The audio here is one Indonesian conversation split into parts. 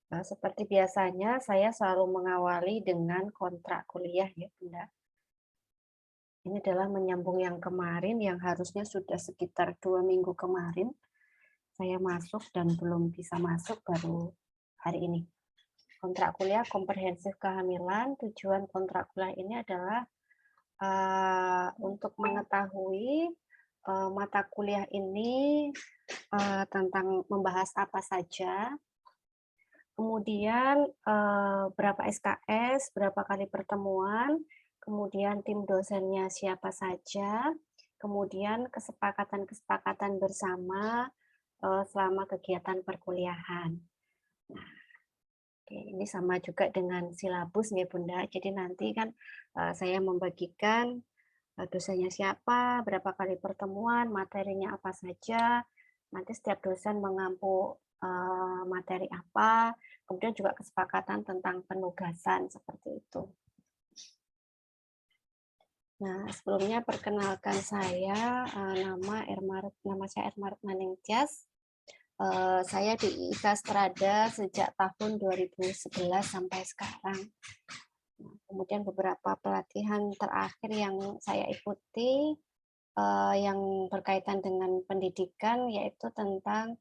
Seperti biasanya, saya selalu mengawali dengan kontrak kuliah ya, Bunda. Ini adalah menyambung yang kemarin, yang harusnya sudah sekitar 2 minggu kemarin, saya masuk dan belum bisa masuk baru hari ini. Kontrak kuliah komprehensif kehamilan, tujuan kontrak kuliah ini adalah untuk mengetahui mata kuliah ini tentang membahas apa saja, kemudian berapa SKS, berapa kali pertemuan, kemudian tim dosennya siapa saja, kemudian kesepakatan-kesepakatan bersama selama kegiatan perkuliahan. Nah, ini sama juga dengan silabus ya Bunda. Jadi nanti kan saya membagikan dosennya siapa, berapa kali pertemuan, materinya apa saja. Nanti setiap dosen mengampu materi apa, kemudian juga kesepakatan tentang penugasan seperti itu. Nah, sebelumnya perkenalkan saya, nama saya Ermaret Maningtyas. Saya di IK Strada sejak tahun 2011 sampai sekarang. Kemudian beberapa pelatihan terakhir yang saya ikuti yang berkaitan dengan pendidikan yaitu tentang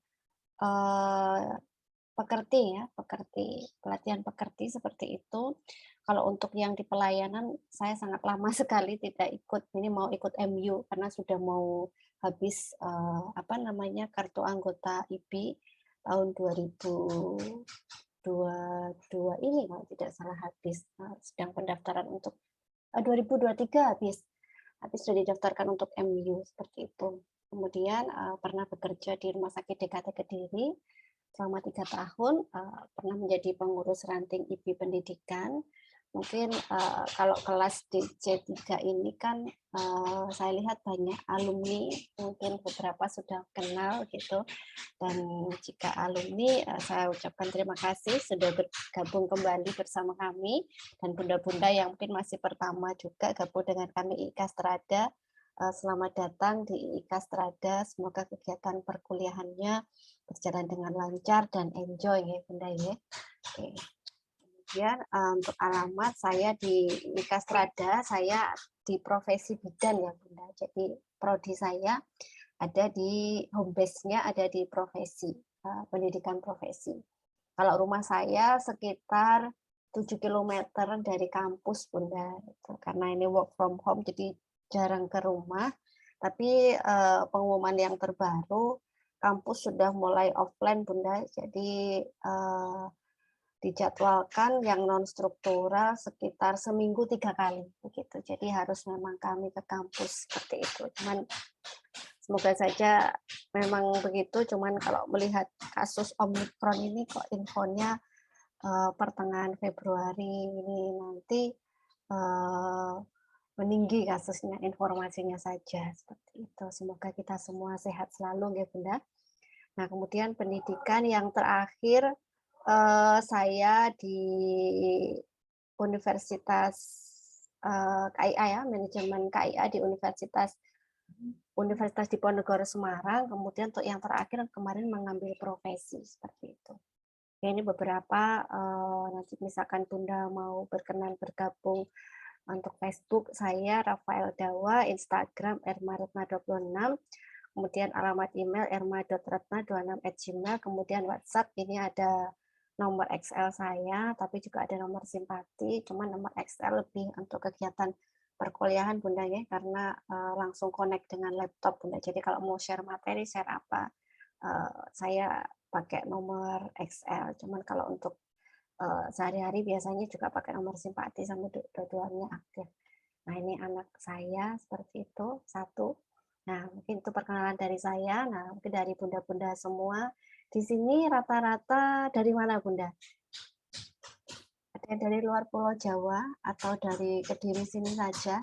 pelatihan pekerti seperti itu. Kalau untuk yang di pelayanan saya sangat lama sekali tidak ikut. Ini mau ikut MU karena sudah mau habis kartu anggota IPI tahun 2022 ini kalau tidak salah habis. Sedang pendaftaran untuk 2023 habis sudah didaftarkan untuk MU seperti itu. Kemudian pernah bekerja di Rumah Sakit DKT Kediri selama 3 tahun, pernah menjadi pengurus ranting IPI Pendidikan. Mungkin kalau kelas di C3 ini kan saya lihat banyak alumni, mungkin beberapa sudah kenal gitu. Dan jika alumni, saya ucapkan terima kasih sudah bergabung kembali bersama kami. Dan bunda-bunda yang mungkin masih pertama juga gabung dengan kami IK Strada, selamat datang di IK Strada. Semoga kegiatan perkuliahannya berjalan dengan lancar dan enjoy ya Bunda ya. Oke. Kemudian untuk alamat saya di IK Strada, saya di profesi bidan ya Bunda. Jadi prodi saya ada di home base-nya ada di profesi, pendidikan profesi. Kalau rumah saya sekitar 7 km dari kampus Bunda, karena ini work from home jadi jarang ke rumah. Tapi pengumuman yang terbaru kampus sudah mulai offline Bunda, jadi dijadwalkan yang non struktural sekitar seminggu 3 kali begitu. Jadi harus memang kami ke kampus seperti itu. Cuman semoga saja memang begitu. Cuman kalau melihat kasus Omikron ini kok infonya pertengahan Februari ini nanti meninggi kasusnya, informasinya saja seperti itu. Semoga kita semua sehat selalu ya Bunda. Nah, kemudian pendidikan yang terakhir saya di Universitas KIA ya, manajemen KIA di Universitas Diponegoro Semarang. Kemudian untuk yang terakhir kemarin mengambil profesi seperti itu. Ya, ini beberapa nanti misalkan Bunda mau berkenan bergabung untuk Facebook saya Rafael Dawa, Instagram ermaretna26, kemudian alamat email erma.retna26@gmail, kemudian WhatsApp ini ada nomor XL saya, tapi juga ada nomor simpati, cuma nomor XL lebih untuk kegiatan perkuliahan Bunda ya, karena langsung connect dengan laptop Bunda. Jadi kalau mau share materi, share apa, saya pakai nomor XL. Cuman kalau untuk sehari-hari biasanya juga pakai nomor simpati sampai dua-duanya aktif. Nah ini anak saya seperti itu, satu. Nah mungkin itu perkenalan dari saya. Nah mungkin dari bunda-bunda semua di sini rata-rata dari mana Bunda? Ada yang dari luar Pulau Jawa atau dari Kediri sini saja?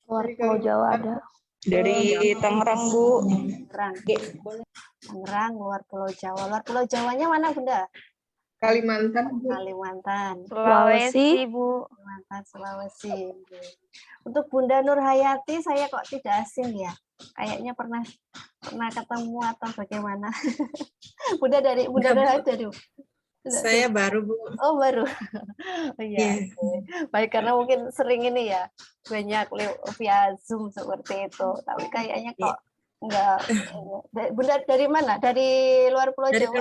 Luar Pulau Jawa ada. Dari Tangerang, Bu. Tangerang, luar Pulau Jawa. Luar Pulau Jawanya mana, Bunda? Kalimantan, Bu. Kalimantan. Sulawesi, Bu. Kalimantan, Sulawesi. Untuk Bunda Nurhayati, saya kok tidak asing ya? Kayaknya pernah ketemu atau bagaimana? Bunda Nurhayati dari Saya baru, Bu. Oh, baru. Iya, Iya. oke. Baik, karena mungkin sering ini ya, banyak via Zoom seperti itu. Tapi kayaknya Iya. kok enggak. Bunda dari mana? Dari luar Pulau Dari Jawa?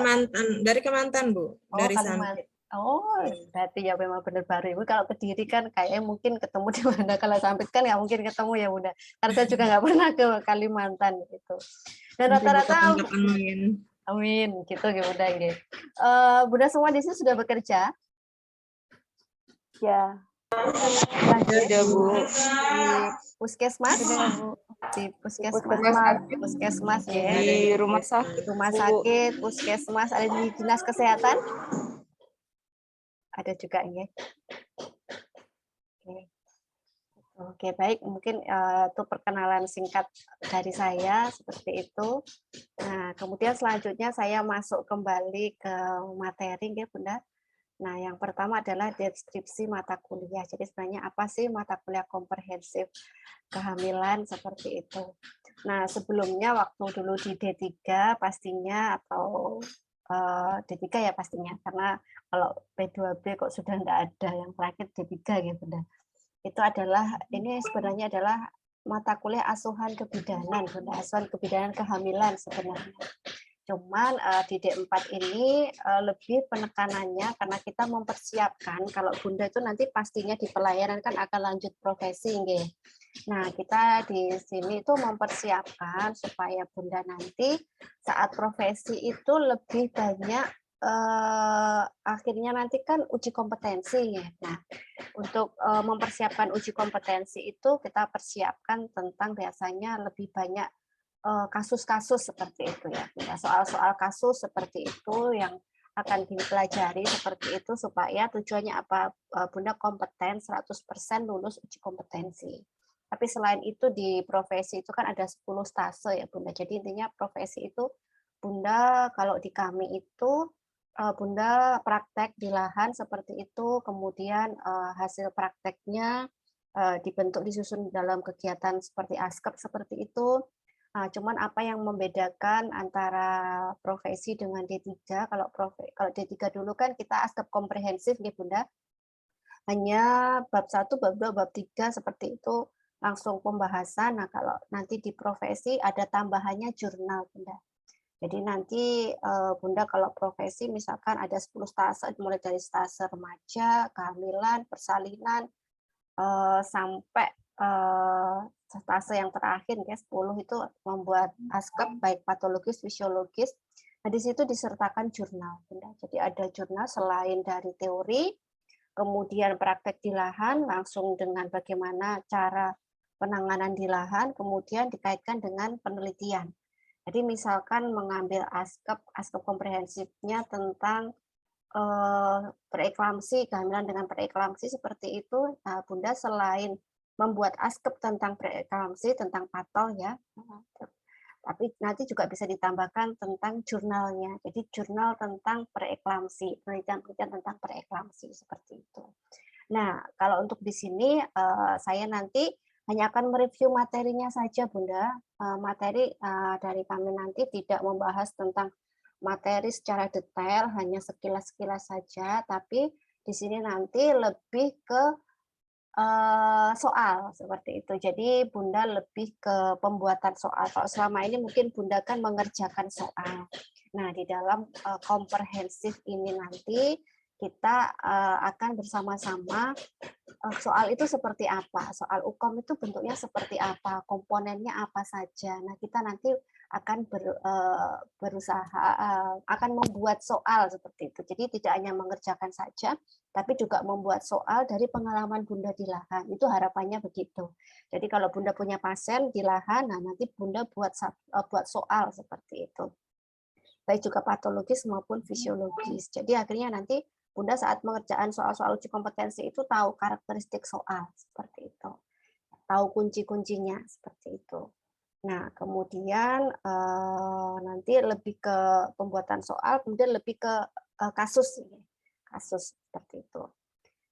Kalimantan, Bu. Oh, Dari Kalimantan. Sampit. Oh, berarti ya memang benar baru. Ibu kalau Kediri kan kayaknya mungkin ketemu di mana. Kalau Sampit kan nggak mungkin ketemu ya, Bunda. Karena saya juga nggak pernah ke Kalimantan gitu. Dan Nanti Bu rata-rata, kapan-kapan main. amin, gitu ya Bunda. Gitu. Bunda semua di sini sudah bekerja? Ya, Ada, Bu. Di puskesmas? sudah Bu. Di puskesmas. Puskesmas. Puskesmas ya. Di rumah sakit, Rumah Bu. sakit, puskesmas, ada di dinas kesehatan? Ada juga ya. Oke. Oke, baik. Mungkin itu perkenalan singkat dari saya seperti itu. Nah, kemudian selanjutnya saya masuk kembali ke materi, ya Bunda. Nah, yang pertama adalah deskripsi mata kuliah. Jadi sebenarnya apa sih mata kuliah komprehensif kehamilan seperti itu. Nah, sebelumnya waktu dulu di D3 pastinya atau D3 ya pastinya, karena kalau P2B kok sudah enggak ada, yang terakhir D3 ya Bunda. Itu adalah, ini sebenarnya adalah mata kuliah asuhan kebidanan, Bunda, asuhan kebidanan kehamilan sebenarnya. Cuman di D4 ini lebih penekanannya karena kita mempersiapkan kalau Bunda itu nanti pastinya di pelayanan kan akan lanjut profesi nggih. Nah, kita di sini itu mempersiapkan supaya Bunda nanti saat profesi itu lebih banyak akhirnya nanti kan uji kompetensi ya. Nah, untuk mempersiapkan uji kompetensi itu kita persiapkan tentang biasanya lebih banyak kasus-kasus seperti itu ya. Soal-soal kasus seperti itu yang akan dipelajari seperti itu supaya tujuannya apa? Bunda kompeten 100% lulus uji kompetensi. Tapi selain itu di profesi itu kan ada 10 stase ya Bunda. Jadi intinya profesi itu Bunda kalau di kami itu Bunda praktek di lahan seperti itu, kemudian hasil prakteknya dibentuk disusun dalam kegiatan seperti ASKEP seperti itu. Nah, cuman apa yang membedakan antara profesi dengan D3, kalau D3 dulu kan kita ASKEP komprehensif ya Bunda, hanya bab 1, bab 2, bab 3 seperti itu langsung pembahasan. Nah, kalau nanti di profesi ada tambahannya jurnal Bunda. Jadi nanti Bunda kalau profesi misalkan ada 10 stase, mulai dari stase remaja, kehamilan, persalinan, sampai stase yang terakhir ya 10 itu membuat ASKEP baik patologis, fisiologis. Nah, di situ disertakan jurnal, Bunda. Jadi ada jurnal selain dari teori, kemudian praktek di lahan langsung dengan bagaimana cara penanganan di lahan, kemudian dikaitkan dengan penelitian. Jadi misalkan mengambil ASKEP komprehensifnya tentang preeklamsi, kehamilan dengan preeklamsi seperti itu, nah, Bunda selain membuat ASKEP tentang preeklamsi, tentang patol ya, tapi nanti juga bisa ditambahkan tentang jurnalnya. Jadi jurnal tentang preeklamsi, penelitian-penelitian tentang preeklamsi seperti itu. Nah, kalau untuk di sini saya nanti hanya akan mereview materinya saja, Bunda. Materi dari kami nanti tidak membahas tentang materi secara detail, hanya sekilas-sekilas saja, tapi di sini nanti lebih ke soal seperti itu. Jadi Bunda lebih ke pembuatan soal. Kalau selama ini mungkin Bunda kan mengerjakan soal. Nah, di dalam komprehensif ini nanti kita akan bersama-sama soal itu seperti apa, soal UKOM itu bentuknya seperti apa, komponennya apa saja. Nah, kita nanti akan berusaha akan membuat soal seperti itu. Jadi tidak hanya mengerjakan saja, tapi juga membuat soal dari pengalaman Bunda di lahan. Itu harapannya begitu. Jadi kalau Bunda punya pasien di lahan, nah nanti Bunda buat soal seperti itu. Baik juga patologis maupun fisiologis. Jadi akhirnya nanti Bunda saat mengerjakan soal-soal uji kompetensi itu tahu karakteristik soal seperti itu. Tahu kunci-kuncinya seperti itu. Nah, kemudian nanti lebih ke pembuatan soal, kemudian lebih ke kasus seperti itu.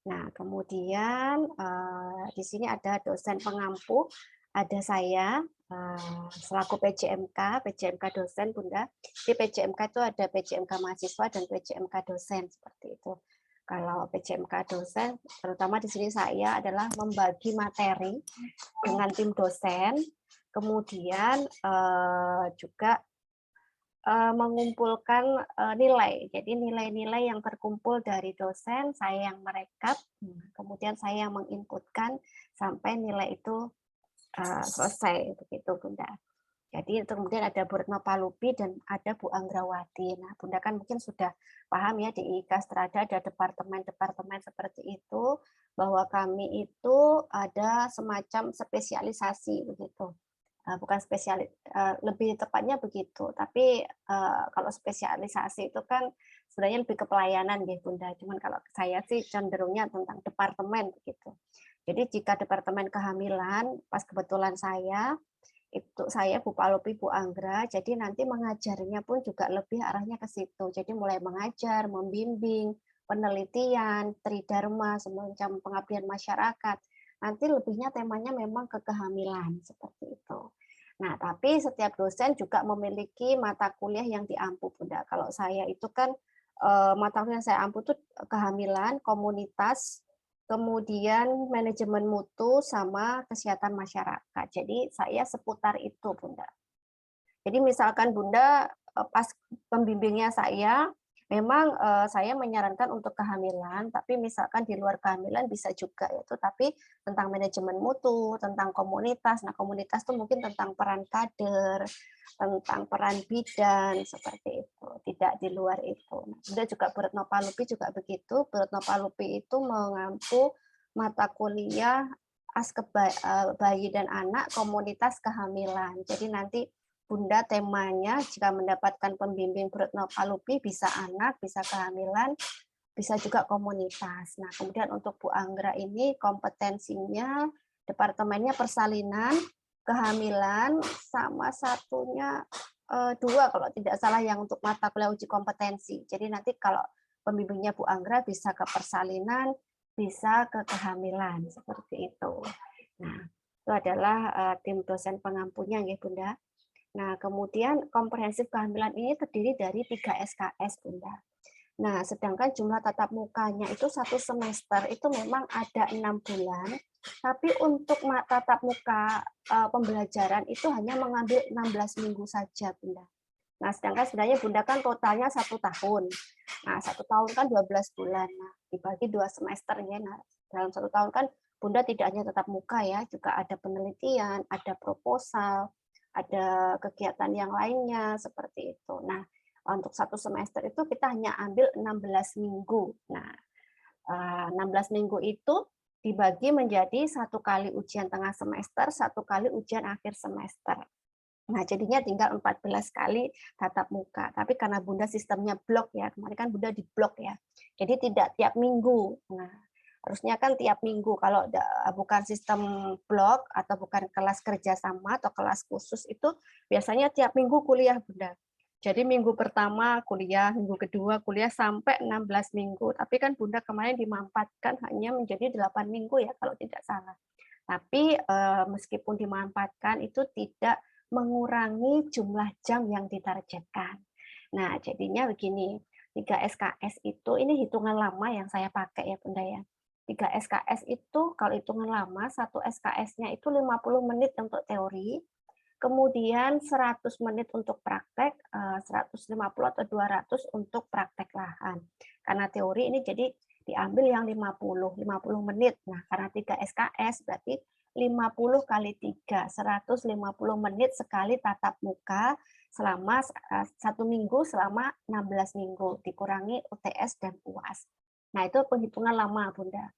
Nah, kemudian di sini ada dosen pengampu. ada saya selaku PJMK dosen Bunda. Di PJMK itu ada PJMK mahasiswa dan PJMK dosen seperti itu. Kalau PJMK dosen, terutama di sini saya adalah membagi materi dengan tim dosen, kemudian juga mengumpulkan nilai. Jadi nilai-nilai yang terkumpul dari dosen, saya yang merekap, kemudian saya yang menginputkan sampai nilai itu selesai, begitu Bunda. Jadi kemudian ada Bu Retno Palupi dan ada Bu Anggrawati. Nah, Bunda kan mungkin sudah paham ya di IIK Strada ada departemen-departemen seperti itu, bahwa kami itu ada semacam spesialisasi begitu. Bukan spesialis, lebih tepatnya begitu. Tapi kalau spesialisasi itu kan sebenarnya lebih ke pelayanan ya Bunda. Cuman kalau saya sih cenderungnya tentang departemen begitu. Jadi jika departemen kehamilan, pas kebetulan saya Bu Palupi, Bu Anggra, jadi nanti mengajarnya pun juga lebih arahnya ke situ. Jadi mulai mengajar, membimbing, penelitian, tridharma, semacam pengabdian masyarakat. Nanti lebihnya temanya memang ke kehamilan, seperti itu. Nah, tapi setiap dosen juga memiliki mata kuliah yang diampu, Bunda. Kalau saya itu kan mata kuliah yang saya ampu itu kehamilan, komunitas, kemudian manajemen mutu sama kesehatan masyarakat. Jadi saya seputar itu, Bunda. Jadi misalkan Bunda pas pembimbingnya saya, memang saya menyarankan untuk kehamilan, tapi misalkan di luar kehamilan bisa juga itu, tapi tentang manajemen mutu, tentang komunitas. Nah, komunitas itu mungkin tentang peran kader, tentang peran bidan seperti itu, tidak di luar itu. Nah, Bunda juga Bu Retno Palupi juga begitu. Bu Retno Palupi itu mengampu mata kuliah Askep bayi dan anak komunitas kehamilan. Jadi nanti Bunda temanya jika mendapatkan pembimbing Bu Retno Palupi bisa anak, bisa kehamilan, bisa juga komunitas. Nah, kemudian untuk Bu Anggra ini kompetensinya departemennya persalinan, kehamilan, sama satunya dua kalau tidak salah yang untuk mata kuliah uji kompetensi. Jadi nanti kalau pembimbingnya Bu Anggra bisa ke persalinan, bisa ke kehamilan seperti itu. Nah, itu adalah tim dosen pengampunya ya Bunda. Nah, kemudian komprehensif kehamilan ini terdiri dari 3 SKS, Bunda. Nah, sedangkan jumlah tatap mukanya itu 1 semester itu memang ada 6 bulan, tapi untuk tatap muka pembelajaran itu hanya mengambil 16 minggu saja, Bunda. Nah, sedangkan sebenarnya Bunda kan totalnya 1 tahun. Nah, 1 tahun kan 12 bulan. Nah, dibagi 2 semester ya. Nah, dalam 1 tahun kan Bunda tidak hanya tatap muka ya, juga ada penelitian, ada proposal, ada kegiatan yang lainnya seperti itu. Nah, untuk 1 semester itu kita hanya ambil 16 minggu. Nah, 16 minggu itu dibagi menjadi 1 kali ujian tengah semester, 1 kali ujian akhir semester. Nah, jadinya tinggal 14 kali tatap muka. Tapi karena Bunda sistemnya blok ya, kemarin kan Bunda di blok ya. Jadi tidak tiap minggu. Nah, harusnya kan tiap minggu. Kalau bukan sistem blok atau bukan kelas kerjasama atau kelas khusus itu biasanya tiap minggu kuliah, Bunda. Jadi minggu pertama kuliah, minggu kedua kuliah sampai 16 minggu. Tapi kan Bunda kemarin dimanfaatkan hanya menjadi 8 minggu ya kalau tidak salah. Tapi meskipun dimanfaatkan itu tidak mengurangi jumlah jam yang ditargetkan. Nah, jadinya begini, 3 SKS itu ini hitungan lama yang saya pakai ya Bunda ya. 3 SKS itu kalau hitungan lama, 1 SKS-nya itu 50 menit untuk teori, kemudian 100 menit untuk praktek, 150 atau 200 untuk praktek lahan. Karena teori ini jadi diambil yang 50 menit. Nah, karena 3 SKS berarti 50 kali 3, 150 menit sekali tatap muka selama 1 minggu selama 16 minggu, dikurangi UTS dan UAS. Nah, itu penghitungan lama, Bunda.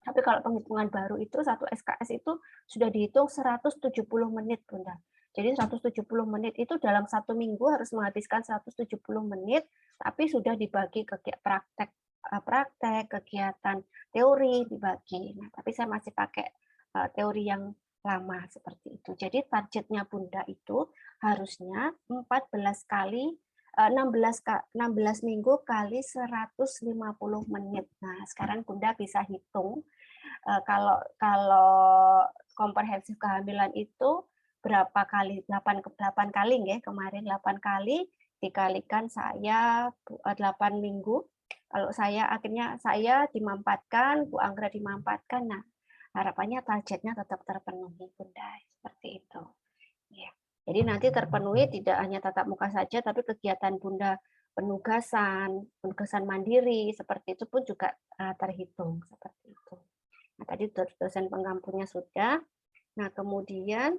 Tapi kalau penghitungan baru itu 1 SKS itu sudah dihitung 170 menit, Bunda. Jadi 170 menit itu dalam 1 minggu harus menghabiskan 170 menit, tapi sudah dibagi ke praktek, kegiatan teori dibagi. Nah, tapi saya masih pakai teori yang lama seperti itu. Jadi targetnya Bunda itu harusnya 14 kali 16 minggu kali 150 menit. Nah, sekarang Bunda bisa hitung kalau komprehensif kehamilan itu berapa kali? 8 kali nggih kemarin 8 kali dikalikan saya 8 minggu. Kalau saya akhirnya saya dimampatkan, Bu Anggra dimampatkan. Nah, harapannya targetnya tetap terpenuhi, Bunda, seperti itu. Ya. Jadi nanti terpenuhi tidak hanya tatap muka saja, tapi kegiatan Bunda penugasan mandiri seperti itu pun juga terhitung seperti itu. Nah, tadi dosen pengampunya sudah. Nah, kemudian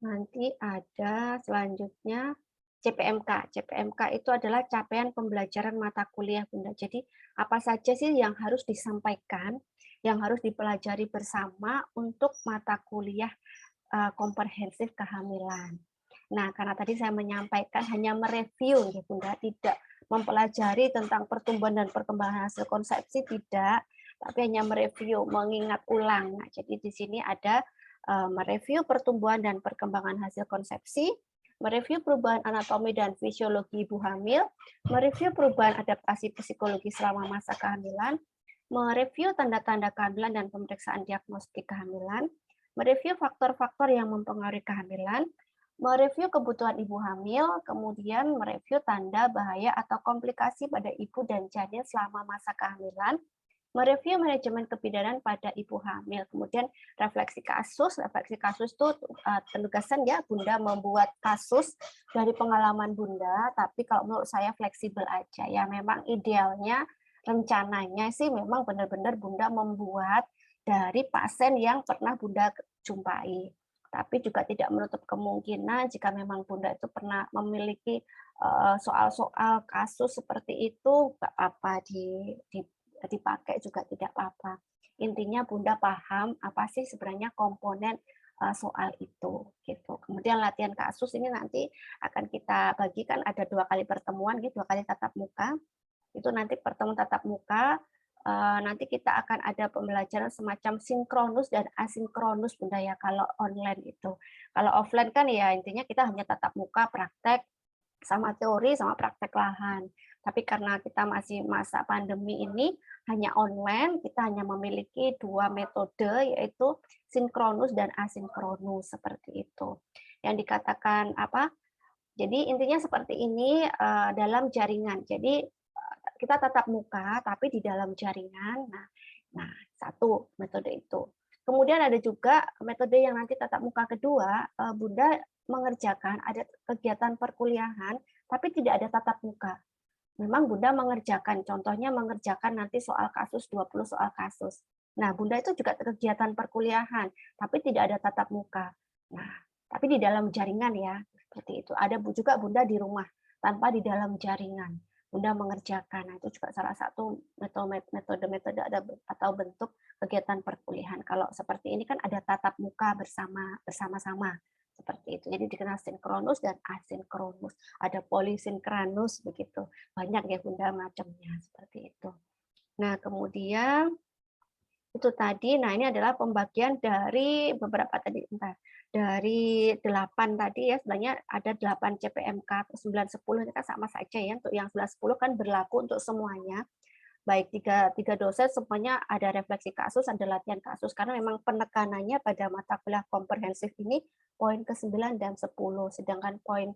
nanti ada selanjutnya CPMK. CPMK itu adalah capaian pembelajaran mata kuliah, Bunda. Jadi apa saja sih yang harus disampaikan, yang harus dipelajari bersama untuk mata kuliah komprehensif kehamilan. Nah, karena tadi saya menyampaikan hanya mereview, ya Bunda, tidak mempelajari tentang pertumbuhan dan perkembangan hasil konsepsi, tidak, tapi hanya mereview, mengingat ulang. Nah, jadi di sini ada mereview pertumbuhan dan perkembangan hasil konsepsi, mereview perubahan anatomi dan fisiologi ibu hamil, mereview perubahan adaptasi psikologi selama masa kehamilan, mereview tanda-tanda kehamilan dan pemeriksaan diagnostik kehamilan, mereview faktor-faktor yang mempengaruhi kehamilan, mereview kebutuhan ibu hamil, kemudian mereview tanda bahaya atau komplikasi pada ibu dan janin selama masa kehamilan, mereview manajemen kebidanan pada ibu hamil, kemudian refleksi kasus itu penugasan ya Bunda membuat kasus dari pengalaman Bunda, tapi kalau menurut saya fleksibel aja ya, memang idealnya rencananya sih memang benar-benar Bunda membuat dari pasien yang pernah Bunda jumpai. Tapi juga tidak menutup kemungkinan jika memang Bunda itu pernah memiliki soal-soal kasus seperti itu, nggak apa-apa dipakai juga tidak apa-apa. Intinya Bunda paham apa sih sebenarnya komponen soal itu gitu. Kemudian latihan kasus ini nanti akan kita bagikan ada 2 kali pertemuan gitu, 2 kali tatap muka. Itu nanti pertemuan tatap muka nanti kita akan ada pembelajaran semacam sinkronus dan asinkronus Bunda ya kalau online itu. Kalau offline kan ya intinya kita hanya tatap muka, praktek sama teori sama praktek lahan. Tapi karena kita masih masa pandemi ini hanya online, kita hanya memiliki 2 metode yaitu sinkronus dan asinkronus seperti itu. Yang dikatakan apa? Jadi intinya seperti ini dalam jaringan. Jadi kita tatap muka tapi di dalam jaringan. Nah, satu metode itu. Kemudian ada juga metode yang nanti tatap muka kedua, Bunda mengerjakan ada kegiatan perkuliahan tapi tidak ada tatap muka. Memang Bunda mengerjakan, contohnya mengerjakan nanti soal kasus 20 soal kasus. Nah, Bunda itu juga kegiatan perkuliahan, tapi tidak ada tatap muka. Nah, tapi di dalam jaringan ya, seperti itu. Ada juga Bunda di rumah, tanpa di dalam jaringan. Bunda mengerjakan, nah, itu juga salah satu metode-metode atau bentuk kegiatan perkuliahan. Kalau seperti ini kan ada tatap muka bersama-sama seperti itu. Jadi dikenal sinkronus dan asinkronus. Ada polisinkronus begitu. Banyak ya Bunda macamnya seperti itu. Nah, kemudian itu tadi, nah ini adalah pembagian dari beberapa tadi, dari 8 tadi ya, sebenarnya ada 8 CPMK, 9, 10 ini kan sama saja ya, untuk yang 11, 10 kan berlaku untuk semuanya. Baik tiga dosen semuanya ada refleksi kasus, ada latihan kasus karena memang penekanannya pada mata kuliah komprehensif ini poin ke-9 dan 10, sedangkan poin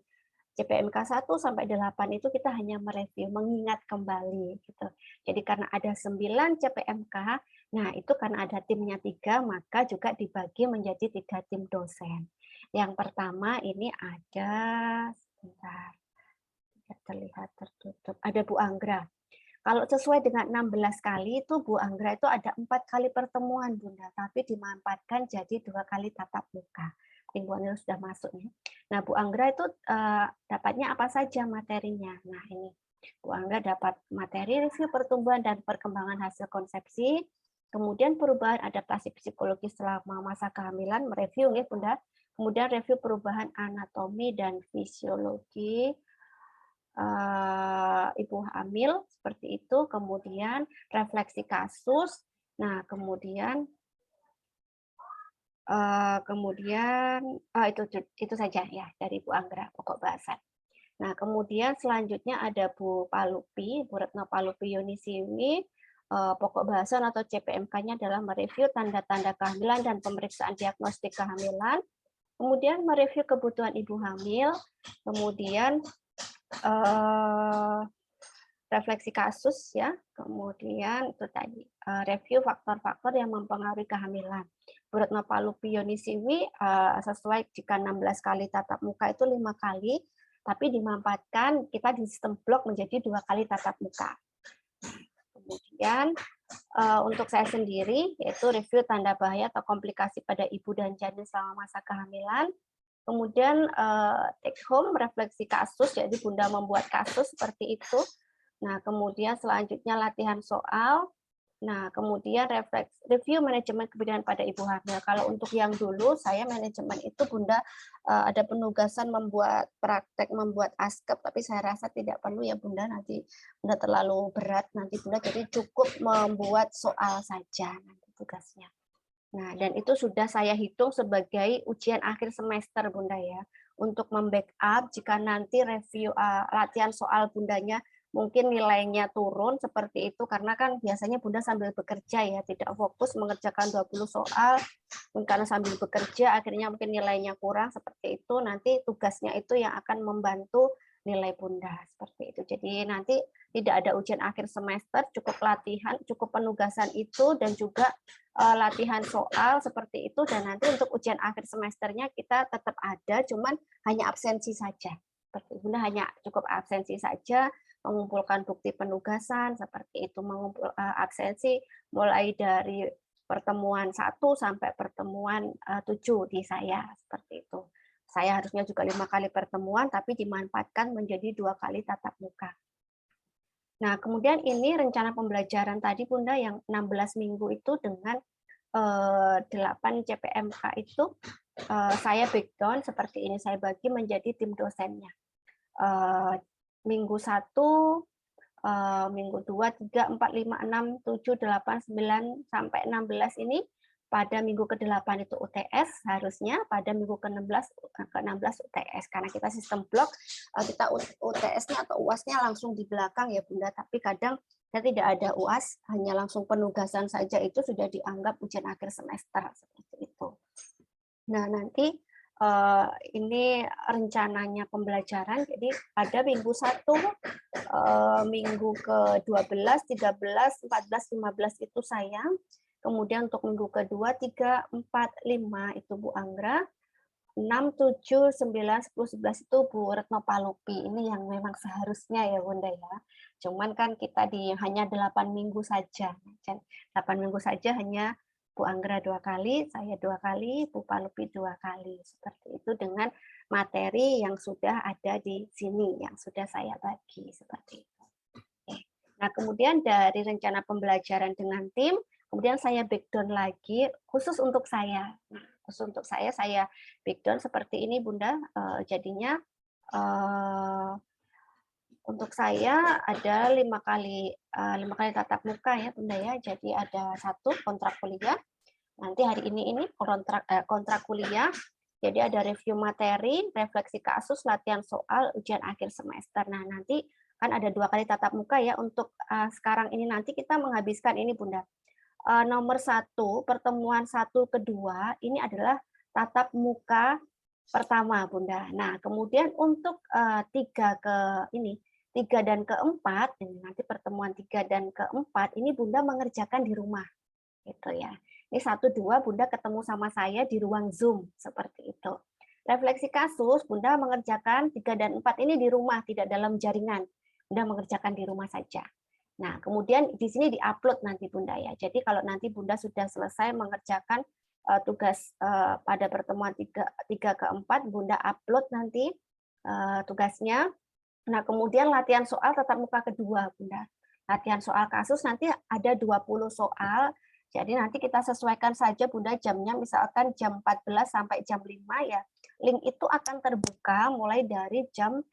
CPMK 1 sampai 8 itu kita hanya mereview, mengingat kembali gitu. Jadi karena ada 9 CPMK, nah itu karena ada timnya 3 maka juga dibagi menjadi 3 tim dosen. Yang pertama ini ada sebentar. Tidak terlihat tertutup. Ada Bu Anggra. Kalau sesuai dengan 16 kali itu Bu Anggra itu ada 4 kali pertemuan Bunda, tapi dimanfaatkan jadi 2 kali tatap muka. Mingguan sudah masuk nih. Nah Bu Anggra itu dapatnya apa saja materinya? Nah ini Bu Anggra dapat materi review pertumbuhan dan perkembangan hasil konsepsi, kemudian perubahan adaptasi psikologi selama masa kehamilan, mereview ya Bunda. Kemudian review perubahan anatomi dan fisiologi ibu hamil seperti itu, kemudian refleksi kasus. Nah, kemudian itu saja ya dari Bu Anggra pokok bahasan. Nah, kemudian selanjutnya ada Bu Palupi, Bu Retno Palupi Yunisiwi, pokok bahasan atau CPMK-nya adalah mereview tanda-tanda kehamilan dan pemeriksaan diagnostik kehamilan, kemudian mereview kebutuhan ibu hamil, kemudian refleksi kasus ya, kemudian itu tadi review faktor-faktor yang mempengaruhi kehamilan. Bu Retno Palupi Yonisiwi sesuai jika 16 kali tatap muka itu 5 kali, tapi dimanfaatkan kita di sistem blok menjadi 2 kali tatap muka. Kemudian untuk saya sendiri yaitu review tanda bahaya atau komplikasi pada ibu dan janin selama masa kehamilan. Kemudian take home refleksi kasus, jadi Bunda membuat kasus seperti itu. Nah, kemudian selanjutnya latihan soal. Nah, kemudian review manajemen kebidanan pada ibu hamil. Kalau untuk yang dulu, saya manajemen itu Bunda ada penugasan membuat praktek, membuat askep, tapi saya rasa tidak perlu ya Bunda, nanti Bunda terlalu berat, nanti Bunda jadi cukup membuat soal saja nanti tugasnya. Nah, dan itu sudah saya hitung sebagai ujian akhir semester Bunda ya, untuk membackup jika nanti review latihan soal Bundanya mungkin nilainya turun seperti itu, karena kan biasanya Bunda sambil bekerja ya, tidak fokus mengerjakan 20 soal, karena sambil bekerja akhirnya mungkin nilainya kurang seperti itu, nanti tugasnya itu yang akan membantu nilai Bunda seperti itu. Jadi nanti tidak ada ujian akhir semester, cukup latihan, cukup penugasan itu dan juga latihan soal seperti itu, dan nanti untuk ujian akhir semesternya kita tetap ada, cuman hanya absensi saja. Seperti Bunda hanya cukup absensi saja, mengumpulkan bukti penugasan seperti itu, mengumpul absensi mulai dari pertemuan 1 sampai pertemuan 7 di saya seperti itu. Saya harusnya juga 5 kali pertemuan, tapi dimanfaatkan menjadi 2 kali tatap muka. Nah, kemudian ini rencana pembelajaran tadi Bunda yang 16 minggu itu dengan 8 CPMK itu saya breakdown seperti ini, saya bagi menjadi tim dosennya. Minggu 1, minggu 2, 3, 4, 5, 6, 7, 8, 9, sampai 16 ini pada minggu ke-8 itu UTS harusnya, pada minggu ke-16 UTS. Karena kita sistem blok, kita UTS-nya atau UAS-nya langsung di belakang ya Bunda, tapi kadang tidak ada UAS, hanya langsung penugasan saja, itu sudah dianggap ujian akhir semester seperti itu. Nah, nanti ini rencananya pembelajaran, jadi pada minggu 1, minggu ke-12, 13, 14, 15 itu saya, kemudian untuk minggu kedua 3, 4, 5 itu Bu Anggra, 6, 7, 9, 10, 11 itu Bu Retno Palupi. Ini yang memang seharusnya ya Bunda ya. Cuman kan kita hanya 8 minggu saja. 8 minggu saja hanya Bu Anggra 2 kali, saya 2 kali, Bu Palupi 2 kali. Seperti itu dengan materi yang sudah ada di sini, yang sudah saya bagi. Seperti itu. Nah, kemudian dari rencana pembelajaran dengan tim, kemudian saya breakdown lagi khusus untuk saya. Nah, khusus untuk saya breakdown seperti ini Bunda. Jadinya untuk saya ada 5 kali tatap muka ya Bunda ya. Jadi ada 1 kontrak kuliah. Nanti hari ini kontrak kuliah. Jadi ada review materi, refleksi kasus, latihan soal, ujian akhir semester. Nah, nanti kan ada 2 kali tatap muka ya. Untuk sekarang ini nanti kita menghabiskan ini Bunda. Nomor 1, pertemuan 1 ke 2 ini adalah tatap muka pertama Bunda. Nah, kemudian untuk 3 dan ke-4, nanti pertemuan 3 dan ke-4 ini Bunda mengerjakan di rumah. Gitu ya. Ini 1, 2 Bunda ketemu sama saya di ruang Zoom seperti itu. Refleksi kasus Bunda mengerjakan 3 dan 4 ini di rumah, tidak dalam jaringan. Bunda mengerjakan di rumah saja. Nah, kemudian di sini diupload nanti Bunda ya. Jadi kalau nanti Bunda sudah selesai mengerjakan tugas pada pertemuan 3 ke 4, Bunda upload nanti tugasnya. Nah, kemudian latihan soal tatap muka kedua Bunda. Latihan soal kasus nanti ada 20 soal. Jadi nanti kita sesuaikan saja Bunda jamnya, misalkan jam 14 sampai jam 5 ya. Link itu akan terbuka mulai dari jam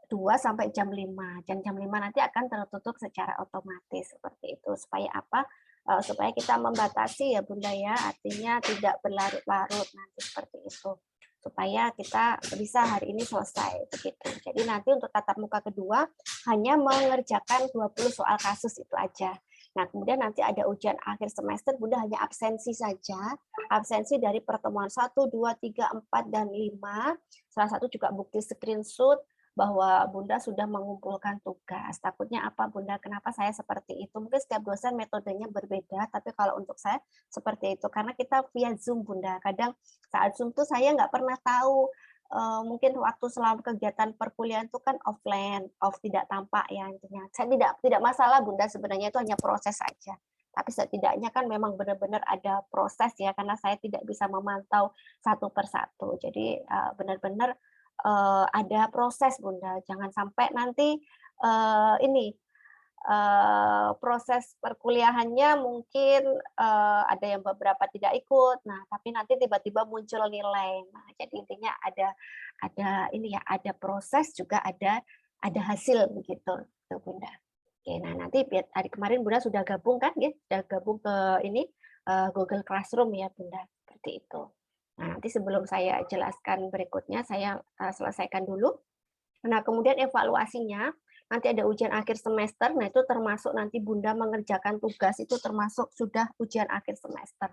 2 sampai jam 5. Jam 5 nanti akan tertutup secara otomatis seperti itu. Supaya apa? Supaya kita membatasi ya Bunda ya, artinya tidak berlarut-larut nanti seperti itu. Supaya kita bisa hari ini selesai begitu. Jadi nanti untuk tatap muka kedua hanya mengerjakan 20 soal kasus itu aja. Nah, kemudian nanti ada ujian akhir semester, Bunda hanya absensi saja, absensi dari pertemuan 1, 2, 3, 4, dan 5. Salah satu juga bukti screenshot bahwa Bunda sudah mengumpulkan tugas. Takutnya apa, Bunda? Kenapa saya seperti itu? Mungkin setiap dosen metodenya berbeda, tapi kalau untuk saya seperti itu. Karena kita via Zoom, Bunda. Kadang saat Zoom tuh saya nggak pernah tahu, mungkin waktu selama kegiatan perkuliahan itu kan offline, tidak tampak ya intinya. Saya tidak masalah, Bunda, sebenarnya itu hanya proses saja. Tapi setidaknya kan memang benar-benar ada proses ya, karena saya tidak bisa memantau satu persatu. Jadi benar-benar ada proses, Bunda. Jangan sampai nanti ini proses perkuliahannya mungkin ada yang beberapa tidak ikut. Nah, tapi nanti tiba-tiba muncul nilai. Nah, jadi intinya ada ini ya, ada proses juga ada hasil begitu, tuh, Bunda. Oke, nah nanti hari kemarin Bunda sudah gabung kan, ya? Sudah gabung ke ini Google Classroom ya, Bunda. Seperti itu. Nah, nanti sebelum saya jelaskan berikutnya, saya selesaikan dulu. Nah, kemudian evaluasinya, nanti ada ujian akhir semester, nah itu termasuk nanti Bunda mengerjakan tugas, itu termasuk sudah ujian akhir semester.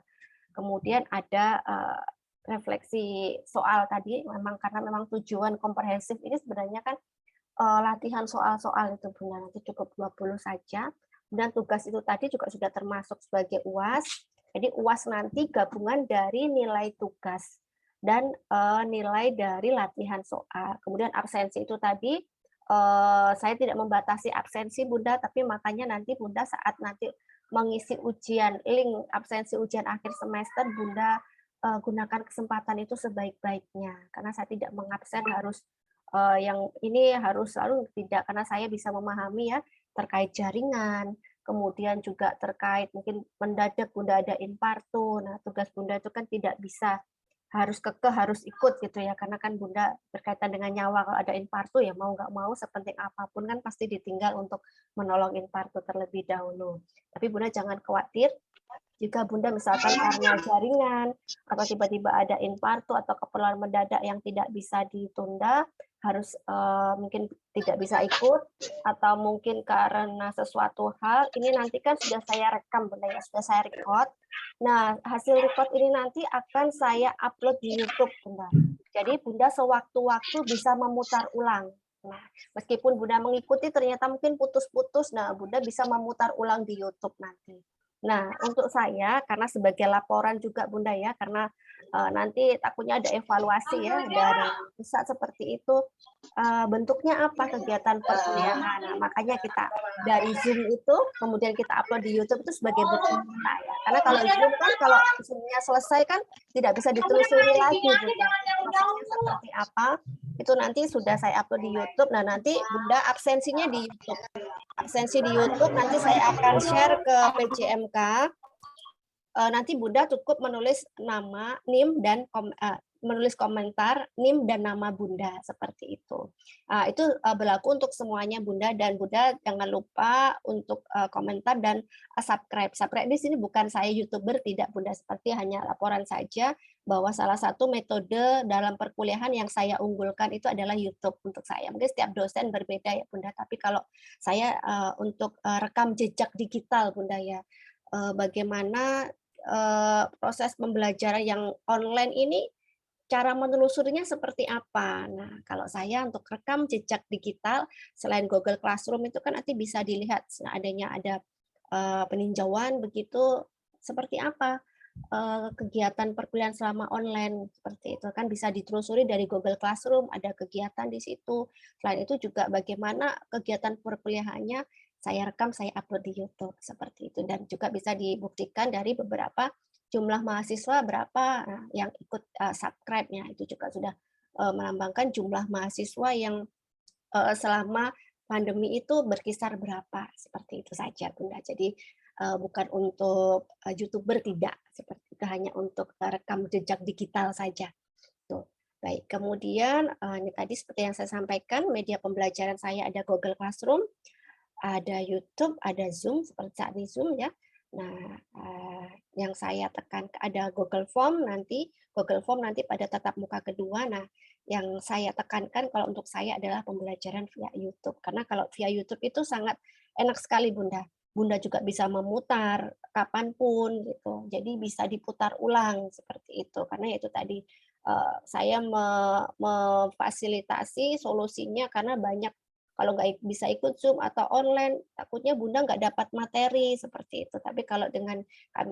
Kemudian ada refleksi soal tadi, memang karena memang tujuan komprehensif ini sebenarnya kan latihan soal-soal itu, Bunda, nanti cukup 20 saja. Dan tugas itu tadi juga sudah termasuk sebagai UAS, jadi UAS nanti gabungan dari nilai tugas dan nilai dari latihan soal. Kemudian absensi itu tadi, saya tidak membatasi absensi, Bunda, tapi makanya nanti Bunda saat nanti mengisi ujian, link absensi ujian akhir semester, Bunda gunakan kesempatan itu sebaik-baiknya. Karena saya tidak mengabsen harus yang ini harus selalu tidak, karena saya bisa memahami ya terkait jaringan, kemudian juga terkait mungkin mendadak Bunda ada inpartu. Nah, tugas Bunda itu kan tidak bisa harus kekeh harus ikut gitu ya, karena kan Bunda berkaitan dengan nyawa, kalau ada infartu ya mau nggak mau sepenting apapun kan pasti ditinggal untuk menolong infartu terlebih dahulu. Tapi Bunda jangan khawatir, jika Bunda misalkan karena jaringan atau tiba-tiba ada infartu atau keperluan mendadak yang tidak bisa ditunda, harus mungkin tidak bisa ikut, atau mungkin karena sesuatu hal, ini nanti kan sudah saya rekam, Bunda ya, sudah saya record. Nah, hasil record ini nanti akan saya upload di YouTube, Bunda. Jadi Bunda sewaktu-waktu bisa memutar ulang. Nah, meskipun Bunda mengikuti ternyata mungkin putus-putus, nah Bunda bisa memutar ulang di YouTube nanti. Nah, untuk saya, karena sebagai laporan juga Bunda ya, karena nanti takutnya ada evaluasi ya dari pusat seperti itu, bentuknya apa kegiatan perkuliahan. Nah, makanya kita dari Zoom itu, kemudian kita upload di YouTube itu sebagai bukti nyata ya. Karena kalau Zoom kan, kalau Zoom-nya selesai kan tidak bisa ditelusuri lagi, Bunda. Prosesnya seperti apa, itu nanti sudah saya upload di YouTube. Nah, nanti Bunda absensinya di YouTube. Absensi di YouTube nanti saya akan share ke PJMK. Nanti Bunda cukup menulis nama, NIM, dan menulis komentar, NIM, dan nama Bunda, seperti itu. Itu berlaku untuk semuanya, Bunda, dan Bunda jangan lupa untuk komentar dan subscribe. Subscribe di sini bukan saya YouTuber, tidak, Bunda, seperti hanya laporan saja bahwa salah satu metode dalam perkuliahan yang saya unggulkan itu adalah YouTube untuk saya. Mungkin setiap dosen berbeda ya, Bunda, tapi kalau saya untuk rekam jejak digital, Bunda ya, bagaimana proses pembelajaran yang online ini, cara menelusurinya seperti apa. Nah, kalau saya untuk rekam jejak digital, selain Google Classroom itu kan nanti bisa dilihat adanya ada peninjauan begitu, seperti apa kegiatan perkuliahan selama online, seperti itu kan bisa ditelusuri dari Google Classroom, ada kegiatan di situ. Selain itu juga bagaimana kegiatan perkuliahannya saya rekam, saya upload di YouTube, seperti itu. Dan juga bisa dibuktikan dari beberapa jumlah mahasiswa berapa yang ikut subscribe-nya, itu juga sudah melambangkan jumlah mahasiswa yang selama pandemi itu berkisar berapa, seperti itu saja, Bunda. Jadi bukan untuk YouTuber, tidak, seperti itu, hanya untuk rekam jejak digital saja. Tuh. Baik, kemudian ini tadi seperti yang saya sampaikan, media pembelajaran saya ada Google Classroom, ada YouTube, ada Zoom, seperti saat di Zoom ya. Nah, yang saya tekan ada Google Form nanti pada tatap muka kedua. Nah, yang saya tekankan kalau untuk saya adalah pembelajaran via YouTube. Karena kalau via YouTube itu sangat enak sekali, Bunda. Bunda juga bisa memutar kapanpun gitu. Jadi bisa diputar ulang seperti itu. Karena itu tadi saya memfasilitasi solusinya karena banyak kalau nggak bisa ikut Zoom atau online, takutnya Bunda nggak dapat materi seperti itu. Tapi kalau dengan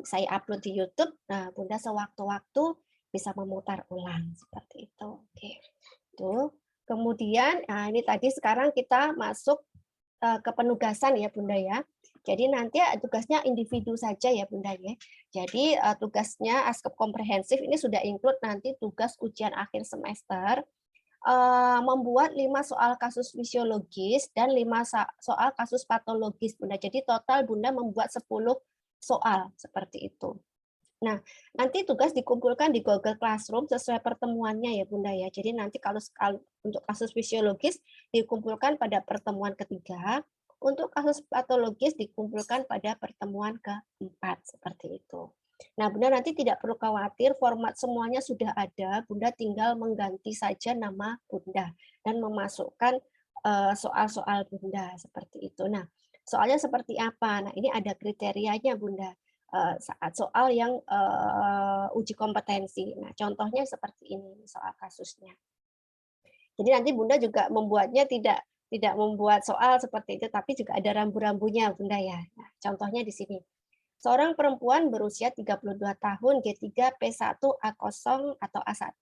saya upload di YouTube, nah Bunda sewaktu-waktu bisa memutar ulang seperti itu. Oke. Tuh. Kemudian, nah ini tadi sekarang kita masuk ke penugasan ya Bunda ya. Jadi nanti tugasnya individu saja ya Bunda ya. Jadi tugasnya ASKEP komprehensif ini sudah include nanti tugas ujian akhir semester, membuat 5 soal kasus fisiologis dan 5 soal kasus patologis Bunda. Jadi total Bunda membuat 10 soal seperti itu. Nah, nanti tugas dikumpulkan di Google Classroom sesuai pertemuannya ya Bunda ya. Jadi nanti kalau untuk kasus fisiologis dikumpulkan pada pertemuan ketiga, untuk kasus patologis dikumpulkan pada pertemuan keempat seperti itu. Nah, Bunda nanti tidak perlu khawatir, format semuanya sudah ada, Bunda tinggal mengganti saja nama Bunda dan memasukkan soal-soal Bunda seperti itu. Nah, soalnya seperti apa? Nah, ini ada kriterianya Bunda. Saat soal yang uji kompetensi. Nah, contohnya seperti ini soal kasusnya. Jadi nanti Bunda juga membuatnya tidak membuat soal seperti itu, tapi juga ada rambu-rambunya Bunda ya. Nah, contohnya di sini. Seorang perempuan berusia 32 tahun, G3, P1, A0 atau A1,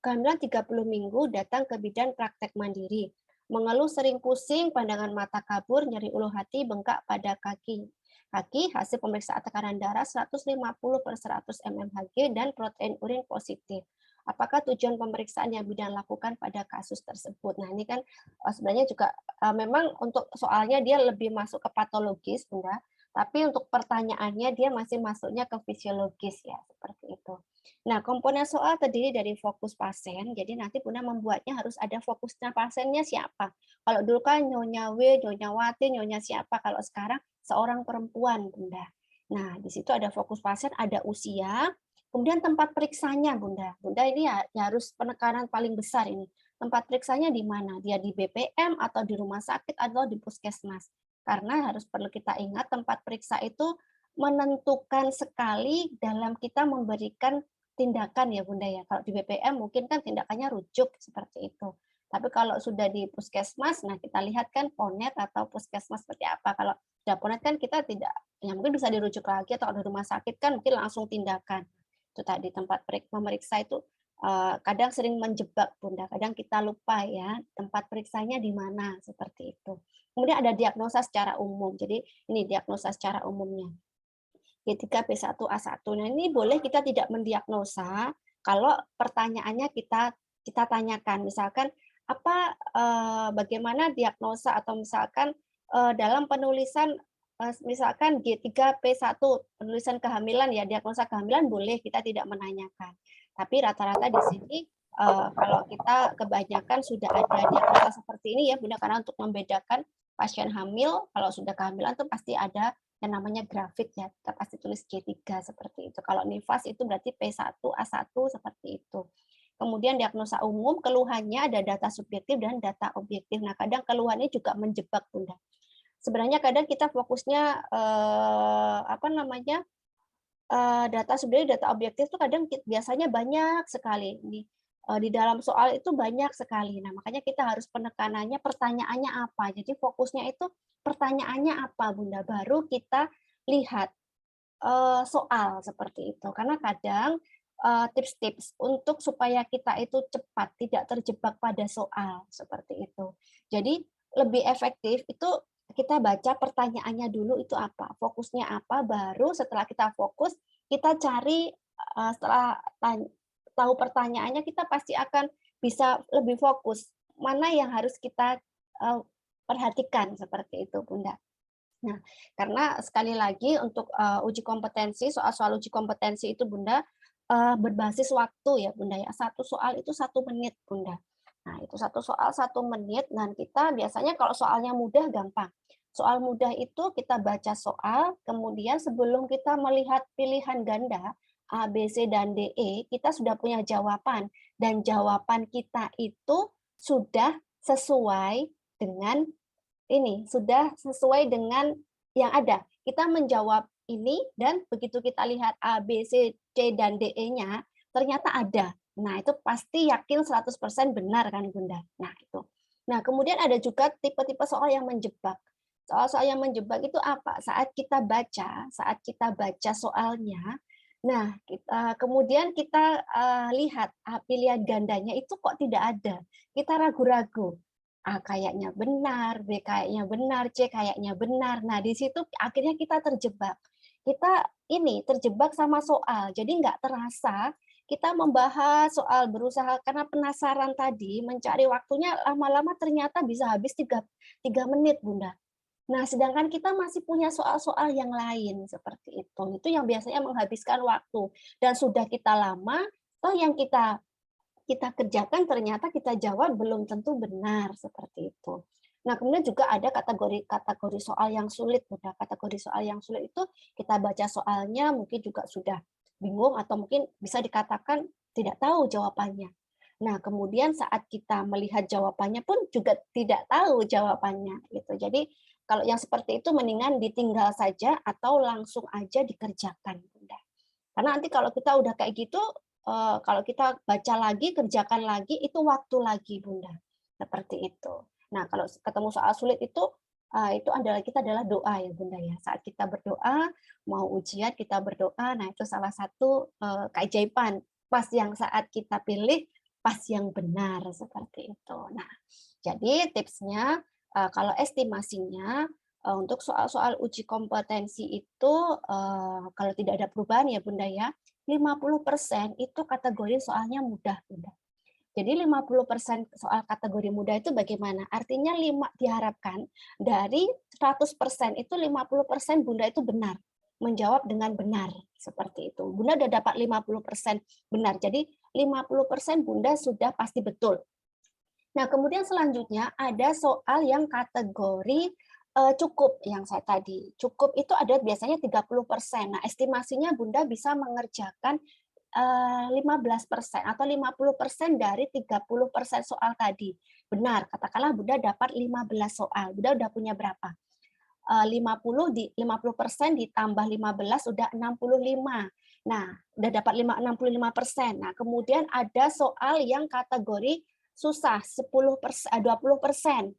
kehamilan 30 minggu, datang ke bidan praktek mandiri. Mengeluh sering pusing, pandangan mata kabur, nyeri ulu hati, bengkak pada kaki. Hasil pemeriksaan tekanan darah 150/100 mmHg dan protein urin positif. Apakah tujuan pemeriksaan yang bidan lakukan pada kasus tersebut? Nah, ini kan sebenarnya juga memang untuk soalnya dia lebih masuk ke patologis, Bunda, tapi untuk pertanyaannya dia masih masuknya ke fisiologis ya, seperti itu. Nah, komponen soal terdiri dari fokus pasien, jadi nanti Bunda membuatnya harus ada fokusnya pasiennya siapa. Kalau dulu kan Nyonya W, Nyonya Wati, Nyonya siapa, kalau sekarang seorang perempuan, Bunda. Nah, di situ ada fokus pasien, ada usia, kemudian tempat periksanya, Bunda. Bunda ini ya harus penekanan paling besar ini. Tempat periksanya di mana? Dia di BPM atau di rumah sakit atau di puskesmas. Karena harus perlu kita ingat tempat periksa itu menentukan sekali dalam kita memberikan tindakan ya Bunda ya. Kalau di BPM mungkin kan tindakannya rujuk seperti itu. Tapi kalau sudah di puskesmas, nah kita lihat kan ponet atau puskesmas seperti apa. Kalau sudah ponet kan kita tidak, ya mungkin bisa dirujuk lagi atau di rumah sakit kan mungkin langsung tindakan. Itu tadi tempat memeriksa itu kadang sering menjebak Bunda, kadang kita lupa ya tempat periksanya di mana seperti itu. Kemudian ada diagnosa secara umum. Jadi ini diagnosa secara umumnya. G3, P1, A1. Nah, ini boleh kita tidak mendiagnosa kalau pertanyaannya kita tanyakan. Misalkan bagaimana diagnosa atau misalkan dalam penulisan misalkan G3, P1 penulisan kehamilan ya, diagnosa kehamilan boleh kita tidak menanyakan. Tapi rata-rata di sini kalau kita kebanyakan sudah ada diagnosa seperti ini ya Bunda, karena untuk membedakan pasien hamil kalau sudah kehamilan tuh pasti ada yang namanya grafik ya, kita pasti tulis G3 seperti itu. Kalau nifas itu berarti P1, A1 seperti itu. Kemudian diagnosa umum, keluhannya ada data subjektif dan data objektif. Nah, kadang keluhannya juga menjebak Bunda. Sebenarnya kadang kita fokusnya data subjektif, data objektif itu kadang biasanya banyak sekali di dalam soal itu banyak sekali. Nah, makanya kita harus penekanannya pertanyaannya apa. Jadi fokusnya itu pertanyaannya apa, Bunda. Baru kita lihat soal seperti itu. Karena kadang tips-tips untuk supaya kita itu cepat tidak terjebak pada soal seperti itu. Jadi lebih efektif itu kita baca pertanyaannya dulu itu apa, fokusnya apa, baru setelah kita fokus kita cari setelah tahu pertanyaannya kita pasti akan bisa lebih fokus mana yang harus kita perhatikan seperti itu Bunda. Nah, karena sekali lagi untuk uji kompetensi, soal-soal uji kompetensi itu Bunda berbasis waktu ya Bunda ya. Satu soal itu 1 menit Bunda. Nah, itu satu soal 1 menit dan kita biasanya kalau soalnya mudah gampang. Soal mudah itu kita baca soal, kemudian sebelum kita melihat pilihan ganda A, B, C, dan D, E, kita sudah punya jawaban. Dan jawaban kita itu sudah sesuai dengan yang ada. kita menjawab ini dan begitu kita lihat A, B, C, D, dan DE-nya, ternyata ada. Nah, itu pasti yakin 100% benar kan Bunda. Nah, itu. Nah, kemudian ada juga tipe-tipe soal yang menjebak. Soal-soal yang menjebak itu apa? Saat kita baca soalnya, nah, kemudian kita lihat pilihan gandanya itu kok tidak ada. Kita ragu-ragu. A kayaknya benar, B kayaknya benar, C kayaknya benar. Nah, di situ akhirnya kita terjebak. Kita ini terjebak sama soal. Jadi nggak terasa kita membahas soal berusaha karena penasaran tadi, mencari waktunya lama-lama ternyata bisa habis 3 menit, Bunda. Nah, sedangkan kita masih punya soal-soal yang lain seperti itu. Itu yang biasanya menghabiskan waktu dan sudah kita lama, toh yang kita kerjakan ternyata kita jawab belum tentu benar seperti itu. Nah, kemudian juga ada kategori soal yang sulit, Bunda. Kategori soal yang sulit itu kita baca soalnya mungkin juga sudah bingung atau mungkin bisa dikatakan tidak tahu jawabannya. Nah, kemudian saat kita melihat jawabannya pun juga tidak tahu jawabannya gitu. Jadi kalau yang seperti itu mendingan ditinggal saja atau langsung aja dikerjakan, Bunda. Karena nanti kalau kita udah kayak gitu, kalau kita baca lagi, kerjakan lagi, itu waktu lagi, Bunda. Seperti itu. Nah, kalau ketemu soal sulit itu kita adalah doa ya, Bunda ya. Saat kita berdoa, mau ujian kita berdoa, nah itu salah satu keajaiban. Pas yang saat kita pilih, pas yang benar seperti itu. Nah, jadi tipsnya kalau estimasinya untuk soal-soal uji kompetensi itu kalau tidak ada perubahan ya Bunda ya, 50% itu kategori soalnya mudah, Bunda. Jadi 50% soal kategori mudah itu bagaimana? Artinya diharapkan dari 100% itu 50% Bunda itu benar, menjawab dengan benar seperti itu. Bunda udah dapat 50% benar. Jadi 50% Bunda sudah pasti betul. Nah, kemudian selanjutnya ada soal yang kategori cukup yang saya tadi. Cukup itu ada biasanya 30%. Nah, estimasinya Bunda bisa mengerjakan 15% atau 50% dari 30% soal tadi. Benar, katakanlah Bunda dapat 15 soal. Bunda udah punya berapa? 50% ditambah 15 udah 65. Nah, udah dapat 65%. Nah, kemudian ada soal yang kategori susah 20%.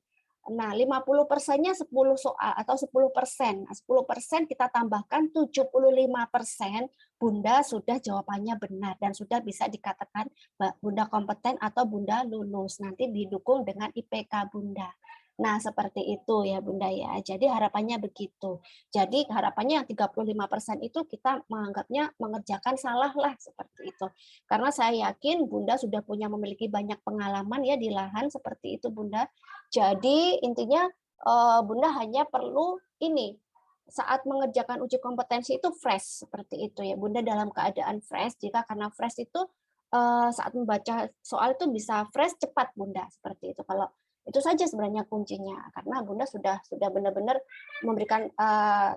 Nah, 50%-nya 10 soal atau 10%. Nah, 10% kita tambahkan 75%, Bunda sudah jawabannya benar dan sudah bisa dikatakan Bunda kompeten atau Bunda lulus. Nanti didukung dengan IPK Bunda. Nah, seperti itu ya Bunda ya. Jadi harapannya begitu. Jadi harapannya yang 35% itu kita menganggapnya mengerjakan salah lah seperti itu. Karena saya yakin Bunda sudah memiliki banyak pengalaman ya di lahan seperti itu Bunda. Jadi intinya Bunda hanya perlu ini saat mengerjakan uji kompetensi itu fresh seperti itu ya Bunda, dalam keadaan fresh. Jika karena fresh itu saat membaca soal itu bisa fresh cepat Bunda seperti itu. Kalau itu saja sebenarnya kuncinya, karena Bunda sudah benar-benar memberikan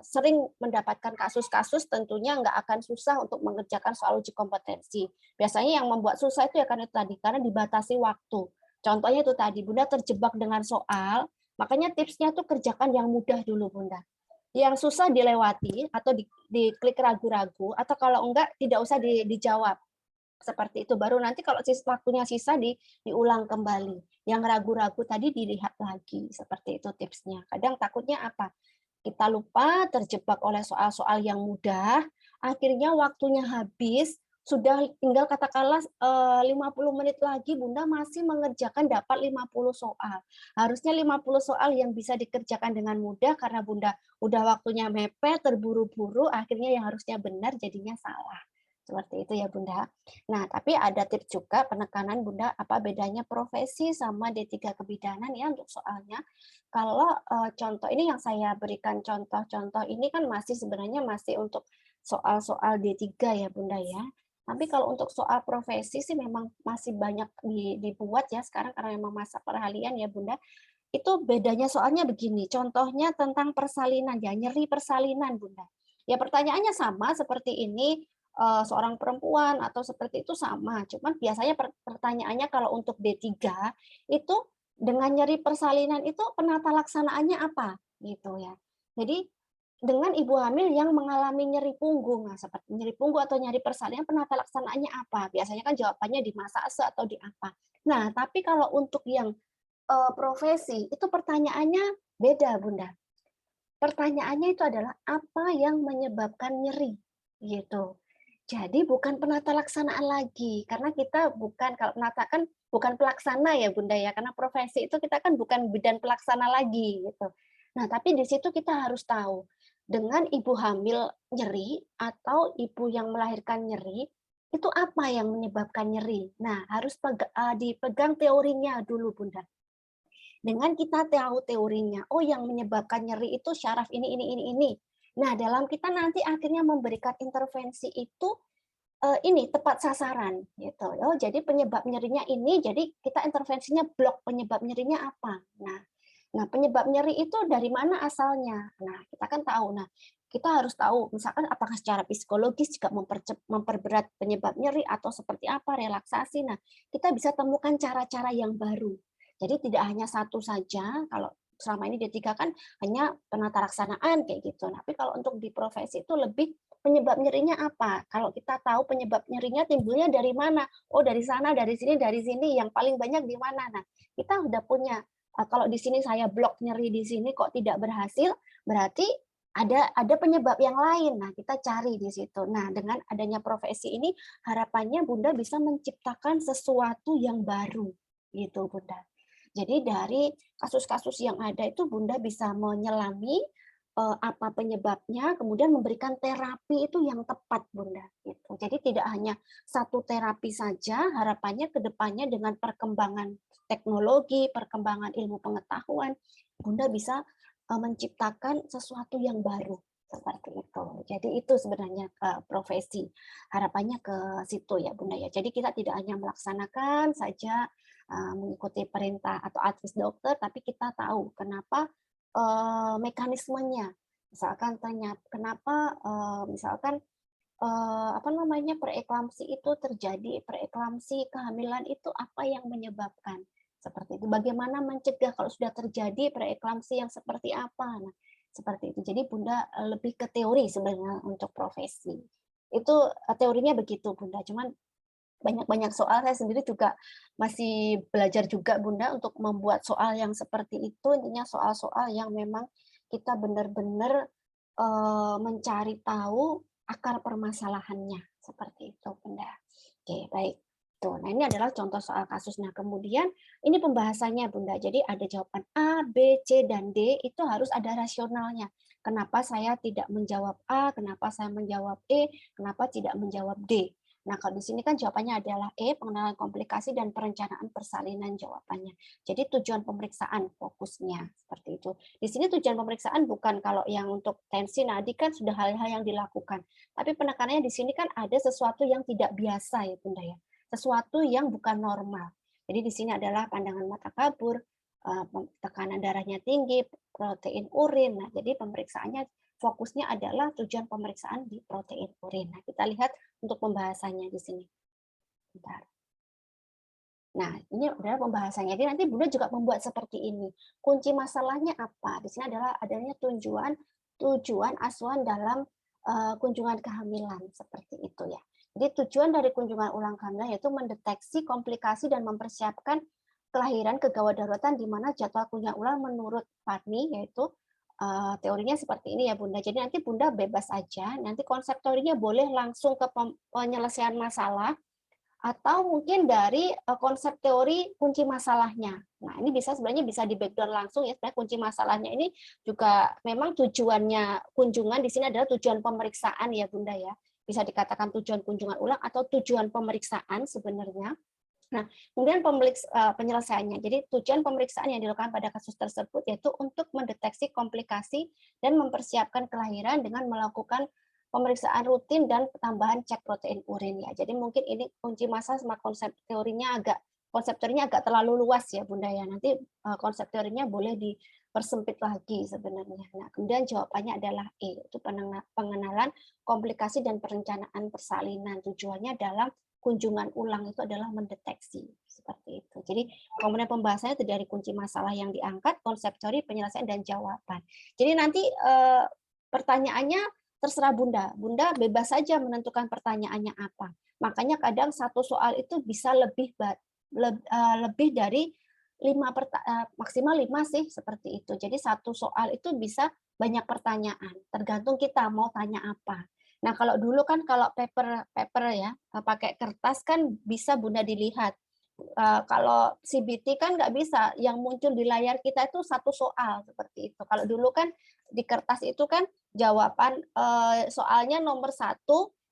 sering mendapatkan kasus-kasus, tentunya nggak akan susah untuk mengerjakan soal uji kompetensi. Biasanya yang membuat susah itu ya karena tadi, karena dibatasi waktu. Contohnya itu tadi, Bunda terjebak dengan soal, makanya tipsnya tuh kerjakan yang mudah dulu Bunda. Yang susah dilewati atau diklik ragu-ragu, atau kalau enggak tidak usah dijawab. Seperti itu, baru nanti kalau waktunya sisa diulang kembali. Yang ragu-ragu tadi dilihat lagi, seperti itu tipsnya. Kadang takutnya apa? Kita lupa, terjebak oleh soal-soal yang mudah, akhirnya waktunya habis, sudah tinggal katakanlah 50 menit lagi Bunda masih mengerjakan dapat 50 soal. Harusnya 50 soal yang bisa dikerjakan dengan mudah karena Bunda udah waktunya mepet, terburu-buru, akhirnya yang harusnya benar jadinya salah. Seperti itu ya Bunda. Nah, tapi ada tips juga penekanan Bunda, apa bedanya profesi sama D3 kebidanan ya untuk soalnya. Kalau contoh ini yang saya berikan contoh-contoh ini kan sebenarnya masih untuk soal-soal D3 ya Bunda ya. Tapi kalau untuk soal profesi sih memang masih banyak dibuat ya sekarang karena memang masa peralihan ya Bunda. Itu bedanya soalnya begini, contohnya tentang persalinan ya, nyeri persalinan Bunda. Ya pertanyaannya sama seperti ini, seorang perempuan atau seperti itu sama, cuman biasanya pertanyaannya kalau untuk D3 itu dengan nyeri persalinan itu penata laksanaannya apa gitu ya. Jadi dengan ibu hamil yang mengalami nyeri punggung. Nah, seperti nyeri punggung atau nyeri persalinan, penata laksanaannya apa? Biasanya kan jawabannya di masase atau di apa. Nah, tapi kalau untuk yang profesi, itu pertanyaannya beda, Bunda. Pertanyaannya itu adalah apa yang menyebabkan nyeri, gitu. Jadi bukan penata laksanaan lagi, karena kita bukan, kalau penata kan bukan pelaksana ya Bunda ya, karena profesi itu kita kan bukan bidan pelaksana lagi gitu. Nah, tapi di situ kita harus tahu, dengan ibu hamil nyeri atau ibu yang melahirkan nyeri, itu apa yang menyebabkan nyeri? Nah, harus dipegang teorinya dulu Bunda. Dengan kita tahu teorinya, oh yang menyebabkan nyeri itu syaraf ini. Nah, dalam kita nanti akhirnya memberikan intervensi itu ini tepat sasaran gitu. Oh, jadi penyebab nyerinya ini, jadi kita intervensinya blok penyebab nyerinya apa. Nah, penyebab nyeri itu dari mana asalnya? Nah, kita kan tahu. Nah, kita harus tahu misalkan apakah secara psikologis juga memperberat penyebab nyeri atau seperti apa relaksasi. Nah, kita bisa temukan cara-cara yang baru. Jadi tidak hanya satu saja, kalau selama ini D3 kan hanya penata laksanaan kayak gitu. Tapi kalau untuk di profesi itu lebih penyebab nyerinya apa? Kalau kita tahu penyebab nyerinya timbulnya dari mana? Oh, dari sana, dari sini, yang paling banyak di mana? Nah, kita sudah punya, kalau di sini saya blok nyeri di sini kok tidak berhasil, berarti ada penyebab yang lain. Nah, kita cari di situ. Nah, dengan adanya profesi ini harapannya Bunda bisa menciptakan sesuatu yang baru gitu, Bunda. Jadi dari kasus-kasus yang ada itu Bunda bisa menyelami apa penyebabnya, kemudian memberikan terapi itu yang tepat, Bunda. Gitu. Jadi tidak hanya satu terapi saja, harapannya ke depannya dengan perkembangan teknologi, perkembangan ilmu pengetahuan, Bunda bisa menciptakan sesuatu yang baru seperti itu. Jadi itu sebenarnya profesi. Harapannya ke situ ya, Bunda ya. Jadi kita tidak hanya melaksanakan saja mengikuti perintah atau advis dokter, tapi kita tahu kenapa mekanismenya. Misalkan tanya kenapa misalkan apa namanya preeklamsi itu terjadi, preeklamsi kehamilan itu apa yang menyebabkan seperti itu. Bagaimana mencegah kalau sudah terjadi preeklamsi yang seperti apa. Nah, seperti itu. Jadi Bunda lebih ke teori sebenarnya untuk profesi. Itu teorinya begitu Bunda. Cuman banyak soal, saya sendiri juga masih belajar juga Bunda untuk membuat soal yang seperti itu, intinya soal-soal yang memang kita benar-benar mencari tahu akar permasalahannya, seperti itu Bunda. Oke, baik. Tuh, nah ini adalah contoh soal kasus. Nah, kemudian ini pembahasannya Bunda. Jadi ada jawaban A, B, C, dan D, itu harus ada rasionalnya. Kenapa saya tidak menjawab A, kenapa saya menjawab E, kenapa tidak menjawab D. Nah, kalau di sini kan jawabannya adalah E, pengenalan komplikasi dan perencanaan persalinan jawabannya. Jadi tujuan pemeriksaan fokusnya seperti itu. Di sini tujuan pemeriksaan bukan kalau yang untuk tensi nadi kan sudah hal-hal yang dilakukan. Tapi penekanannya di sini kan ada sesuatu yang tidak biasa ya Bunda ya. Sesuatu yang bukan normal. Jadi di sini adalah pandangan mata kabur, tekanan darahnya tinggi, protein urin. Nah, jadi pemeriksaannya fokusnya adalah tujuan pemeriksaan di protein urin. Nah, kita lihat untuk pembahasannya di sini. Bentar. Nah, ini adalah pembahasannya. Jadi nanti Bunda juga membuat seperti ini. Kunci masalahnya apa? Di sini adalah adanya tujuan asuhan dalam kunjungan kehamilan seperti itu ya. Jadi tujuan dari kunjungan ulang kehamilan yaitu mendeteksi komplikasi dan mempersiapkan kelahiran kegawat daruratan di mana jadwal kunjungan ulang menurut Fadni yaitu teorinya seperti ini ya Bunda. Jadi nanti Bunda bebas aja. Nanti konsep teorinya boleh langsung ke penyelesaian masalah atau mungkin dari konsep teori kunci masalahnya. Nah, ini sebenarnya bisa di background langsung ya. Sebenarnya kunci masalahnya ini juga memang tujuannya kunjungan di sini adalah tujuan pemeriksaan ya Bunda ya. Bisa dikatakan tujuan kunjungan ulang atau tujuan pemeriksaan sebenarnya. Nah, kemudian penyelesaiannya. Jadi tujuan pemeriksaan yang dilakukan pada kasus tersebut yaitu untuk mendeteksi komplikasi dan mempersiapkan kelahiran dengan melakukan pemeriksaan rutin dan tambahan cek protein urin ya. Jadi mungkin ini kunci masalah sama konsep teorinya agak terlalu luas ya Bunda ya. Nanti konsep teorinya boleh dipersempit lagi sebenarnya. Nah, kemudian jawabannya adalah E, itu pengenalan komplikasi dan perencanaan persalinan. Tujuannya dalam kunjungan ulang itu adalah mendeteksi seperti itu. Jadi komponen pembahasannya itu dari kunci masalah yang diangkat, konsep teori, penyelesaian dan jawaban. Jadi nanti pertanyaannya terserah Bunda. Bunda bebas saja menentukan pertanyaannya apa. Makanya kadang satu soal itu bisa lebih dari maksimal 5 sih seperti itu. Jadi satu soal itu bisa banyak pertanyaan, tergantung kita mau tanya apa. Nah, kalau dulu kan kalau paper ya, pakai kertas kan bisa Bunda dilihat. Kalau CBT kan nggak bisa, yang muncul di layar kita itu satu soal seperti itu. Kalau dulu kan di kertas itu kan jawaban soalnya nomor 1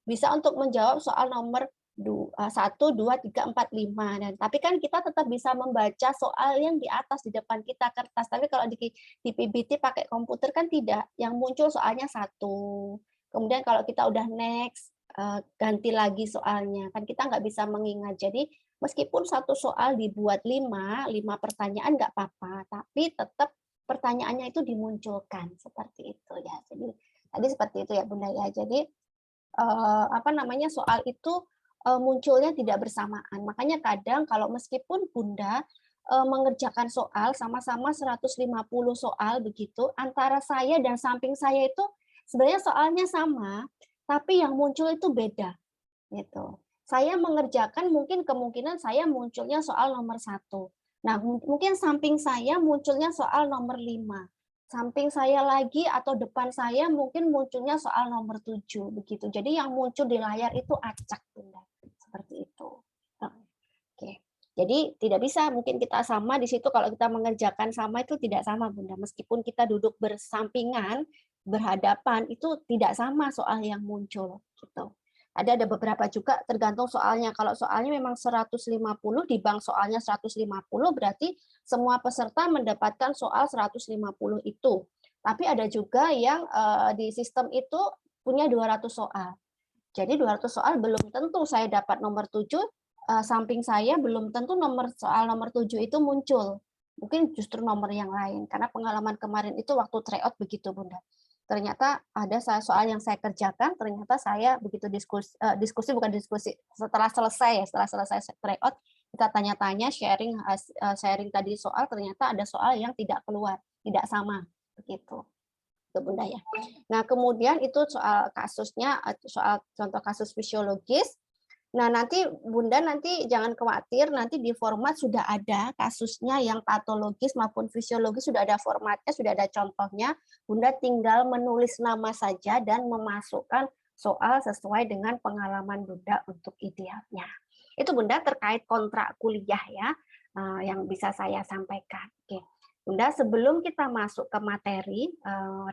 bisa untuk menjawab soal nomor 1, 2, 3, 4, 5. Dan tapi kan kita tetap bisa membaca soal yang di atas di depan kita kertas. Tapi kalau di PPT pakai komputer kan tidak. Yang muncul soalnya 1. Kemudian kalau kita udah next, ganti lagi soalnya. Kan kita nggak bisa mengingat. Jadi meskipun satu soal dibuat 5 pertanyaan nggak apa-apa. Tapi tetap pertanyaannya itu dimunculkan. Seperti itu ya. Jadi tadi seperti itu ya Bunda ya. Jadi soal itu munculnya tidak bersamaan. Makanya kadang kalau meskipun Bunda mengerjakan soal sama-sama 150 soal begitu, antara saya dan samping saya itu sebenarnya soalnya sama, tapi yang muncul itu beda. Gitu. Saya mengerjakan mungkin kemungkinan saya munculnya soal nomor 1. Nah, mungkin samping saya munculnya soal nomor 5. Samping saya lagi atau depan saya mungkin munculnya soal nomor 7 begitu. Jadi yang muncul di layar itu acak, Bunda. Seperti itu. Oke. Jadi tidak bisa mungkin kita sama di situ kalau kita mengerjakan sama itu tidak sama, Bunda. Meskipun kita duduk bersampingan, berhadapan itu tidak sama soal yang muncul gitu. Ada beberapa juga tergantung soalnya. Kalau soalnya memang 150, di bank soalnya 150, berarti semua peserta mendapatkan soal 150 itu. Tapi ada juga yang di sistem itu punya 200 soal. Jadi 200 soal belum tentu saya dapat nomor 7, samping saya belum tentu soal nomor 7 itu muncul. Mungkin justru nomor yang lain. Karena pengalaman kemarin itu waktu tryout begitu, Bunda. Ternyata ada soal yang saya kerjakan, ternyata saya begitu diskusi setelah selesai tryout, kita tanya-tanya, sharing tadi soal, ternyata ada soal yang tidak keluar, tidak sama, begitu. Itu Bunda ya. Nah, kemudian itu soal kasusnya, soal contoh kasus fisiologis. Nah, nanti Bunda jangan khawatir, nanti di format sudah ada kasusnya yang patologis maupun fisiologis, sudah ada formatnya, sudah ada contohnya. Bunda tinggal menulis nama saja dan memasukkan soal sesuai dengan pengalaman Bunda untuk idealnya. Itu Bunda terkait kontrak kuliah ya, yang bisa saya sampaikan. Oke. Bunda, sebelum kita masuk ke materi,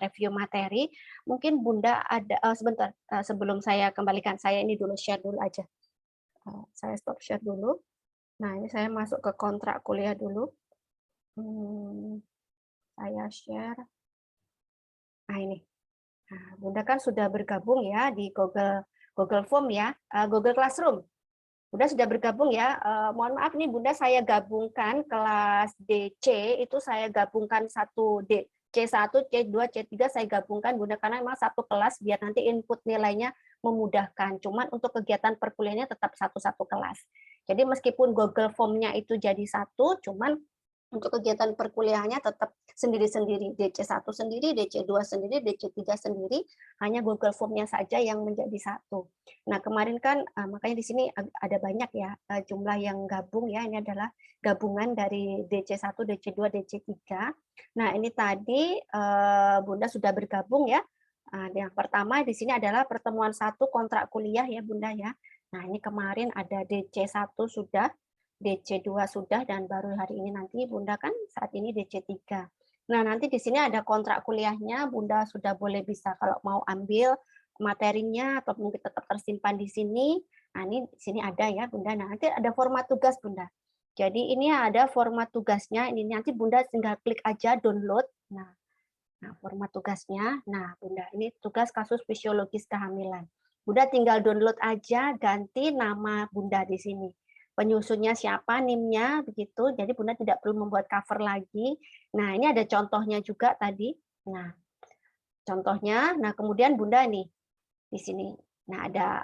review materi, mungkin Bunda ada, sebentar, sebelum saya kembalikan, saya ini dulu share dulu aja. Saya stop share dulu. Nah, ini saya masuk ke kontrak kuliah dulu. Saya share. Nah, ini. Nah, Bunda kan sudah bergabung ya di Google Form ya, Google Classroom. Bunda sudah bergabung ya. Mohon maaf nih Bunda, saya gabungkan kelas DC, itu saya gabungkan satu C1, C2, C3 saya gabungkan Bunda, karena memang satu kelas biar nanti input nilainya memudahkan. Cuman untuk kegiatan perkuliahannya tetap satu-satu kelas. Jadi meskipun Google Form-nya itu jadi satu, cuman untuk kegiatan perkuliahannya tetap sendiri-sendiri. DC1 sendiri, DC2 sendiri, DC3 sendiri, hanya Google Form-nya saja yang menjadi satu. Nah, kemarin kan makanya di sini ada banyak ya jumlah yang gabung ya. Ini adalah gabungan dari DC1, DC2, DC3. Nah, ini tadi Bunda sudah bergabung ya. Yang pertama di sini adalah pertemuan 1 kontrak kuliah ya Bunda ya. Nah, ini kemarin ada DC1 sudah, DC2 sudah, dan baru hari ini nanti Bunda kan saat ini DC3. Nah, nanti di sini ada kontrak kuliahnya, Bunda sudah boleh bisa kalau mau ambil materinya atau mungkin tetap tersimpan di sini. Nah, ini di sini ada ya Bunda. Nah, nanti ada format tugas Bunda. Jadi ini ada format tugasnya, ini nanti Bunda tinggal klik aja download. Nah, format tugasnya. Nah, Bunda, ini tugas kasus fisiologis kehamilan. Bunda tinggal download aja, ganti nama Bunda di sini. Penyusunnya siapa, NIM-nya, begitu. Jadi Bunda tidak perlu membuat cover lagi. Nah, ini ada contohnya juga tadi. Nah, contohnya. Nah, kemudian Bunda nih di sini. Nah, ada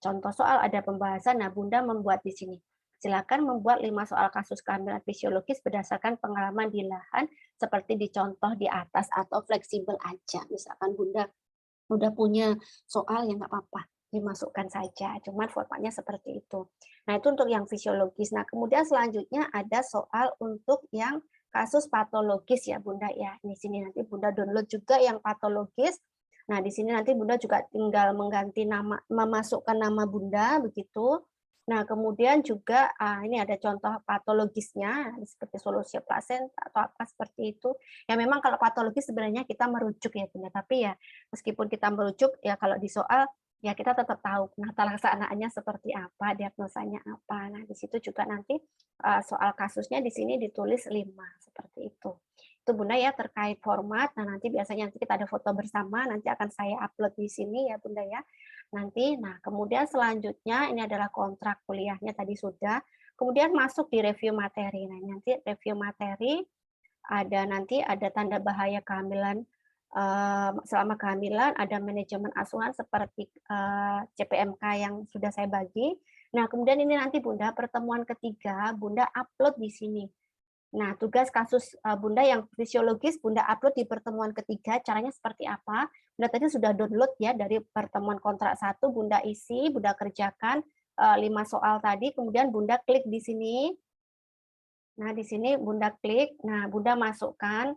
contoh soal, ada pembahasan. Nah, Bunda membuat di sini. Silakan membuat 5 soal kasus kehamilan fisiologis berdasarkan pengalaman di lahan seperti di contoh di atas atau fleksibel aja. Misalkan Bunda udah punya soal yang nggak apa-apa, dimasukkan saja, cuman formatnya seperti itu. Nah, itu untuk yang fisiologis. Nah, kemudian selanjutnya ada soal untuk yang kasus patologis ya, Bunda ya. Di sini nanti Bunda download juga yang patologis. Nah, di sini nanti Bunda juga tinggal mengganti nama, memasukkan nama Bunda begitu. Nah, kemudian juga ini ada contoh patologisnya seperti solusi plasenta atau apa seperti itu. Ya memang kalau patologis sebenarnya kita merujuk ya Bunda, tapi ya meskipun kita merujuk ya kalau di soal ya kita tetap tahu penata laksanaannya seperti apa, diagnosanya apa. Nah, di situ juga nanti soal kasusnya di sini ditulis 5 seperti itu. Itu Bunda ya terkait format. Nah, nanti biasanya nanti kita ada foto bersama, nanti akan saya upload di sini ya Bunda ya. Nanti, nah kemudian selanjutnya ini adalah kontrak kuliahnya tadi sudah. Kemudian masuk di review materi. Nah, nanti review materi nanti ada tanda bahaya kehamilan selama kehamilan, ada manajemen asuhan seperti CPMK yang sudah saya bagi. Nah, kemudian ini nanti Bunda pertemuan ketiga Bunda upload di sini. Nah, tugas kasus Bunda yang fisiologis Bunda upload di pertemuan ketiga, caranya seperti apa? Bunda tadi sudah download ya dari pertemuan kontrak 1, Bunda isi, Bunda kerjakan 5 soal tadi, kemudian Bunda klik di sini. Nah, di sini Bunda klik, nah Bunda masukkan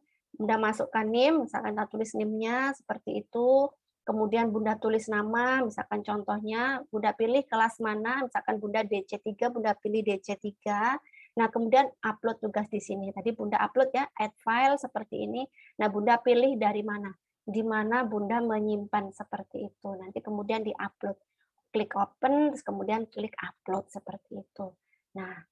NIM, misalkan kita tulis NIM-nya seperti itu, kemudian Bunda tulis nama, misalkan contohnya Bunda pilih kelas mana, misalkan Bunda DC3, Bunda pilih DC3. Nah, kemudian upload tugas di sini. Tadi Bunda upload ya, add file seperti ini. Nah, Bunda pilih dari mana. Di mana Bunda menyimpan seperti itu. Nanti kemudian di-upload. Klik open, terus kemudian klik upload seperti itu. Nah,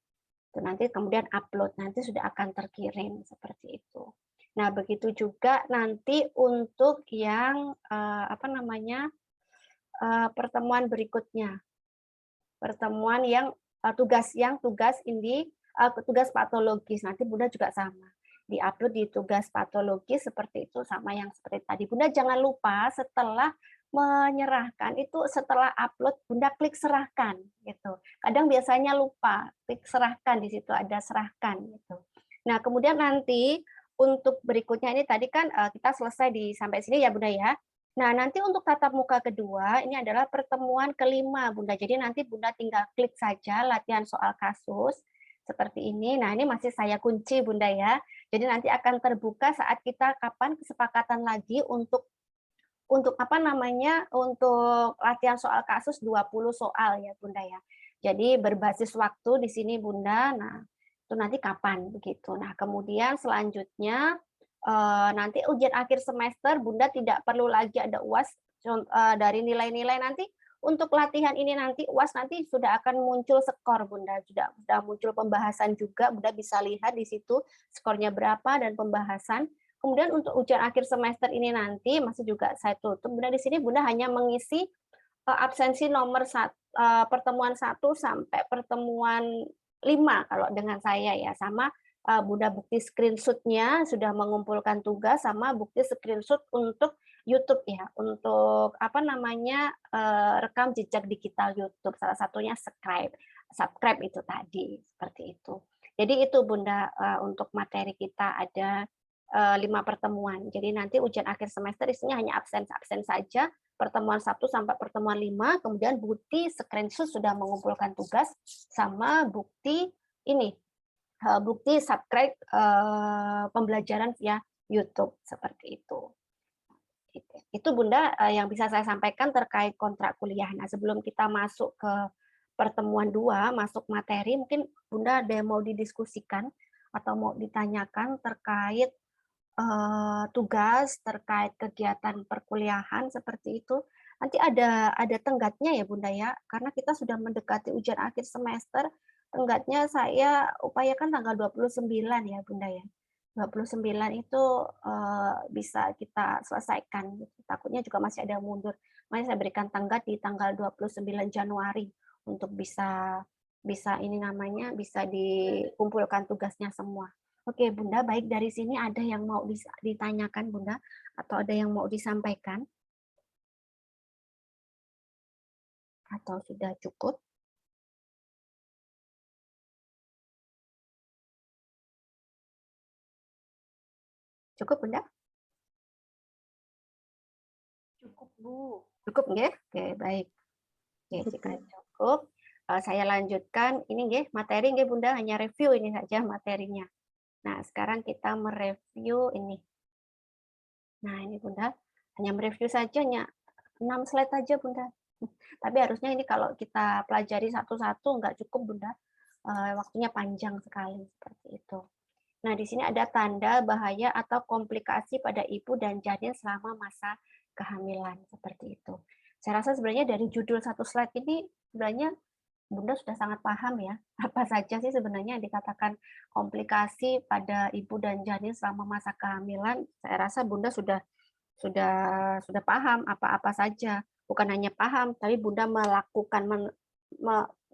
itu nanti kemudian upload. Nanti sudah akan terkirim seperti itu. Nah, begitu juga nanti untuk yang pertemuan berikutnya. Pertemuan yang tugas patologis. Nanti Bunda juga sama. Di-upload di tugas patologis seperti itu sama yang seperti tadi. Bunda jangan lupa setelah menyerahkan itu setelah upload Bunda klik serahkan gitu. Kadang biasanya lupa klik serahkan, di situ ada serahkan gitu. Nah, kemudian nanti untuk berikutnya ini tadi kan kita selesai sampai sini ya Bunda ya. Nah, nanti untuk tatap muka kedua, ini adalah pertemuan kelima, Bunda. Jadi nanti Bunda tinggal klik saja latihan soal kasus, seperti ini. Nah, ini masih saya kunci, Bunda ya. Jadi nanti akan terbuka saat kita kapan kesepakatan lagi untuk latihan soal kasus 20 soal ya, Bunda ya. Jadi berbasis waktu di sini, Bunda. Nah, itu nanti kapan begitu. Nah, kemudian selanjutnya nanti ujian akhir semester Bunda tidak perlu lagi ada UAS dari nilai-nilai nanti untuk latihan ini nanti UAS nanti sudah akan muncul skor Bunda, sudah muncul pembahasan juga, Bunda bisa lihat di situ skornya berapa dan pembahasan. Kemudian untuk ujian akhir semester ini nanti masih juga saya tutup Bunda, di sini Bunda hanya mengisi absensi nomor pertemuan 1 sampai pertemuan 5 kalau dengan saya ya, sama Bunda bukti screenshot-nya sudah mengumpulkan tugas sama bukti screenshot untuk YouTube ya, untuk rekam jejak digital YouTube, salah satunya subscribe itu tadi, seperti itu. Jadi itu Bunda untuk materi kita ada 5 pertemuan. Jadi nanti ujian akhir semester isinya hanya absen saja, pertemuan 1 sampai pertemuan 5, kemudian bukti screenshot sudah mengumpulkan tugas sama bukti subscribe pembelajaran via YouTube seperti itu. Itu Bunda yang bisa saya sampaikan terkait kontrak kuliah. Nah, sebelum kita masuk ke pertemuan 2, masuk materi, mungkin Bunda ada yang mau didiskusikan atau mau ditanyakan terkait tugas, terkait kegiatan perkuliahan seperti itu. Nanti ada tenggatnya ya Bunda ya, karena kita sudah mendekati ujian akhir semester. Tenggatnya saya upayakan tanggal 29 ya Bunda ya. 29 itu bisa kita selesaikan. Takutnya juga masih ada yang mundur. Makanya saya berikan tenggat di tanggal 29 Januari untuk bisa bisa dikumpulkan tugasnya semua. Oke Bunda, baik dari sini ada yang mau ditanyakan Bunda atau ada yang mau disampaikan? Atau sudah cukup? Cukup, Bunda? Cukup, Bu. Cukup, nggih? Oke, baik. Oke, jika cukup, saya lanjutkan. Ini nggih, materi nggih, Bunda, hanya review ini saja materinya. Nah, sekarang kita mereview ini. Nah, ini Bunda, hanya mereview saja, hanya 6 slide saja, Bunda. Tapi harusnya ini kalau kita pelajari satu-satu nggak cukup, Bunda. Waktunya panjang sekali, seperti itu. Nah, di sini ada tanda bahaya atau komplikasi pada ibu dan janin selama masa kehamilan, seperti itu. Saya rasa sebenarnya dari judul satu slide ini sebenarnya Bunda sudah sangat paham ya, apa saja sih sebenarnya yang dikatakan komplikasi pada ibu dan janin selama masa kehamilan. Saya rasa Bunda sudah paham apa-apa saja. Bukan hanya paham, tapi Bunda melakukan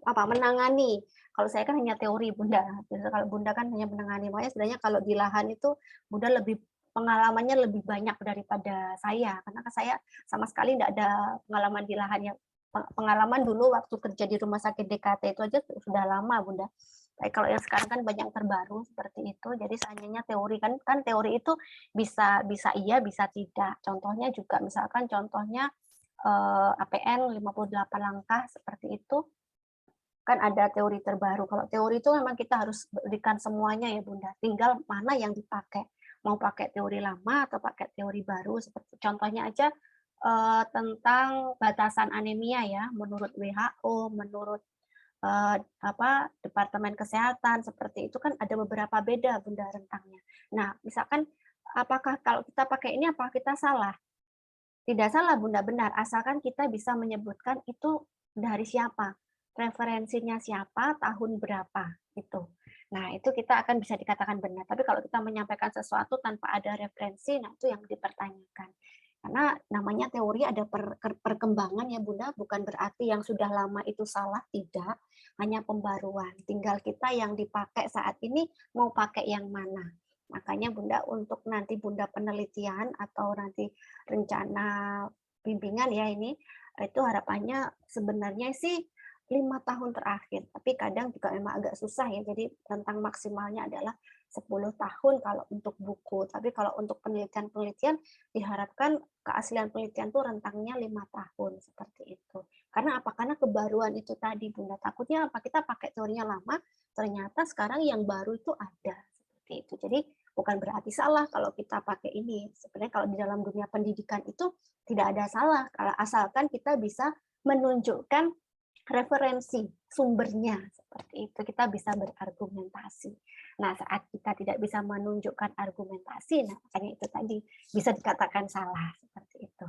menangani. Kalau saya kan hanya teori, Bunda. Jadi kalau Bunda kan hanya menangani. Makanya sebenarnya kalau di lahan itu Bunda lebih pengalamannya lebih banyak daripada saya, karena saya sama sekali tidak ada pengalaman di lahan. Ya pengalaman dulu waktu kerja di rumah sakit DKT itu aja sudah lama, Bunda. Tapi kalau yang sekarang kan banyak terbaru seperti itu. Jadi seandainya teori kan teori itu bisa iya, bisa tidak. Contohnya juga misalkan contohnya APN 58 langkah seperti itu kan ada teori terbaru. Kalau teori itu memang kita harus berikan semuanya ya, Bunda. Tinggal mana yang dipakai. Mau pakai teori lama atau pakai teori baru. Seperti contohnya aja tentang batasan anemia ya, menurut WHO, menurut Departemen Kesehatan seperti itu kan ada beberapa beda, Bunda, rentangnya. Nah, misalkan apakah kalau kita pakai ini apakah kita salah? Tidak salah, Bunda, benar. Asalkan kita bisa menyebutkan itu dari siapa, referensinya siapa, tahun berapa, itu. Nah, itu kita akan bisa dikatakan benar. Tapi kalau kita menyampaikan sesuatu tanpa ada referensi, nah itu yang dipertanyakan. Karena namanya teori ada perkembangan ya, Bunda, bukan berarti yang sudah lama itu salah, tidak. Hanya pembaruan. Tinggal kita yang dipakai saat ini mau pakai yang mana. Makanya Bunda untuk nanti Bunda penelitian atau nanti rencana bimbingan ya ini, itu harapannya sebenarnya sih 5 tahun terakhir, tapi kadang juga memang agak susah ya, jadi rentang maksimalnya adalah 10 tahun kalau untuk buku, tapi kalau untuk penelitian-penelitian diharapkan keaslian penelitian itu rentangnya 5 tahun, seperti itu. Karena apa? Karena kebaruan itu tadi, Bunda. Takutnya apa? Kita pakai teorinya lama, ternyata sekarang yang baru itu ada, seperti itu. Jadi bukan berarti salah kalau kita pakai ini. Sebenarnya kalau di dalam dunia pendidikan itu tidak ada salah, kalau asalkan kita bisa menunjukkan referensi sumbernya seperti itu, kita bisa berargumentasi. Nah, saat kita tidak bisa menunjukkan argumentasi, nah makanya itu tadi bisa dikatakan salah seperti itu.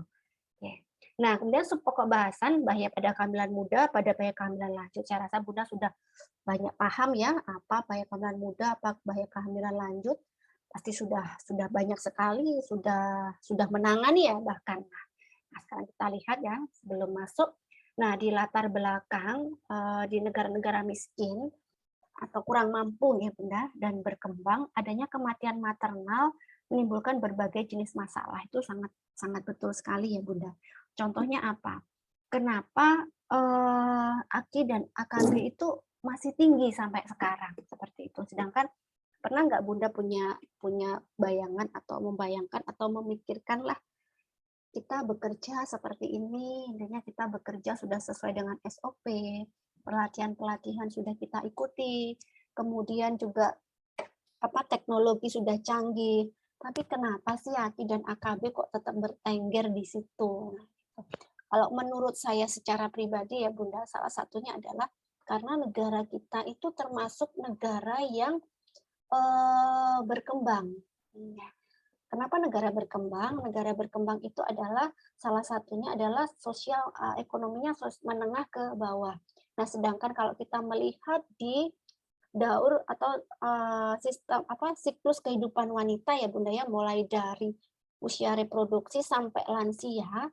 Oke. Nah, kemudian pokok bahasan bahaya pada kehamilan muda, pada bahaya kehamilan lanjut. Saya rasa Bunda sudah banyak paham ya apa bahaya kehamilan muda, apa bahaya kehamilan lanjut. Pasti sudah banyak sekali, sudah menangani ya bahkan. Nah, sekarang kita lihat ya sebelum masuk. Nah, di latar belakang di negara-negara miskin atau kurang mampu ya Bunda dan berkembang, adanya kematian maternal menimbulkan berbagai jenis masalah. Itu sangat sangat betul sekali ya Bunda. Contohnya apa? Kenapa AKI dan AKB itu masih tinggi sampai sekarang seperti itu. Sedangkan pernah nggak Bunda punya bayangan atau membayangkan atau memikirkan lah kita bekerja seperti ini, intinya kita bekerja sudah sesuai dengan SOP, pelatihan-pelatihan sudah kita ikuti, kemudian juga teknologi sudah canggih, tapi kenapa sih AKI dan AKB kok tetap bertengger di situ? Kalau menurut saya secara pribadi ya Bunda, salah satunya adalah karena negara kita itu termasuk negara yang berkembang. Kenapa negara berkembang? Negara berkembang itu adalah salah satunya adalah sosial ekonominya menengah ke bawah. Nah, sedangkan kalau kita melihat di daur atau sistem siklus kehidupan wanita ya Bunda ya, mulai dari usia reproduksi sampai lansia,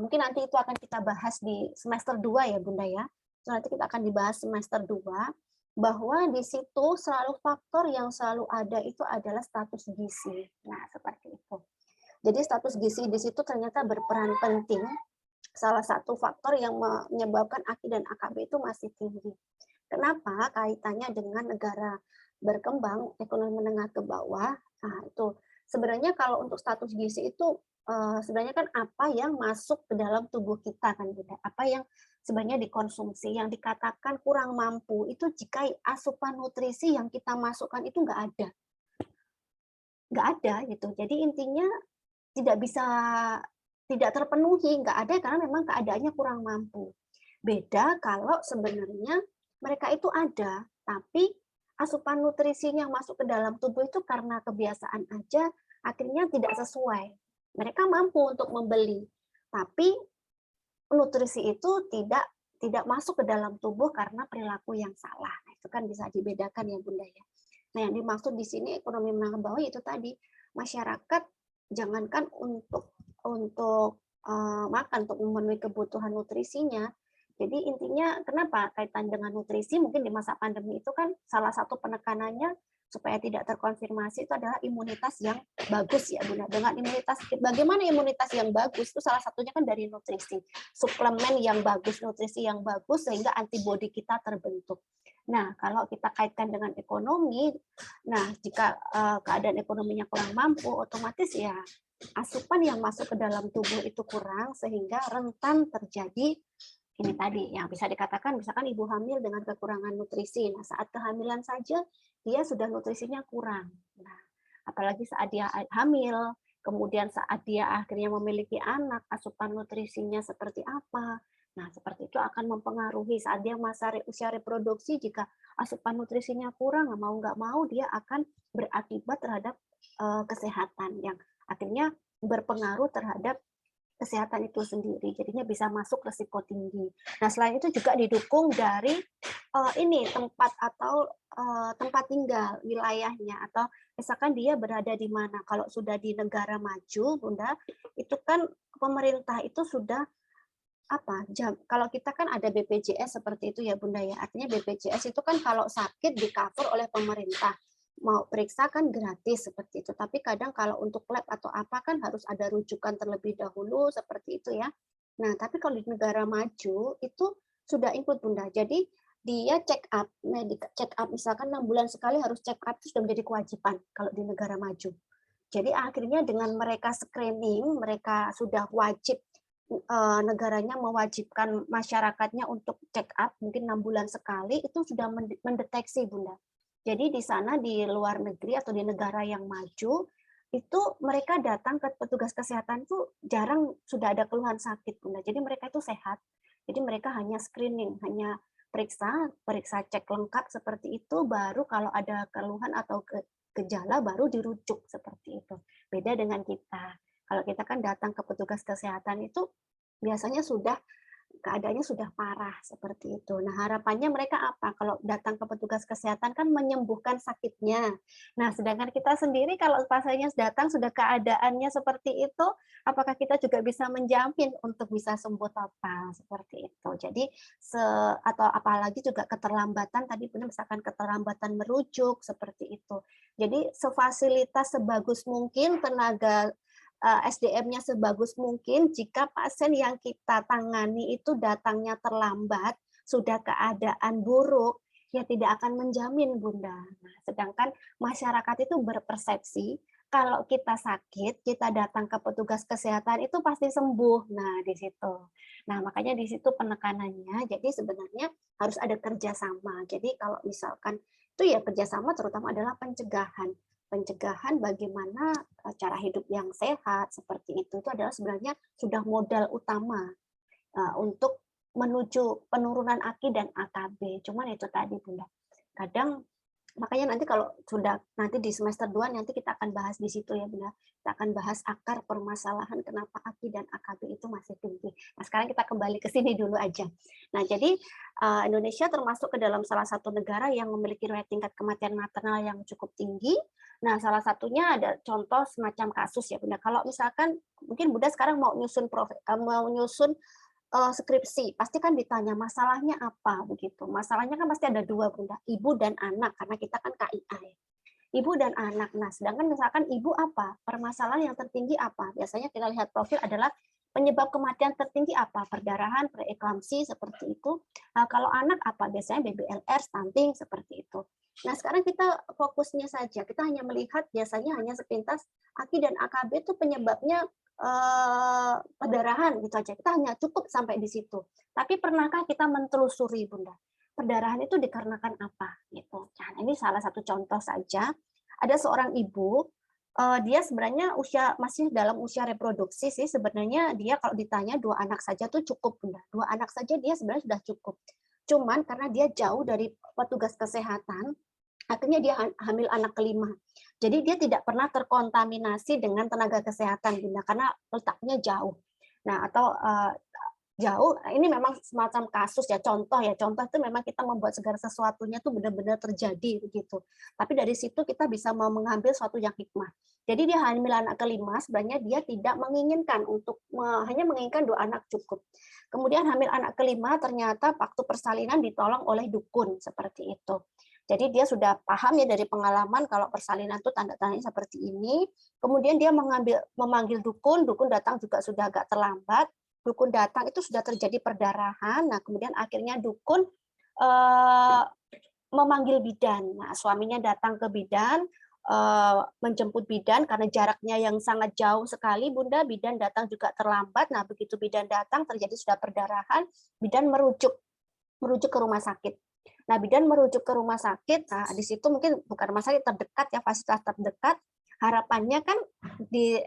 mungkin nanti itu akan kita bahas di semester 2 ya Bunda ya. Nanti kita akan dibahas semester 2 bahwa di situ selalu faktor yang selalu ada itu adalah status gizi. Nah, seperti itu. Jadi status gizi di situ ternyata berperan penting. Salah satu faktor yang menyebabkan AKI dan AKB itu masih tinggi. Kenapa? Kaitannya dengan negara berkembang, ekonomi menengah ke bawah. Nah, itu sebenarnya kalau untuk status gizi itu sebenarnya kan apa yang masuk ke dalam tubuh kita kan Bunda, apa yang sebenarnya dikonsumsi, yang dikatakan kurang mampu itu jika asupan nutrisi yang kita masukkan itu nggak ada gitu. Jadi intinya tidak bisa tidak terpenuhi, nggak ada karena memang keadaannya kurang mampu. Beda kalau sebenarnya mereka itu ada, tapi asupan nutrisinya yang masuk ke dalam tubuh itu karena kebiasaan aja akhirnya tidak sesuai. Mereka mampu untuk membeli, tapi nutrisi itu tidak masuk ke dalam tubuh karena perilaku yang salah. Nah, itu kan bisa dibedakan ya Bunda ya. Nah, yang dimaksud di sini ekonomi menengah bawah itu tadi masyarakat jangankan untuk makan, untuk memenuhi kebutuhan nutrisinya. Jadi intinya kenapa kaitan dengan nutrisi mungkin di masa pandemi itu kan salah satu penekanannya supaya tidak terkonfirmasi itu adalah imunitas yang bagus ya Bunda. Dengan imunitas, bagaimana imunitas yang bagus itu salah satunya kan dari nutrisi, suplemen yang bagus, nutrisi yang bagus sehingga antibodi kita terbentuk. Nah, kalau kita kaitkan dengan ekonomi, nah jika keadaan ekonominya kurang mampu, otomatis ya asupan yang masuk ke dalam tubuh itu kurang sehingga rentan terjadi ini tadi yang bisa dikatakan misalkan ibu hamil dengan kekurangan nutrisi. Nah, saat kehamilan saja dia sudah nutrisinya kurang. Nah, apalagi saat dia hamil, kemudian saat dia akhirnya memiliki anak, asupan nutrisinya seperti apa. Nah, seperti itu akan mempengaruhi saat dia masa usia reproduksi jika asupan nutrisinya kurang, mau nggak mau dia akan berakibat terhadap kesehatan yang akhirnya berpengaruh terhadap kesehatan itu sendiri, jadinya bisa masuk risiko tinggi. Nah, selain itu juga didukung dari ini tempat atau tempat tinggal wilayahnya atau misalkan dia berada di mana. Kalau sudah di negara maju, Bunda, itu kan pemerintah itu sudah kalau kita kan ada BPJS seperti itu ya Bunda ya. Artinya BPJS itu kan kalau sakit di-cover oleh pemerintah. Mau periksa kan gratis seperti itu. Tapi kadang kalau untuk lab atau apa kan harus ada rujukan terlebih dahulu seperti itu ya. Nah, tapi kalau di negara maju itu sudah include Bunda. Jadi dia check up, check up misalkan 6 bulan sekali harus check up itu sudah menjadi kewajiban kalau di negara maju. Jadi akhirnya dengan mereka screening, mereka sudah wajib negaranya mewajibkan masyarakatnya untuk check up mungkin 6 bulan sekali itu sudah mendeteksi Bunda. Jadi di sana di luar negeri atau di negara yang maju itu mereka datang ke petugas kesehatan itu jarang sudah ada keluhan sakit Bunda. Jadi mereka itu sehat. Jadi mereka hanya screening, hanya periksa cek lengkap seperti itu baru kalau ada keluhan atau gejala baru dirujuk seperti itu. Beda dengan kita. Kalau kita kan datang ke petugas kesehatan itu biasanya keadaannya sudah parah seperti itu. Nah, harapannya mereka apa? Kalau datang ke petugas kesehatan kan menyembuhkan sakitnya. Nah, sedangkan kita sendiri kalau pasiennya datang sudah keadaannya seperti itu, apakah kita juga bisa menjamin untuk bisa sembuh total seperti itu. Jadi atau apalagi juga keterlambatan tadi benar misalkan keterlambatan merujuk seperti itu. Jadi sefasilitas sebagus mungkin tenaga SDM-nya sebagus mungkin jika pasien yang kita tangani itu datangnya terlambat, sudah keadaan buruk, ya tidak akan menjamin Bunda. Nah, sedangkan masyarakat itu berpersepsi kalau kita sakit, kita datang ke petugas kesehatan itu pasti sembuh. Nah, di situ. Nah, makanya di situ penekanannya. Jadi sebenarnya harus ada kerjasama. Jadi kalau misalkan itu ya kerjasama terutama adalah pencegahan bagaimana cara hidup yang sehat seperti itu adalah sebenarnya sudah modal utama untuk menuju penurunan AKI dan AKB. Cuman itu tadi Bunda. Kadang makanya nanti kalau sudah nanti di semester 2 nanti kita akan bahas di situ ya Bunda. Kita akan bahas akar permasalahan kenapa AKI dan AKB itu masih tinggi. Nah, sekarang kita kembali ke sini dulu aja. Nah, jadi Indonesia termasuk ke dalam salah satu negara yang memiliki tingkat kematian maternal yang cukup tinggi. Nah, salah satunya ada contoh semacam kasus ya Bunda. Kalau misalkan mungkin Bunda sekarang mau nyusun skripsi, pasti kan ditanya masalahnya apa begitu. Masalahnya kan pasti ada dua Bunda, ibu dan anak karena kita kan KIA ya. Ibu dan anak. Nah, sedangkan misalkan ibu apa? Permasalahan yang tertinggi apa? Biasanya kita lihat profil adalah penyebab kematian tertinggi apa? Perdarahan, preeklamsi seperti itu. Nah, kalau anak apa? Biasanya BBLR, stunting seperti itu. Nah, sekarang kita fokusnya saja, kita hanya melihat biasanya hanya sepintas AKI dan AKB itu penyebabnya perdarahan gitu aja. Kita hanya cukup sampai di situ. Tapi pernahkah kita mentelusuri, Bunda? Perdarahan itu dikarenakan apa? Gitu. Nah, ini salah satu contoh saja. Ada seorang ibu, dia sebenarnya masih dalam usia reproduksi sih. Sebenarnya dia kalau ditanya 2 anak saja tuh cukup, Bunda. 2 anak saja dia sebenarnya sudah cukup. Cuman karena dia jauh dari petugas kesehatan, akhirnya dia hamil anak kelima. Jadi dia tidak pernah terkontaminasi dengan tenaga kesehatan, Bunda, karena letaknya jauh. Nah, atau jauh, ini memang semacam kasus ya, contoh itu memang kita membuat segala sesuatunya tuh benar-benar terjadi begitu. Tapi dari situ kita bisa mau mengambil suatu yang hikmah. Jadi dia hamil anak kelima, sebenarnya dia tidak menginginkan hanya menginginkan 2 anak cukup. Kemudian hamil anak kelima ternyata waktu persalinan ditolong oleh dukun seperti itu. Jadi dia sudah paham ya dari pengalaman kalau persalinan itu tanda-tandanya seperti ini. Kemudian dia memanggil dukun datang juga sudah agak terlambat. Dukun datang itu sudah terjadi perdarahan. Nah, kemudian akhirnya dukun memanggil bidan. Nah, suaminya datang ke bidan, menjemput bidan karena jaraknya yang sangat jauh sekali, Bunda. Bidan datang juga terlambat. Nah, begitu bidan datang terjadi sudah perdarahan, bidan merujuk ke rumah sakit. Nah, bidan merujuk ke rumah sakit. Nah, di situ mungkin bukan rumah sakit terdekat ya, fasilitas terdekat. Harapannya kan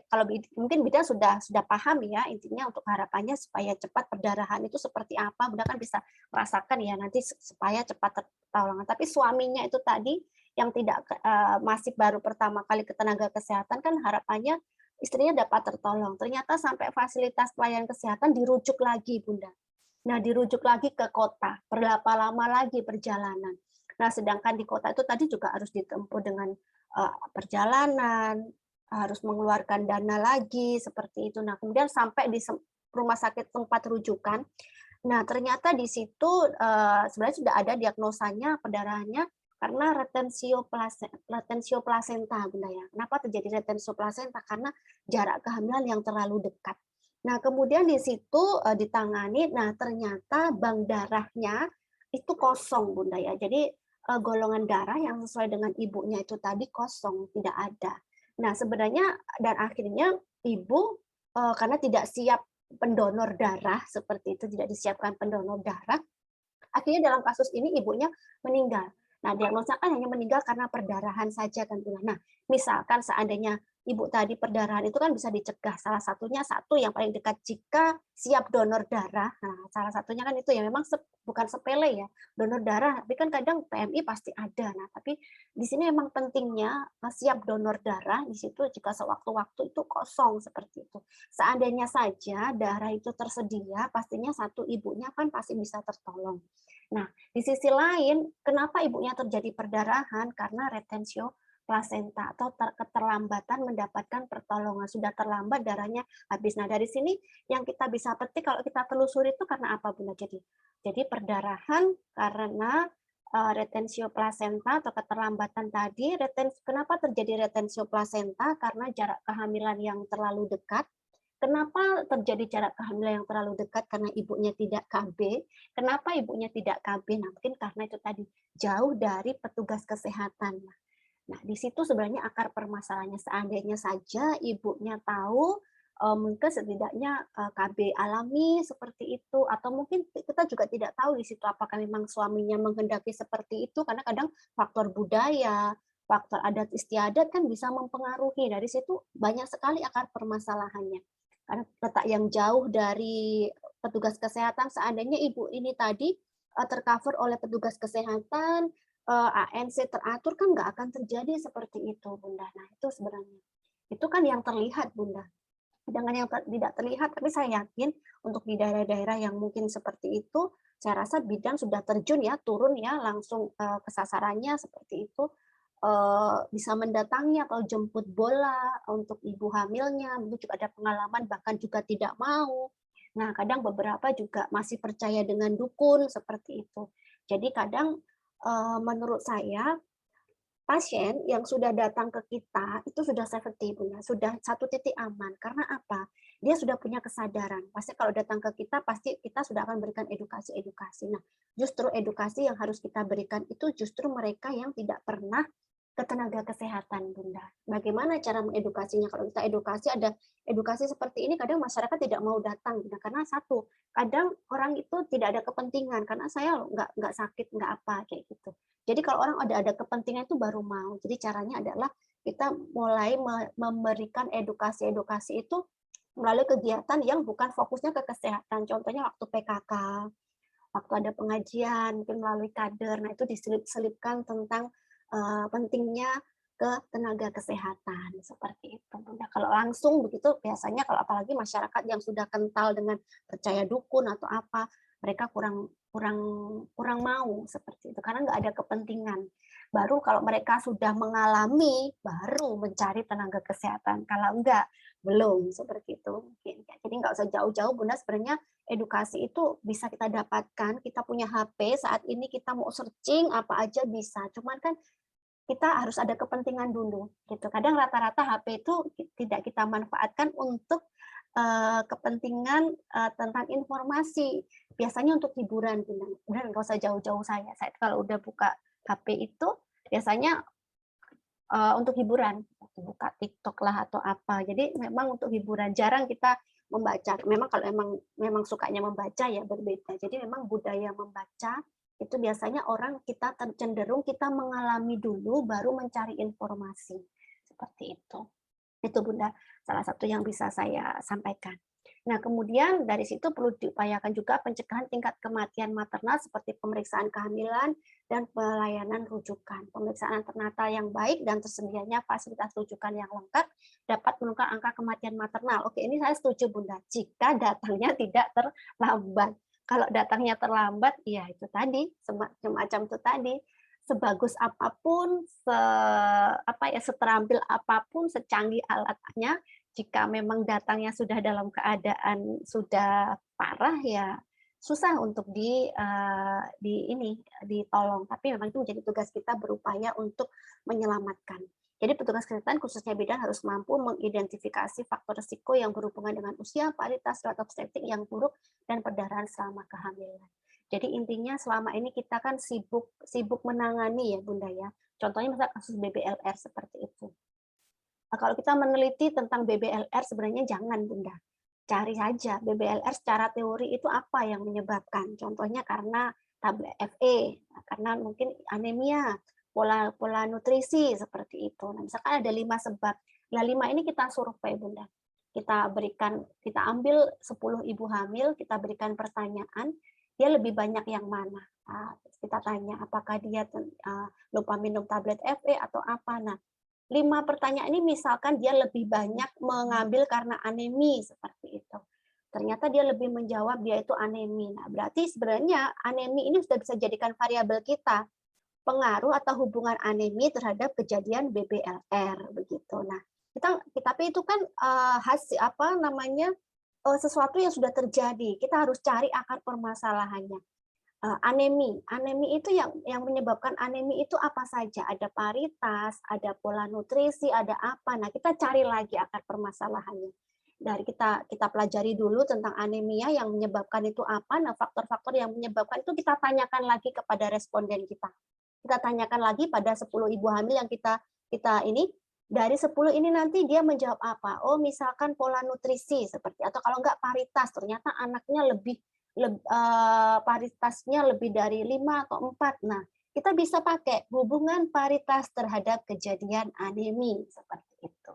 kalau mungkin bidan sudah paham ya, intinya untuk harapannya supaya cepat perdarahan itu seperti apa, Bunda kan bisa merasakan ya nanti supaya cepat tertolongan. Tapi suaminya itu tadi yang tidak masih baru pertama kali ke tenaga kesehatan kan harapannya istrinya dapat tertolong. Ternyata sampai fasilitas pelayanan kesehatan dirujuk lagi, Bunda. Nah, dirujuk lagi ke kota, berapa lama lagi perjalanan. Nah, sedangkan di kota itu tadi juga harus ditempuh dengan perjalanan, harus mengeluarkan dana lagi, seperti itu. Nah, kemudian sampai di rumah sakit tempat rujukan, nah ternyata di situ sebenarnya sudah ada diagnosanya perdarahannya karena retensio plasenta, Bunda ya. Kenapa terjadi retensio plasenta? Karena jarak kehamilan yang terlalu dekat. Nah, kemudian di situ ditangani, nah ternyata bank darahnya itu kosong, Bunda ya. Jadi golongan darah yang sesuai dengan ibunya itu tadi kosong, tidak ada. Nah, sebenarnya dan akhirnya ibu karena tidak siap pendonor darah seperti itu, tidak disiapkan pendonor darah, akhirnya dalam kasus ini ibunya meninggal. Nah, diagnosa kan hanya meninggal karena perdarahan saja kan, Bunda. Nah, misalkan seandainya ibu tadi perdarahan itu kan bisa dicegah. Salah satunya yang paling dekat jika siap donor darah. Nah, salah satunya kan itu ya memang bukan sepele ya, donor darah. Tapi kan kadang PMI pasti ada. Nah, tapi di sini memang pentingnya siap donor darah di situ jika sewaktu-waktu itu kosong seperti itu. Seandainya saja darah itu tersedia, pastinya satu ibunya kan pasti bisa tertolong. Nah, di sisi lain, kenapa ibunya terjadi perdarahan? Karena retensio plasenta atau keterlambatan mendapatkan pertolongan. Sudah terlambat, darahnya habis. Nah, dari sini yang kita bisa petik kalau kita telusuri itu karena apa, Bunda? Jadi perdarahan karena retensio plasenta atau keterlambatan tadi. Kenapa terjadi retensio plasenta? Karena jarak kehamilan yang terlalu dekat. Kenapa terjadi jarak kehamilan yang terlalu dekat? Karena ibunya tidak KB. Kenapa ibunya tidak KB? Nah, mungkin karena itu tadi jauh dari petugas kesehatan. Nah, di situ sebenarnya akar permasalahannya. Seandainya saja ibunya tahu, mungkin setidaknya KB alami seperti itu, atau mungkin kita juga tidak tahu di situ apakah memang suaminya menghendaki seperti itu, karena kadang faktor budaya, faktor adat istiadat kan bisa mempengaruhi. Dari situ banyak sekali akar permasalahannya. Karena letak yang jauh dari petugas kesehatan, seandainya ibu ini tadi tercover oleh petugas kesehatan, ANC teratur kan nggak akan terjadi seperti itu, Bunda. Nah, itu sebenarnya. Itu kan yang terlihat, Bunda. Dengan yang tidak terlihat, tapi saya yakin untuk di daerah-daerah yang mungkin seperti itu, saya rasa bidan sudah terjun ya, turun ya, langsung ke sasarannya seperti itu, bisa mendatangi atau jemput bola untuk ibu hamilnya, mungkin juga ada pengalaman bahkan juga tidak mau. Nah, kadang beberapa juga masih percaya dengan dukun seperti itu. Jadi kadang menurut saya pasien yang sudah datang ke kita itu sudah safety, Bunda, sudah satu titik aman. Karena apa? dia sudah punya kesadaran. Pasti kalau datang ke kita, pasti kita sudah akan berikan edukasi-edukasi. Nah, justru edukasi yang harus kita berikan itu justru mereka yang tidak pernah ke tenaga kesehatan, Bunda. Bagaimana cara mengedukasinya? Kalau kita edukasi, ada edukasi seperti ini, kadang masyarakat tidak mau datang, Bunda. Karena satu, kadang orang itu tidak ada kepentingan, karena saya nggak sakit, nggak apa, kayak gitu. Jadi kalau orang ada kepentingan itu baru mau. Jadi caranya adalah kita mulai memberikan edukasi-edukasi itu melalui kegiatan yang bukan fokusnya ke kesehatan. Contohnya waktu PKK, waktu ada pengajian, mungkin melalui kader, nah itu diselip-selipkan tentang pentingnya ke tenaga kesehatan seperti itu. Bunda. Kalau langsung begitu biasanya kalau apalagi masyarakat yang sudah kental dengan percaya dukun atau apa, mereka kurang mau seperti itu karena nggak ada kepentingan. Baru kalau mereka sudah mengalami baru mencari tenaga kesehatan. Kalau enggak belum seperti itu mungkin. Jadi nggak usah jauh-jauh, Bunda. Sebenarnya edukasi itu bisa kita dapatkan. Kita punya HP saat ini, kita mau searching apa aja bisa. Cuman kan kita harus ada kepentingan dulu gitu. Kadang rata-rata HP itu tidak kita manfaatkan untuk kepentingan tentang informasi, biasanya untuk hiburan, benar nggak usah jauh-jauh saya kalau udah buka HP itu biasanya untuk hiburan, buka TikTok lah atau apa. Jadi memang untuk hiburan, jarang kita membaca. Memang kalau memang sukanya membaca ya berbeda. Jadi memang budaya membaca itu biasanya orang kita cenderung kita mengalami dulu baru mencari informasi seperti itu. Itu Bunda, salah satu yang bisa saya sampaikan. Nah, kemudian dari situ perlu diupayakan juga pencegahan tingkat kematian maternal seperti pemeriksaan kehamilan dan pelayanan rujukan. Pemeriksaan antenatal yang baik dan tersedianya fasilitas rujukan yang lengkap dapat menurunkan angka kematian maternal. Oke, ini saya setuju Bunda, jika datangnya tidak terlambat. Kalau datangnya terlambat, ya itu tadi, semacam itu tadi, sebagus apapun, seterampil apapun, secanggih alatnya, jika memang datangnya sudah dalam keadaan sudah parah, ya susah untuk ditolong. Tapi memang itu menjadi tugas kita berupaya untuk menyelamatkan. Jadi petugas kesehatan khususnya bidan harus mampu mengidentifikasi faktor risiko yang berhubungan dengan usia, paritas, rawat obstetrik yang buruk, dan perdarahan selama kehamilan. Jadi intinya selama ini kita kan sibuk menangani ya Bunda ya. Contohnya misalnya kasus BBLR seperti itu. Nah, kalau kita meneliti tentang BBLR sebenarnya jangan Bunda. Cari saja BBLR secara teori itu apa yang menyebabkan. Contohnya karena tablet FE, karena mungkin anemia, pola nutrisi seperti itu. Nah, misalkan ada 5 sebab. Nah, 5 ini kita survei Bunda. Kita ambil 10 ibu hamil, kita berikan pertanyaan, dia lebih banyak yang mana? Kita tanya apakah dia lupa minum tablet FE atau apa. Nah, 5 pertanyaan ini misalkan dia lebih banyak mengambil karena anemi seperti itu. Ternyata dia lebih menjawab dia itu anemi. Nah, berarti sebenarnya anemi ini sudah bisa jadikan variabel kita. Pengaruh atau hubungan anemi terhadap kejadian BBLR begitu. Nah, tapi itu kan sesuatu yang sudah terjadi. Kita harus cari akar permasalahannya. Anemi itu yang menyebabkan anemi itu apa saja? Ada paritas, ada pola nutrisi, ada apa? Nah, kita cari lagi akar permasalahannya. Dari kita pelajari dulu tentang anemia yang menyebabkan itu apa. Nah, faktor-faktor yang menyebabkan itu kita tanyakan lagi kepada responden kita. Kita tanyakan lagi pada 10 ibu hamil yang kita ini, dari 10 ini nanti dia menjawab apa? Oh, misalkan pola nutrisi seperti, atau kalau enggak paritas, ternyata anaknya paritasnya lebih dari 5 atau 4. Nah, kita bisa pakai hubungan paritas terhadap kejadian anemi seperti itu.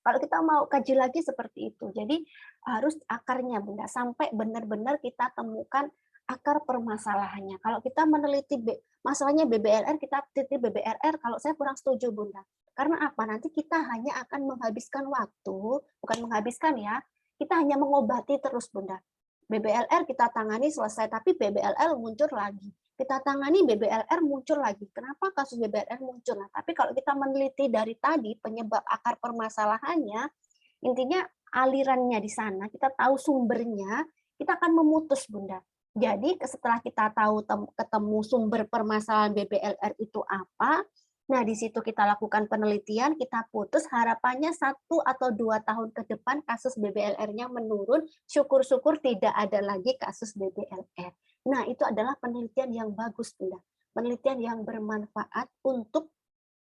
Kalau kita mau kaji lagi seperti itu, jadi harus akarnya Bunda, sampai benar-benar kita temukan akar permasalahannya. Kalau kita meneliti masalahnya BBLR, kita teliti BBLR, kalau saya kurang setuju Bunda. Karena apa? Nanti kita hanya akan menghabiskan waktu, bukan menghabiskan ya, kita hanya mengobati terus Bunda. BBLR kita tangani selesai, tapi BBLR muncul lagi. Kita tangani BBLR muncul lagi. Kenapa kasus BBLR muncul? Nah, tapi kalau kita meneliti dari tadi penyebab akar permasalahannya, intinya alirannya di sana, kita tahu sumbernya, kita akan memutus Bunda. Jadi setelah kita tahu ketemu sumber permasalahan BBLR itu apa, Nah, di situ kita lakukan penelitian, kita putus, harapannya 1 atau 2 tahun ke depan kasus BBLR-nya menurun, syukur-syukur tidak ada lagi kasus BBLR. Nah, itu adalah penelitian yang bagus, Bunda. Penelitian yang bermanfaat untuk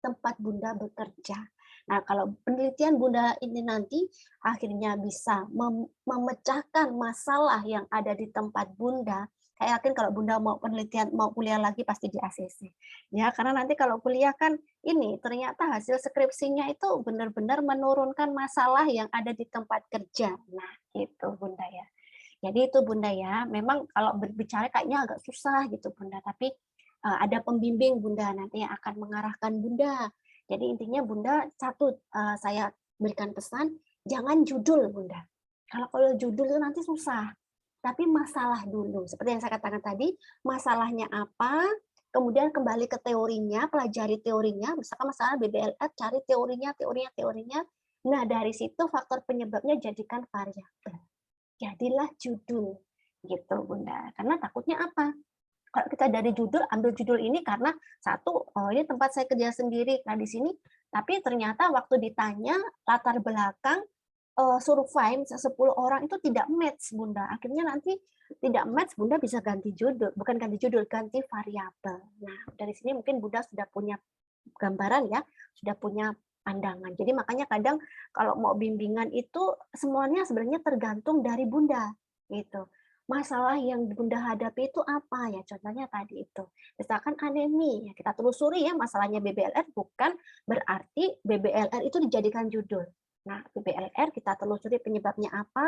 tempat Bunda bekerja. Nah, kalau penelitian Bunda ini nanti akhirnya bisa memecahkan masalah yang ada di tempat Bunda, saya yakin kalau Bunda mau penelitian, mau kuliah lagi pasti di ACC. Ya, karena nanti kalau kuliah kan ini ternyata hasil skripsinya itu benar-benar menurunkan masalah yang ada di tempat kerja. Nah, itu Bunda ya. Jadi itu Bunda ya, memang kalau berbicara kayaknya agak susah gitu Bunda, tapi ada pembimbing Bunda nanti yang akan mengarahkan Bunda. Jadi intinya Bunda satu saya berikan pesan, jangan judul Bunda. Kalau judul itu nanti susah. Tapi masalah dulu. Seperti yang saya katakan tadi, masalahnya apa, kemudian kembali ke teorinya, pelajari teorinya, misalkan masalah BBLR, cari teorinya. Nah, dari situ faktor penyebabnya jadikan variabel. Jadilah judul. Gitu, Bunda. Karena takutnya apa? Kalau kita dari judul, ambil judul ini karena satu, oh ini tempat saya kerja sendiri, nah di sini, tapi ternyata waktu ditanya latar belakang survei 10 orang itu tidak match Bunda. Akhirnya nanti tidak match Bunda bisa ganti judul, bukan ganti judul, ganti variabel. Nah, dari sini mungkin Bunda sudah punya gambaran ya, sudah punya pandangan. Jadi makanya kadang kalau mau bimbingan itu semuanya sebenarnya tergantung dari Bunda gitu. Masalah yang Bunda hadapi itu apa ya? Contohnya tadi itu. Misalkan anemi, ya kita telusuri ya masalahnya BBLR bukan berarti BBLR itu dijadikan judul. Nah, BBLR kita telusuri penyebabnya apa,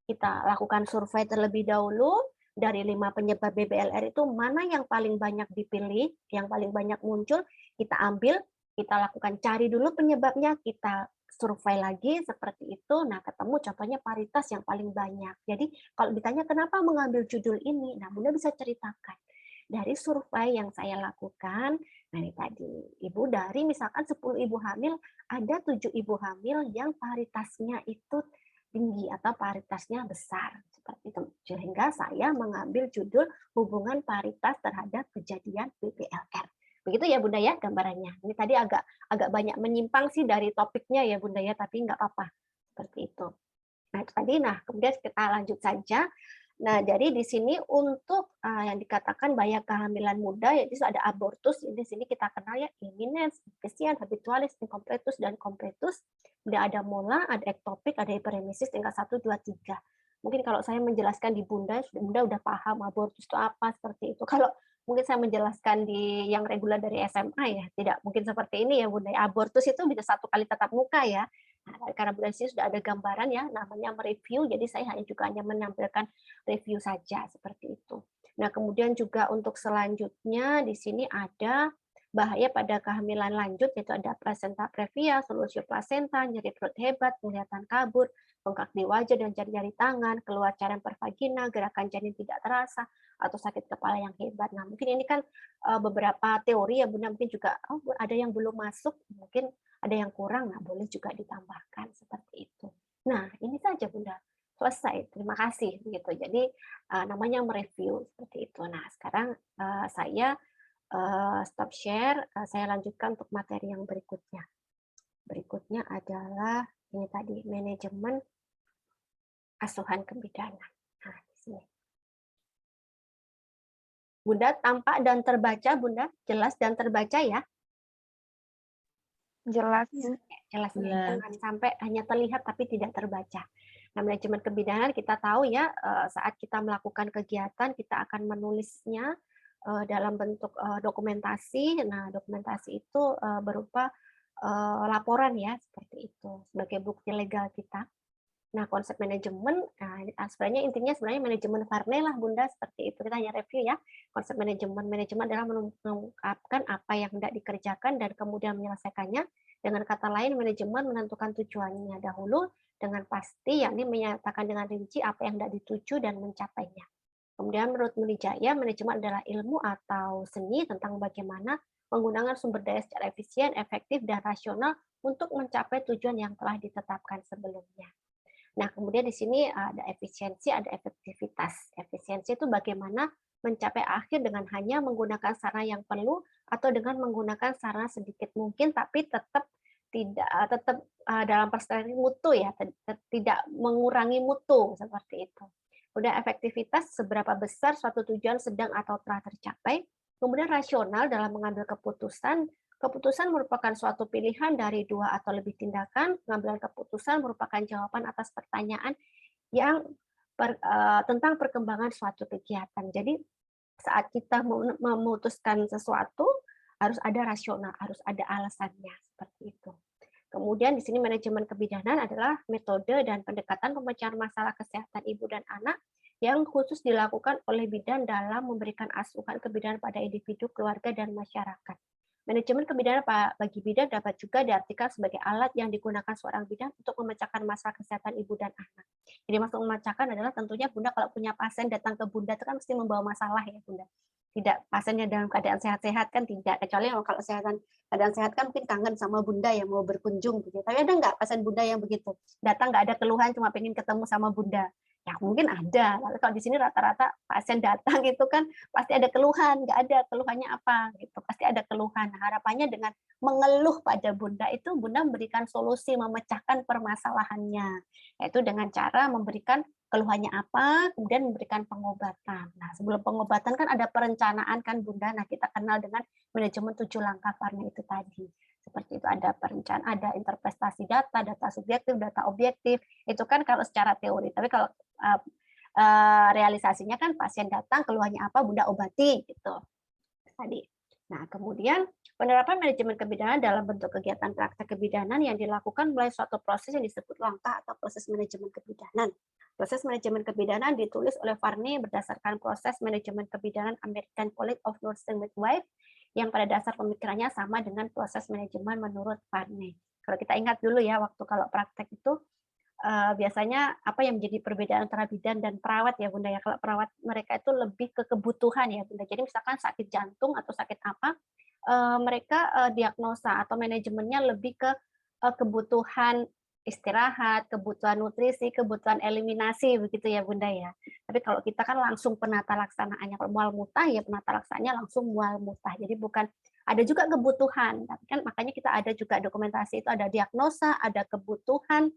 kita lakukan survei terlebih dahulu, dari 5 penyebab BBLR itu mana yang paling banyak dipilih, yang paling banyak muncul, kita ambil, kita lakukan cari dulu penyebabnya, kita survei lagi seperti itu, nah ketemu contohnya paritas yang paling banyak. Jadi kalau ditanya kenapa mengambil judul ini, nah Bunda bisa ceritakan. Dari survei yang saya lakukan, nah ini tadi, ibu dari misalkan 10 ibu hamil, ada 7 ibu hamil yang paritasnya itu tinggi atau paritasnya besar seperti itu. Sehingga saya mengambil judul hubungan paritas terhadap kejadian BBLR. Begitu ya Bunda ya gambarannya. Ini tadi agak banyak menyimpang sih dari topiknya ya Bunda ya, tapi nggak apa-apa. Seperti itu. Nah, itu tadi. Nah, kemudian kita lanjut saja. Nah, jadi di sini untuk yang dikatakan bahaya kehamilan muda, yaitu ada abortus. Di sini kita kenal ya imminence, deficient, habitualis, incompletus, dan completus. Kemudian ada mola, ada ektopik, ada hiperemesis tingkat 1, 2, 3. Mungkin kalau saya menjelaskan di Bunda udah paham abortus itu apa, seperti itu. Kalau mungkin saya menjelaskan di yang reguler dari SMA ya, tidak mungkin seperti ini ya Bunda. Abortus itu bisa 1 kali tatap muka ya. Nah, karena Bunda sini sudah ada gambaran ya, namanya mereview, jadi saya hanya menampilkan review saja seperti itu. Nah, kemudian juga untuk selanjutnya di sini ada bahaya pada kehamilan lanjut, yaitu ada placenta previa, solusio placenta, nyeri perut hebat, penglihatan kabur, bengkak di wajah dan jari-jari tangan, keluar cairan per vagina, gerakan janin tidak terasa, atau sakit kepala yang hebat. Nah, mungkin ini kan beberapa teori ya Bunda, mungkin juga ada yang belum masuk, mungkin ada yang kurang, nah boleh juga ditambahkan seperti itu. Nah, ini saja Bunda. Selesai. Terima kasih gitu. Jadi namanya mereview seperti itu. Nah, sekarang saya stop share, saya lanjutkan untuk materi yang berikutnya. Berikutnya adalah ini tadi manajemen asuhan kebidanan. Nah, di sini. Bunda, tampak dan terbaca, Bunda? Jelas dan terbaca ya? Jelas. Jelas. Jangan sampai hanya terlihat tapi tidak terbaca. Nah, manajemen kebidanan kita tahu ya, saat kita melakukan kegiatan, kita akan menulisnya dalam bentuk dokumentasi. Nah, dokumentasi itu berupa laporan ya, seperti itu, sebagai bukti legal kita. Nah, konsep manajemen, sebenarnya intinya manajemen Varney lah Bunda, seperti itu. Kita hanya review ya. Konsep manajemen adalah mengungkapkan apa yang hendak dikerjakan dan kemudian menyelesaikannya. Dengan kata lain, manajemen menentukan tujuannya dahulu dengan pasti, yakni menyatakan dengan rinci apa yang hendak dituju dan mencapainya. Kemudian menurut Munijaya, manajemen adalah ilmu atau seni tentang bagaimana menggunakan sumber daya secara efisien, efektif, dan rasional untuk mencapai tujuan yang telah ditetapkan sebelumnya. Nah, kemudian di sini ada efisiensi, ada efektivitas. Efisiensi itu bagaimana mencapai akhir dengan hanya menggunakan sarana yang perlu atau dengan menggunakan sarana sedikit mungkin, tapi tetap dalam perspektif mutu ya, tidak mengurangi mutu seperti itu. Udah efektivitas seberapa besar suatu tujuan sedang atau telah tercapai, kemudian rasional dalam mengambil keputusan. Keputusan merupakan suatu pilihan dari 2 atau lebih tindakan. Pengambilan keputusan merupakan jawaban atas pertanyaan yang tentang perkembangan suatu kegiatan. Jadi saat kita memutuskan sesuatu harus ada rasional, harus ada alasannya seperti itu. Kemudian di sini manajemen kebidanan adalah metode dan pendekatan pemecahan masalah kesehatan ibu dan anak yang khusus dilakukan oleh bidan dalam memberikan asuhan kebidanan pada individu, keluarga, dan masyarakat. Manajemen kebidanan bagi bidan dapat juga diartikan sebagai alat yang digunakan seorang bidan untuk memecahkan masalah kesehatan ibu dan anak. Jadi maksud memecahkan adalah tentunya Bunda kalau punya pasien datang ke Bunda itu kan mesti membawa masalah ya Bunda. Tidak pasiennya dalam keadaan sehat-sehat kan tidak, kecuali kalau keadaan sehat kan mungkin kangen sama Bunda yang mau berkunjung gitu. Tapi ada nggak pasien Bunda yang begitu? Datang nggak ada keluhan, cuma pengen ketemu sama Bunda. Ya mungkin ada. Lalu kalau di sini rata-rata pasien datang itu kan pasti ada keluhan, nggak ada keluhannya apa gitu. Pasti ada keluhan. Nah, harapannya dengan mengeluh pada Bunda itu Bunda memberikan solusi, memecahkan permasalahannya. Yaitu dengan cara memberikan keluhannya apa, kemudian memberikan pengobatan. Nah, sebelum pengobatan kan ada perencanaan kan Bunda. Nah, kita kenal dengan manajemen 7 langkah Parne itu tadi. Seperti itu ada perencanaan, ada interpretasi data, data subjektif, data objektif. Itu kan kalau secara teori. Tapi kalau realisasinya kan pasien datang keluhannya apa, Bunda obati gitu. Tadi. Nah, kemudian penerapan manajemen kebidanan dalam bentuk kegiatan praktek kebidanan yang dilakukan melalui suatu proses yang disebut langkah atau proses manajemen kebidanan. Proses manajemen kebidanan ditulis oleh Varney berdasarkan proses manajemen kebidanan American College of Nursing Midwives yang pada dasar pemikirannya sama dengan proses manajemen menurut Varney. Kalau kita ingat dulu ya, waktu kalau praktek itu biasanya apa yang menjadi perbedaan antara bidan dan perawat ya Bunda ya. Kalau perawat mereka itu lebih ke kebutuhan ya Bunda. Jadi misalkan sakit jantung atau sakit apa, mereka diagnosa atau manajemennya lebih ke kebutuhan istirahat, kebutuhan nutrisi, kebutuhan eliminasi begitu ya Bunda ya. Tapi kalau kita kan langsung penata laksanaannya, kalau mual mutah ya penata laksanaannya langsung mual mutah. Jadi bukan, ada juga kebutuhan, tapi kan makanya kita ada juga dokumentasi itu ada diagnosa, ada kebutuhan,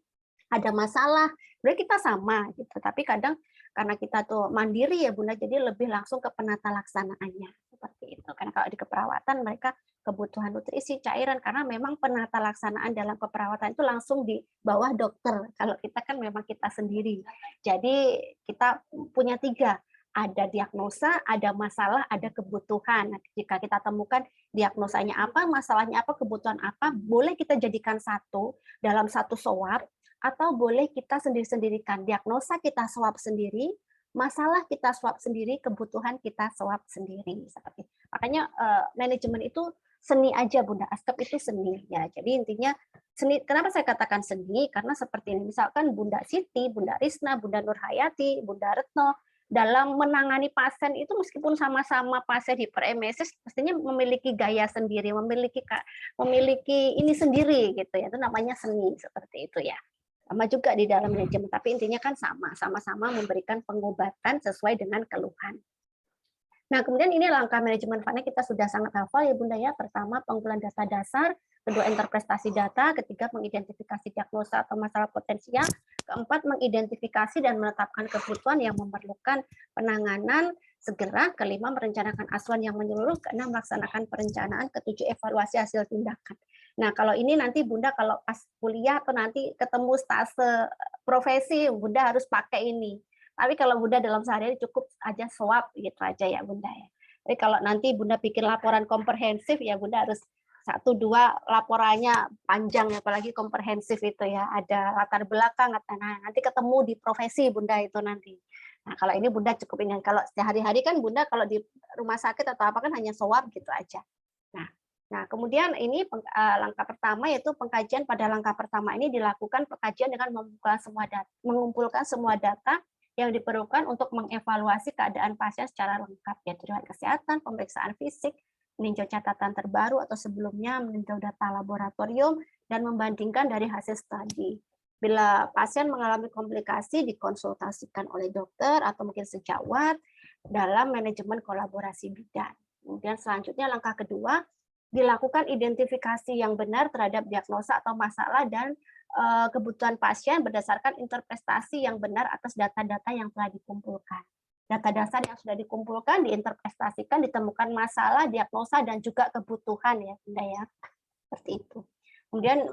ada masalah, sebenarnya kita sama gitu. Tapi kadang karena kita tuh mandiri ya Bunda, jadi lebih langsung ke penata laksanaannya seperti itu. Karena kalau di keperawatan mereka kebutuhan nutrisi, cairan, karena memang penata laksanaan dalam keperawatan itu langsung di bawah dokter. Kalau kita kan memang kita sendiri. Jadi kita punya 3, ada diagnosa, ada masalah, ada kebutuhan. Nah, jika kita temukan diagnosanya apa, masalahnya apa, kebutuhan apa, boleh kita jadikan satu dalam satu swab, atau boleh kita sendiri-sendirikan. Diagnosa kita swab sendiri, masalah kita swab sendiri, kebutuhan kita swab sendiri. Seperti makanya manajemen itu seni aja Bunda, ASKEP itu seni ya. Jadi intinya seni. Kenapa saya katakan seni? Karena seperti ini, misalkan Bunda Siti, Bunda Risna, Bunda Nurhayati, Bunda Retno dalam menangani pasien itu meskipun sama-sama pasien hiperemesis, pastinya memiliki gaya sendiri, memiliki ini sendiri gitu ya. Itu namanya seni seperti itu ya. Sama juga di dalam manajemen, tapi intinya kan sama-sama memberikan pengobatan sesuai dengan keluhan. Nah, kemudian ini langkah manajemen Varney kita sudah sangat hafal ya Bunda ya. Pertama, pengumpulan data dasar, kedua, interpretasi data, ketiga, mengidentifikasi diagnosa atau masalah potensial, keempat, mengidentifikasi dan menetapkan kebutuhan yang memerlukan penanganan segera, kelima, merencanakan asuhan yang menyeluruh, keenam, melaksanakan perencanaan, ketujuh, evaluasi hasil tindakan. Nah, kalau ini nanti Bunda kalau pas kuliah atau nanti ketemu stase profesi, Bunda harus pakai ini. Tapi kalau Bunda dalam sehari cukup aja swab gitu aja ya Bunda ya. Tapi kalau nanti Bunda bikin laporan komprehensif ya Bunda harus 1-2 laporannya panjang, apalagi komprehensif itu ya. Ada latar belakang, nah, nanti ketemu di profesi Bunda itu nanti. Nah, kalau ini Bunda cukup ingat. Kalau sehari-hari kan Bunda kalau di rumah sakit atau apa kan hanya swab gitu aja. Nah, kemudian ini langkah pertama yaitu pengkajian. Pada langkah pertama ini dilakukan pengkajian dengan mengumpulkan semua data yang diperlukan untuk mengevaluasi keadaan pasien secara lengkap, yaitu riwayat kesehatan, pemeriksaan fisik, meninjau catatan terbaru atau sebelumnya, meninjau data laboratorium, dan membandingkan dari hasil studi. Bila pasien mengalami komplikasi, dikonsultasikan oleh dokter atau mungkin sejawat, dalam manajemen kolaborasi bidan. Kemudian selanjutnya langkah kedua, dilakukan identifikasi yang benar terhadap diagnosa atau masalah dan kebutuhan pasien berdasarkan interpretasi yang benar atas data-data yang telah dikumpulkan. Data dasar yang sudah dikumpulkan diinterpretasikan, ditemukan masalah, diagnosa dan juga kebutuhan ya, Bunda ya. Seperti itu. Kemudian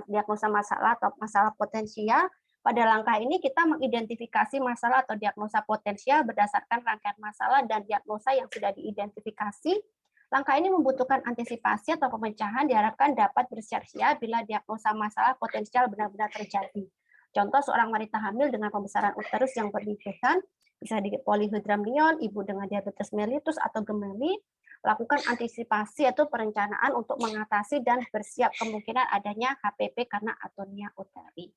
diagnosa masalah atau masalah potensial. Pada langkah ini kita mengidentifikasi masalah atau diagnosa potensial berdasarkan rangkaian masalah dan diagnosa yang sudah diidentifikasi. Langkah ini membutuhkan antisipasi atau pemecahan diharapkan dapat bersiap-siap bila diagnosa masalah potensial benar-benar terjadi. Contoh seorang wanita hamil dengan pembesaran uterus yang berlebihan, bisa di polyhydramnion, ibu dengan diabetes mellitus atau gemeli, lakukan antisipasi atau perencanaan untuk mengatasi dan bersiap kemungkinan adanya HPP karena atonia uteri.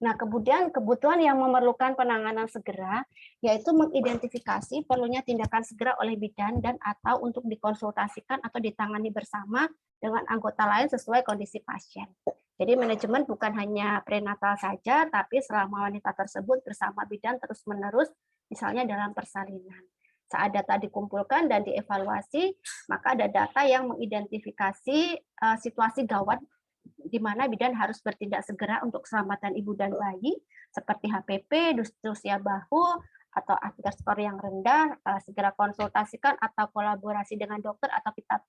Nah, kemudian kebutuhan yang memerlukan penanganan segera, yaitu mengidentifikasi perlunya tindakan segera oleh bidan dan atau untuk dikonsultasikan atau ditangani bersama dengan anggota lain sesuai kondisi pasien. Jadi manajemen bukan hanya prenatal saja, tapi selama wanita tersebut bersama bidan terus-menerus, misalnya dalam persalinan. Saat data dikumpulkan dan dievaluasi, maka ada data yang mengidentifikasi situasi gawat di mana bidan harus bertindak segera untuk keselamatan ibu dan bayi, seperti HPP, usia bahu, atau skor yang rendah, segera konsultasikan atau kolaborasi dengan dokter atau kita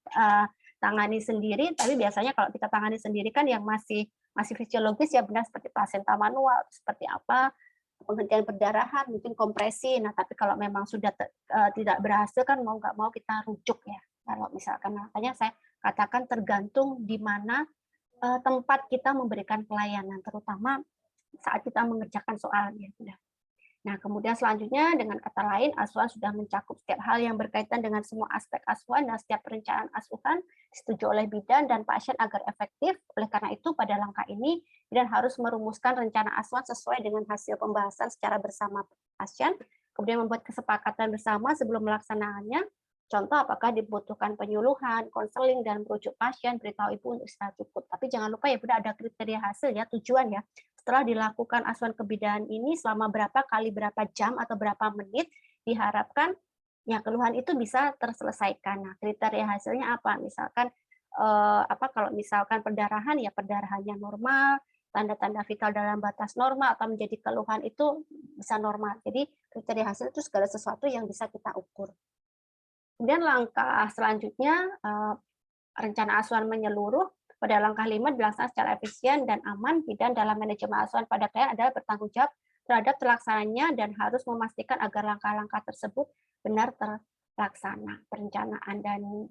tangani sendiri. Tapi biasanya kalau kita tangani sendiri kan yang masih fisiologis ya benar seperti plasenta manual, seperti apa penghentian perdarahan, mungkin kompresi. Nah, tapi kalau memang sudah tidak berhasil kan mau nggak mau kita rujuk ya. Kalau misalkan makanya saya katakan tergantung di mana tempat kita memberikan pelayanan, terutama saat kita mengerjakan soalnya. Nah, kemudian selanjutnya dengan kata lain, asuhan sudah mencakup setiap hal yang berkaitan dengan semua aspek asuhan dan setiap perencanaan asuhan disetujui oleh bidan dan pasien agar efektif. Oleh karena itu, pada langkah ini, bidan harus merumuskan rencana asuhan sesuai dengan hasil pembahasan secara bersama pasien, kemudian membuat kesepakatan bersama sebelum melaksanakannya. Contoh, apakah dibutuhkan penyuluhan, konseling, dan merujuk pasien, beritahu ibu untuk istirahat cukup. Tapi jangan lupa ya, Bunda, ada kriteria hasil ya, tujuan ya. Setelah dilakukan asuhan kebidanan ini selama berapa kali berapa jam atau berapa menit, diharapkan ya keluhan itu bisa terselesaikan. Nah, kriteria hasilnya apa? Misalkan kalau misalkan perdarahan ya perdarahannya normal, tanda-tanda vital dalam batas normal atau menjadi keluhan itu bisa normal. Jadi kriteria hasil itu segala sesuatu yang bisa kita ukur. Kemudian langkah selanjutnya, rencana asuhan menyeluruh. Pada langkah 5 dilaksanakan secara efisien dan aman. Bidan dalam manajemen asuhan pada klien adalah bertanggung jawab terhadap terlaksananya dan harus memastikan agar langkah-langkah tersebut benar terlaksana. Perencanaan dan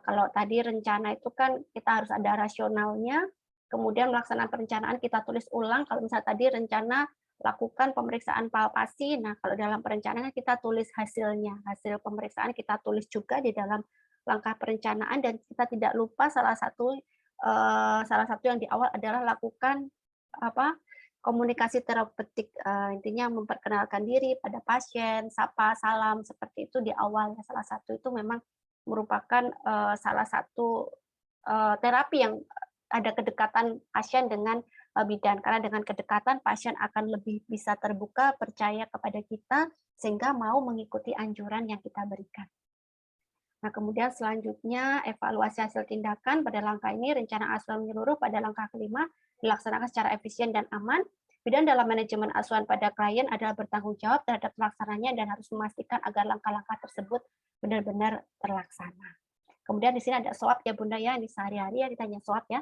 kalau tadi rencana itu kan kita harus ada rasionalnya, kemudian melaksanakan perencanaan kita tulis ulang. Kalau misalnya tadi rencana lakukan pemeriksaan palpasi. Nah, kalau dalam perencanaan kita tulis hasilnya, hasil pemeriksaan kita tulis juga di dalam langkah perencanaan dan kita tidak lupa salah satu yang di awal adalah lakukan komunikasi terapeutik, intinya memperkenalkan diri pada pasien, sapa, salam seperti itu di awal. Salah satu itu memang merupakan salah satu terapi yang ada kedekatan pasien dengan bidan, karena dengan kedekatan pasien akan lebih bisa terbuka, percaya kepada kita, sehingga mau mengikuti anjuran yang kita berikan. Nah, kemudian selanjutnya evaluasi hasil tindakan pada langkah ini, rencana asuhan menyeluruh pada langkah kelima dilaksanakan secara efisien dan aman. Bidan dalam manajemen asuhan pada klien adalah bertanggung jawab terhadap pelaksananya dan harus memastikan agar langkah-langkah tersebut benar-benar terlaksana. Kemudian di sini ada SWOT ya Bunda ya, ini sehari-hari ya ditanya SWOT ya.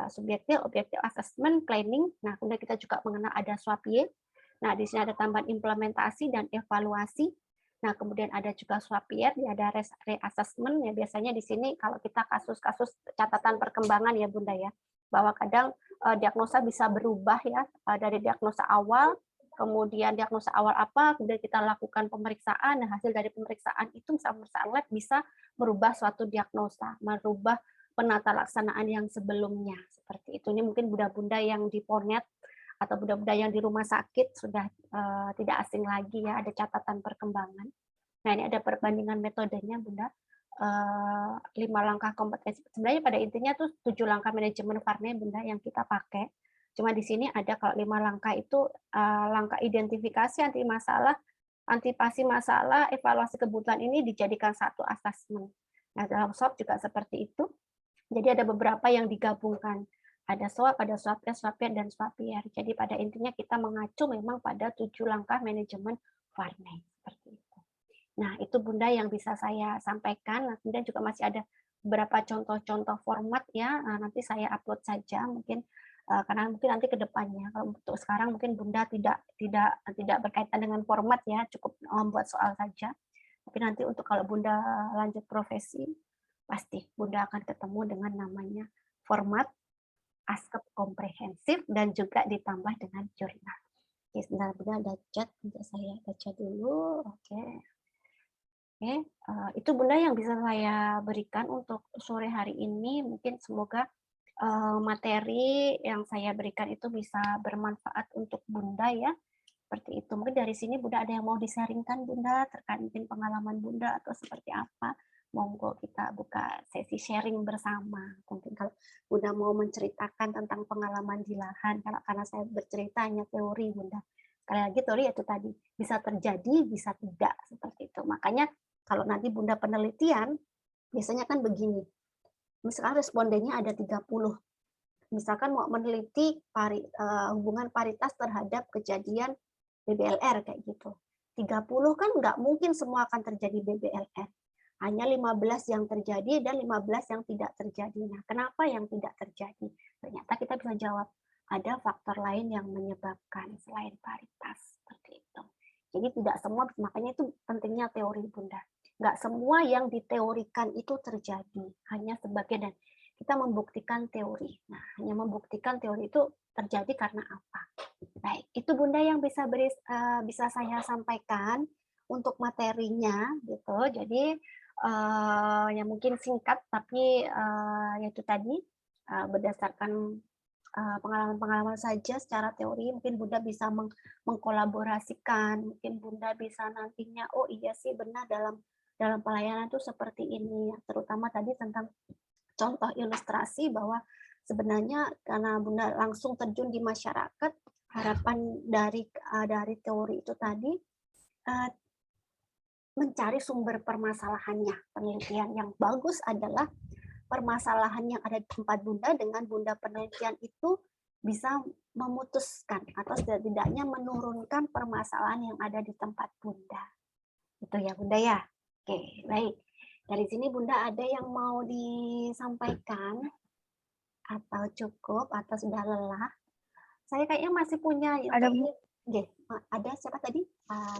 Subjektif, objektif assessment, planning. Nah, kemudian kita juga mengenal ada SWOT-Y. Nah, di sini ada tambahan implementasi dan evaluasi. Nah, kemudian ada juga SWOT-PR, ada reassessment. Ya, biasanya di sini kalau kita kasus-kasus catatan perkembangan ya Bunda ya, bahwa kadang diagnosa bisa berubah ya dari diagnosa awal, kemudian diagnosa awal apa, kemudian kita lakukan pemeriksaan, dan hasil dari pemeriksaan itu misalnya pemeriksaan lab bisa merubah suatu diagnosa, merubah penata laksanaan yang sebelumnya seperti itu. Ini mungkin bunda-bunda yang di Pornet atau bunda-bunda yang di rumah sakit sudah tidak asing lagi ya, ada catatan perkembangan. Nah, ini ada perbandingan metodenya Bunda. 5 langkah kompetensi. Sebenarnya pada intinya tuh 7 langkah manajemen Varney Bunda yang kita pakai. Cuma di sini ada kalau 5 langkah itu langkah identifikasi anti masalah, antisipasi masalah, evaluasi kebutuhan ini dijadikan satu asesmen. Nah, dalam SWOT juga seperti itu. Jadi ada beberapa yang digabungkan. Ada SWOT, ada SWOT test, SWOT peer, dan SWOT peer. Jadi pada intinya kita mengacu memang pada 7 langkah manajemen warning. Seperti itu. Nah, itu Bunda yang bisa saya sampaikan. Nah, kemudian juga masih ada beberapa contoh-contoh format ya. Nanti saya upload saja mungkin karena mungkin nanti ke depannya. Kalau untuk sekarang mungkin Bunda tidak berkaitan dengan format ya, cukup membuat soal saja. Tapi nanti untuk kalau Bunda lanjut profesi, pasti Bunda akan ketemu dengan namanya format, askep komprehensif, dan juga ditambah dengan jurnal. Oke, sebentar Bunda ada chat, untuk saya baca dulu. Oke. Oke, itu Bunda yang bisa saya berikan untuk sore hari ini. Mungkin semoga materi yang saya berikan itu bisa bermanfaat untuk Bunda ya. Seperti itu. Mungkin dari sini Bunda ada yang mau disaringkan Bunda terkait mungkin pengalaman Bunda atau seperti apa. Monggo kita buka sesi sharing bersama. Mungkin kalau Bunda mau menceritakan tentang pengalaman di lahan, karena saya bercerita hanya teori Bunda. Sekali lagi teori itu tadi bisa terjadi, bisa tidak seperti itu. Makanya kalau nanti Bunda penelitian, biasanya kan begini. Misalkan respondennya ada 30. Misalkan mau meneliti hubungan paritas terhadap kejadian BBLR kayak gitu. 30 kan nggak mungkin semua akan terjadi BBLR. Hanya 15 yang terjadi dan 15 yang tidak terjadi. Nah, kenapa yang tidak terjadi? Ternyata kita bisa jawab, ada faktor lain yang menyebabkan selain paritas. Seperti itu. Jadi tidak semua, makanya itu pentingnya teori Bunda. Nggak semua yang diteorikan itu terjadi, hanya sebagian, dan kita membuktikan teori. Nah, hanya membuktikan teori itu terjadi karena apa? Baik, itu Bunda yang bisa saya sampaikan untuk materinya, gitu. Jadi ya mungkin singkat, tapi yaitu tadi berdasarkan pengalaman-pengalaman saja secara teori, mungkin Bunda bisa mengkolaborasikan, mungkin Bunda bisa nantinya, oh iya sih benar dalam pelayanan itu seperti ini, terutama tadi tentang contoh ilustrasi bahwa sebenarnya karena Bunda langsung terjun di masyarakat, harapan dari teori itu tadi mencari sumber permasalahannya. Penelitian yang bagus adalah permasalahan yang ada di tempat Bunda dengan Bunda penelitian itu bisa memutuskan atau setidaknya menurunkan permasalahan yang ada di tempat Bunda. Itu ya Bunda ya. Oke, baik. Dari sini Bunda ada yang mau disampaikan atau cukup atau sudah lelah? Saya kayaknya masih punya. Ada Bu. Ada siapa tadi?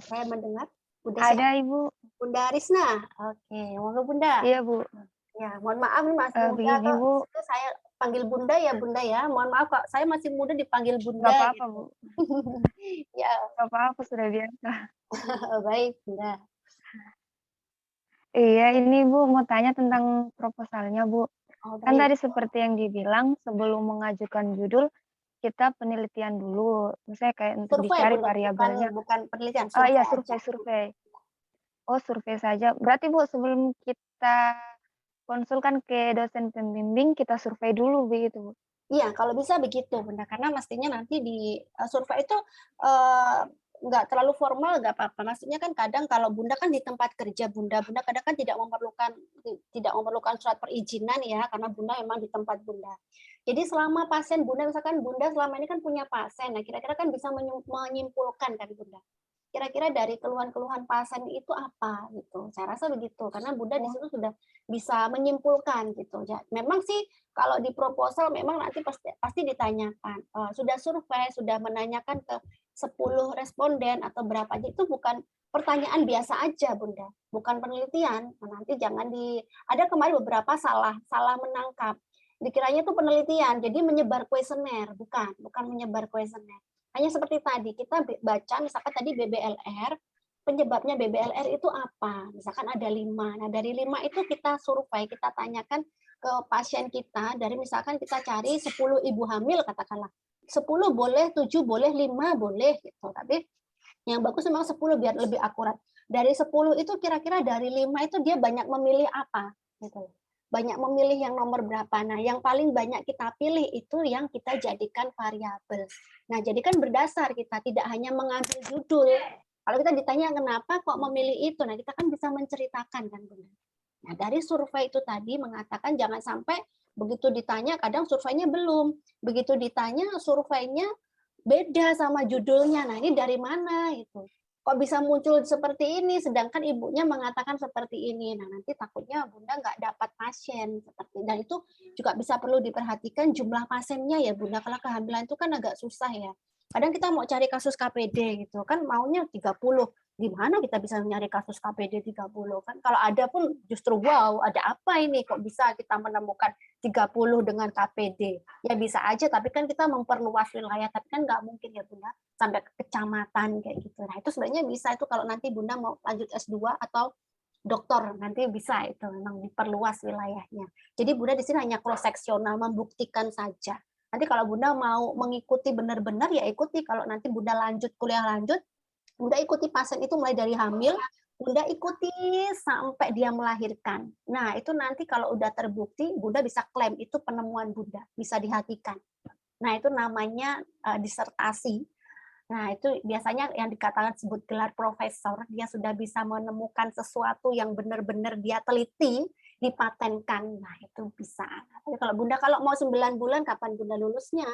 Saya mendengar. Bunda Ada siapa? Ibu. Bunda Risna. Oke, monggo Bunda. Iya Bu. Ya, mohon maaf nih masih muda Begini Bu. saya panggil Bunda ya Bunda ya. Mohon maaf Kak, saya masih muda dipanggil Bunda. Nggak apa-apa gitu. Bu. Ya. Nggak apa-apa, sudah biasa. Baik Bunda. Iya, ini Bu mau tanya tentang proposalnya Bu. Kan baik. tadi seperti yang dibilang, sebelum mengajukan judul, kita penelitian dulu. Misalnya kayak untuk Survei dicari Bunda, variabelnya. bukan penelitian, Oh survei iya, aja. survei. Oh, survei saja. Berarti Bu, sebelum kita konsulkan ke dosen pembimbing, kita survei dulu begitu Bu. Iya, kalau bisa begitu Bunda, karena mestinya nanti di survei itu nggak terlalu formal, nggak apa-apa. Maksudnya kan kadang kalau Bunda kan di tempat kerja Bunda kadang kan tidak memerlukan surat perizinan ya, karena Bunda memang di tempat Bunda. Jadi selama pasien Bunda, misalkan Bunda selama ini kan punya pasien, nah kira-kira kan bisa menyimpulkan kan Bunda. Kira-kira dari keluhan-keluhan pasien itu apa gitu. Saya rasa begitu, karena Bunda di situ sudah bisa menyimpulkan gitu. Ya, memang sih kalau di proposal memang nanti pasti ditanyakan, sudah survei, sudah menanyakan ke 10 responden atau berapa aja, itu bukan pertanyaan biasa aja Bunda, bukan penelitian. Nah, nanti jangan ada kemarin beberapa salah menangkap. Dikiranya itu penelitian, jadi menyebar kuesioner, bukan menyebar kuesioner. Hanya seperti tadi kita baca misalkan tadi BBLR, penyebabnya BBLR itu apa? Misalkan ada 5. Nah, dari 5 itu kita survei, kita tanyakan ke pasien kita, dari misalkan kita cari 10 ibu hamil katakanlah. 10 boleh, 7 boleh, 5 boleh gitu. Tapi yang bagus memang 10 biar lebih akurat. Dari 10 itu kira-kira dari 5 itu dia banyak memilih apa gitu. Banyak memilih yang nomor berapa. Nah, yang paling banyak kita pilih itu yang kita jadikan variabel. Nah, jadi kan berdasar kita tidak hanya mengambil judul, Kalau kita ditanya kenapa kok memilih itu, nah kita kan bisa menceritakan kan Bunda. Nah dari survei itu tadi mengatakan jangan sampai begitu ditanya, kadang surveinya belum, begitu ditanya surveinya beda sama judulnya. Nah ini dari mana itu? Kok bisa muncul seperti ini, sedangkan ibunya mengatakan seperti ini. Nah nanti takutnya Bunda nggak dapat pasien seperti, dan itu juga bisa perlu diperhatikan jumlah pasiennya ya Bunda. Kalau kehamilan itu kan agak susah ya. Kadang kita mau cari kasus KPD gitu kan maunya 30. Gimana kita bisa nyari kasus KPD 30 kan? Kalau ada pun justru wow, ada apa ini kok bisa kita menemukan 30 dengan KPD? Ya bisa aja, tapi kan kita memperluas wilayah, tapi kan nggak mungkin ya Bunda sampai ke kecamatan kayak gitu. Nah itu sebenarnya bisa itu kalau nanti Bunda mau lanjut S2 atau dokter nanti bisa itu memang diperluas wilayahnya. Jadi Bunda di sini hanya cross seksional membuktikan saja. Nanti kalau Bunda mau mengikuti benar-benar ya ikuti. Kalau nanti Bunda lanjut kuliah lanjut, Bunda ikuti pasien itu mulai dari hamil, Bunda ikuti sampai dia melahirkan. Nah, itu nanti kalau udah terbukti, Bunda bisa klaim itu penemuan Bunda, bisa dihatikan. Nah, itu namanya disertasi. Nah, itu biasanya yang dikatakan sebut gelar profesor, dia sudah bisa menemukan sesuatu yang benar-benar dia teliti, dipatenkan. Nah, itu bisa. Tapi kalau Bunda kalau mau 9 bulan, kapan Bunda lulusnya?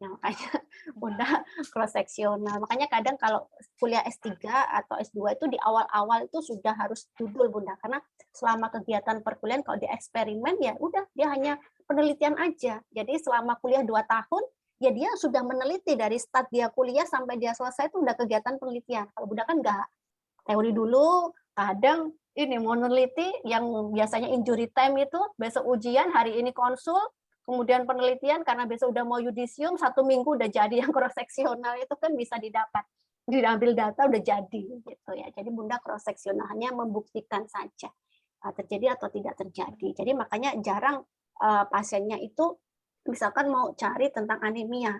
Nah, makanya Bunda cross seksional. Makanya kadang kalau kuliah S3 atau S2 itu di awal-awal itu sudah harus judul Bunda, karena selama kegiatan perkuliahan kalau di eksperimen ya udah dia hanya penelitian aja. Jadi selama kuliah 2 tahun ya dia sudah meneliti dari start dia kuliah sampai dia selesai itu udah kegiatan penelitian. Kalau Bunda kan enggak, teori dulu, kadang ini mau meneliti yang biasanya injury time itu besok ujian, hari ini konsul, kemudian penelitian karena besok udah mau yudisium, 1 minggu udah jadi yang cross seksional itu kan bisa didapat, diambil data udah jadi gitu ya. Jadi Bunda cross seksional hanya membuktikan saja terjadi atau tidak terjadi. Jadi makanya jarang pasiennya itu misalkan mau cari tentang anemia.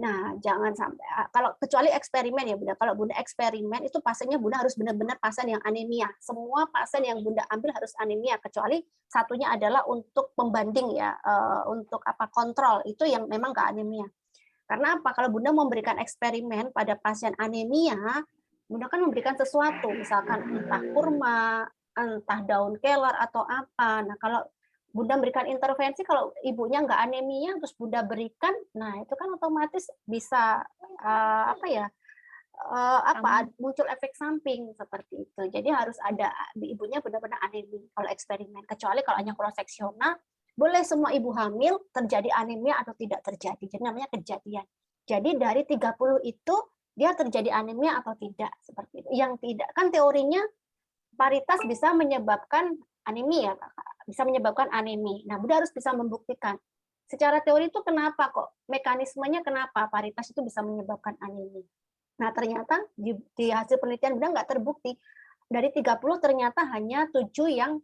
Nah, jangan sampai kalau kecuali eksperimen ya Bunda. Kalau Bunda eksperimen itu pasiennya Bunda harus benar-benar pasien yang anemia. Semua pasien yang Bunda ambil harus anemia kecuali satunya adalah untuk pembanding ya, untuk apa kontrol itu yang memang nggak anemia. Karena apa? Kalau Bunda memberikan eksperimen pada pasien anemia, Bunda kan memberikan sesuatu, misalkan entah kurma, entah daun kelor atau apa. Nah, kalau Bunda berikan intervensi, kalau ibunya nggak anemia, terus Bunda berikan, nah itu kan otomatis bisa apa ya, muncul efek samping seperti itu. Jadi harus ada ibunya benar-benar anemia kalau eksperimen. Kecuali kalau hanya cross seksional, boleh semua ibu hamil terjadi anemia atau tidak terjadi. Jadi namanya kejadian. Jadi dari 30 itu dia terjadi anemia atau tidak seperti itu. Yang tidak kan teorinya paritas bisa menyebabkan anemia, bisa menyebabkan anemi. Nah, Bunda harus bisa membuktikan. Secara teori itu kenapa kok? Mekanismenya kenapa paritas itu bisa menyebabkan anemi? Nah, ternyata di hasil penelitian Bunda nggak terbukti. Dari 30 ternyata hanya 7 yang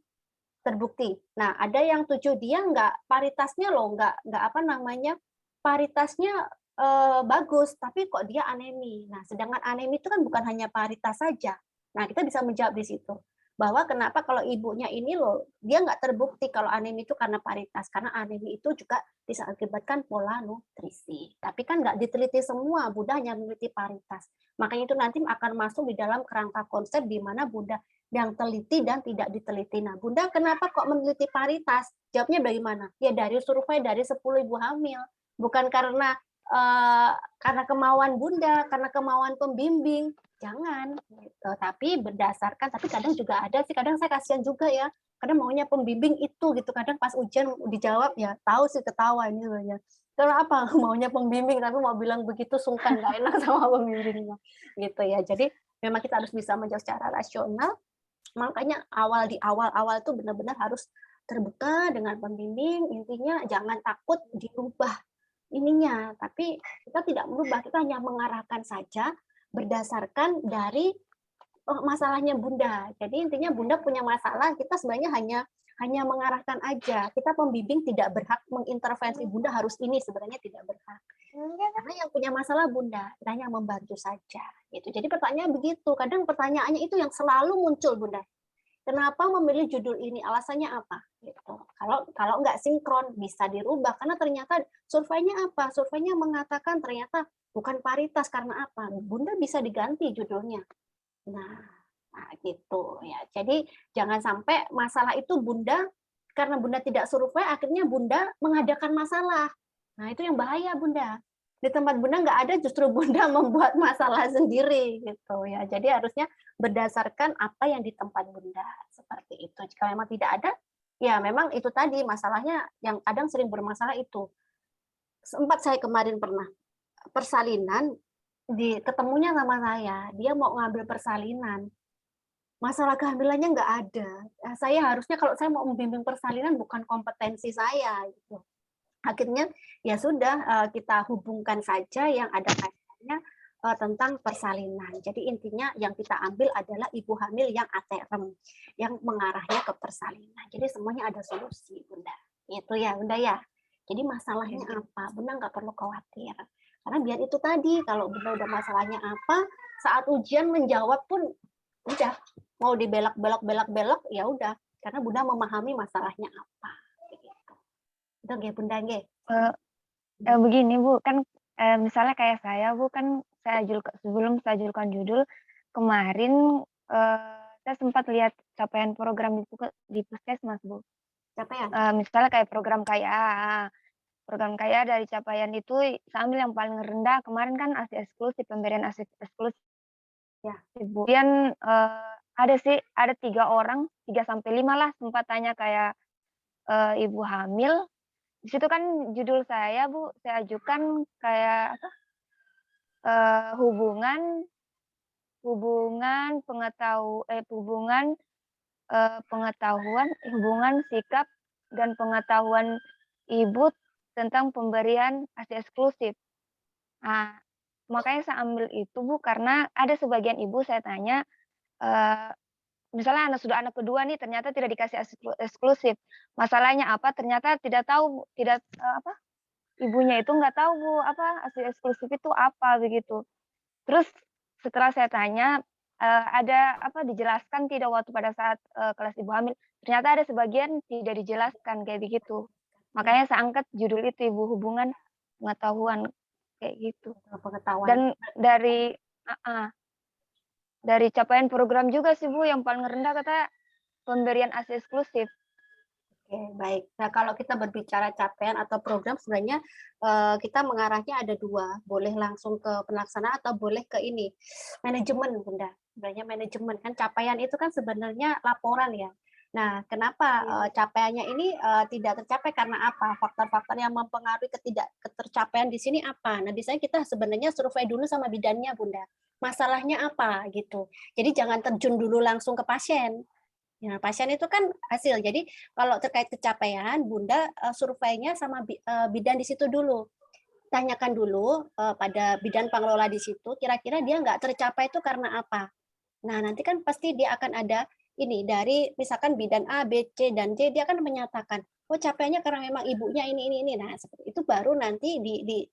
terbukti. Nah, ada yang 7 dia nggak paritasnya loh, nggak apa namanya, paritasnya bagus, tapi kok dia anemi. Nah, sedangkan anemi itu kan bukan hanya paritas saja. Nah, kita bisa menjawab di situ bahwa kenapa kalau ibunya ini loh dia nggak terbukti kalau anemi itu karena paritas, karena anemi itu juga bisa akibatkan pola nutrisi. Tapi kan nggak diteliti semua, Bunda hanya meneliti paritas. Makanya itu nanti akan masuk di dalam kerangka konsep di mana Bunda yang teliti dan tidak diteliti. Nah, Bunda kenapa kok meneliti paritas? Jawabnya bagaimana? Ya dari survei dari 10 ibu hamil, bukan karena kemauan Bunda, karena kemauan pembimbing. Jangan gitu. Tapi berdasarkan, tapi kadang juga ada sih, kadang saya kasihan juga ya, kadang maunya pembimbing itu gitu, kadang pas ujian dijawab ya tahu sih ketawa ini ya. Karena apa maunya pembimbing tapi mau bilang begitu sungkan, nggak enak sama pembimbingnya gitu ya. Jadi memang kita harus bisa menjawab secara rasional. Makanya di awal itu benar-benar harus terbuka dengan pembimbing. Intinya jangan takut dirubah ininya, tapi kita tidak merubah, kita hanya mengarahkan saja berdasarkan dari masalahnya Bunda. Jadi intinya Bunda punya masalah, kita sebenarnya hanya mengarahkan aja. Kita pembimbing tidak berhak mengintervensi Bunda harus ini, sebenarnya tidak berhak. Karena yang punya masalah Bunda, kita hanya membantu saja. Gitu. Jadi pertanyaan begitu. Kadang pertanyaannya itu yang selalu muncul Bunda. Kenapa memilih judul ini? Alasannya apa? Gitu. Kalau nggak sinkron bisa dirubah karena ternyata surveinya apa? Surveinya mengatakan ternyata bukan paritas karena apa? Bunda bisa diganti judulnya. Nah, gitu ya. Jadi jangan sampai masalah itu Bunda, karena Bunda tidak survei, akhirnya Bunda mengadakan masalah. Nah, itu yang bahaya Bunda. Di tempat Bunda nggak ada, justru Bunda membuat masalah sendiri gitu ya. Jadi harusnya berdasarkan apa yang di tempat Bunda, seperti itu. Jika memang tidak ada, ya memang itu tadi masalahnya yang kadang sering bermasalah itu. Sempat saya kemarin pernah persalinan, ketemunya sama saya, dia mau ngambil persalinan. Masalah kehamilannya nggak ada. Saya harusnya kalau saya mau membimbing persalinan bukan kompetensi saya gitu. Akhirnya ya sudah, kita hubungkan saja yang ada kaitannya tentang persalinan. Jadi intinya yang kita ambil adalah ibu hamil yang aterem, yang mengarahnya ke persalinan. Jadi semuanya ada solusi, Bunda. Itu ya, Bunda ya. Jadi masalahnya apa? Bunda nggak perlu khawatir. Karena biar itu tadi, kalau Bunda udah masalahnya apa, saat ujian menjawab pun udah mau dibelok-belok ya udah, karena Bunda memahami masalahnya apa. Gitu. Udah nggih, Bunda nggih. Begini Bu, kan misalnya kayak saya Bu, kan sebelum saya ajukan judul kemarin, saya sempat lihat capaian program di Puskesmas Bu. Capaian? Misalnya kayak program KIA dari capaian itu saya ambil yang paling rendah kemarin kan ASI eksklusif, pemberian ASI eksklusif. Ya. Kemudian ada 3 orang, 3-5 lah sempat tanya kayak ibu hamil. Di situ kan judul saya Bu, saya ajukan kayak apa, hubungan sikap dan pengetahuan ibu tentang pemberian ASI eksklusif. Nah, makanya saya ambil itu Bu, karena ada sebagian ibu saya tanya, misalnya anak kedua nih ternyata tidak dikasih ASI eksklusif. Masalahnya apa? Ternyata ibunya itu nggak tahu Bu, ASI eksklusif itu apa, begitu. Terus setelah saya tanya, dijelaskan tidak waktu pada saat, kelas ibu hamil, ternyata ada sebagian tidak dijelaskan, kayak begitu. Makanya saya angkat judul itu Ibu, hubungan pengetahuan, kayak gitu. Pengetahuan. Dan dari capaian program juga sih Bu, yang paling rendah kata pemberian ASI eksklusif. Oke, baik. Nah, kalau kita berbicara capaian atau program, sebenarnya kita mengarahnya ada 2, boleh langsung ke pelaksana atau boleh ke ini, manajemen, Bunda. Sebenarnya manajemen, kan capaian itu kan sebenarnya laporan ya. Nah, kenapa capaiannya ini tidak tercapai, karena apa? Faktor-faktor yang mempengaruhi ketercapaian di sini apa? Nah, biasanya kita sebenarnya survei dulu sama bidannya, Bunda. Masalahnya apa gitu. Jadi jangan terjun dulu langsung ke pasien. Nah, pasien itu kan hasil. Jadi kalau terkait kecapaian, Bunda surveinya sama bidan di situ dulu. Tanyakan dulu pada bidan pengelola di situ, kira-kira dia nggak tercapai itu karena apa. Nah, nanti kan pasti dia akan ada ini dari misalkan bidan A, B, C, dan D, dia akan menyatakan, oh capaiannya karena memang ibunya ini. Nah, seperti itu baru nanti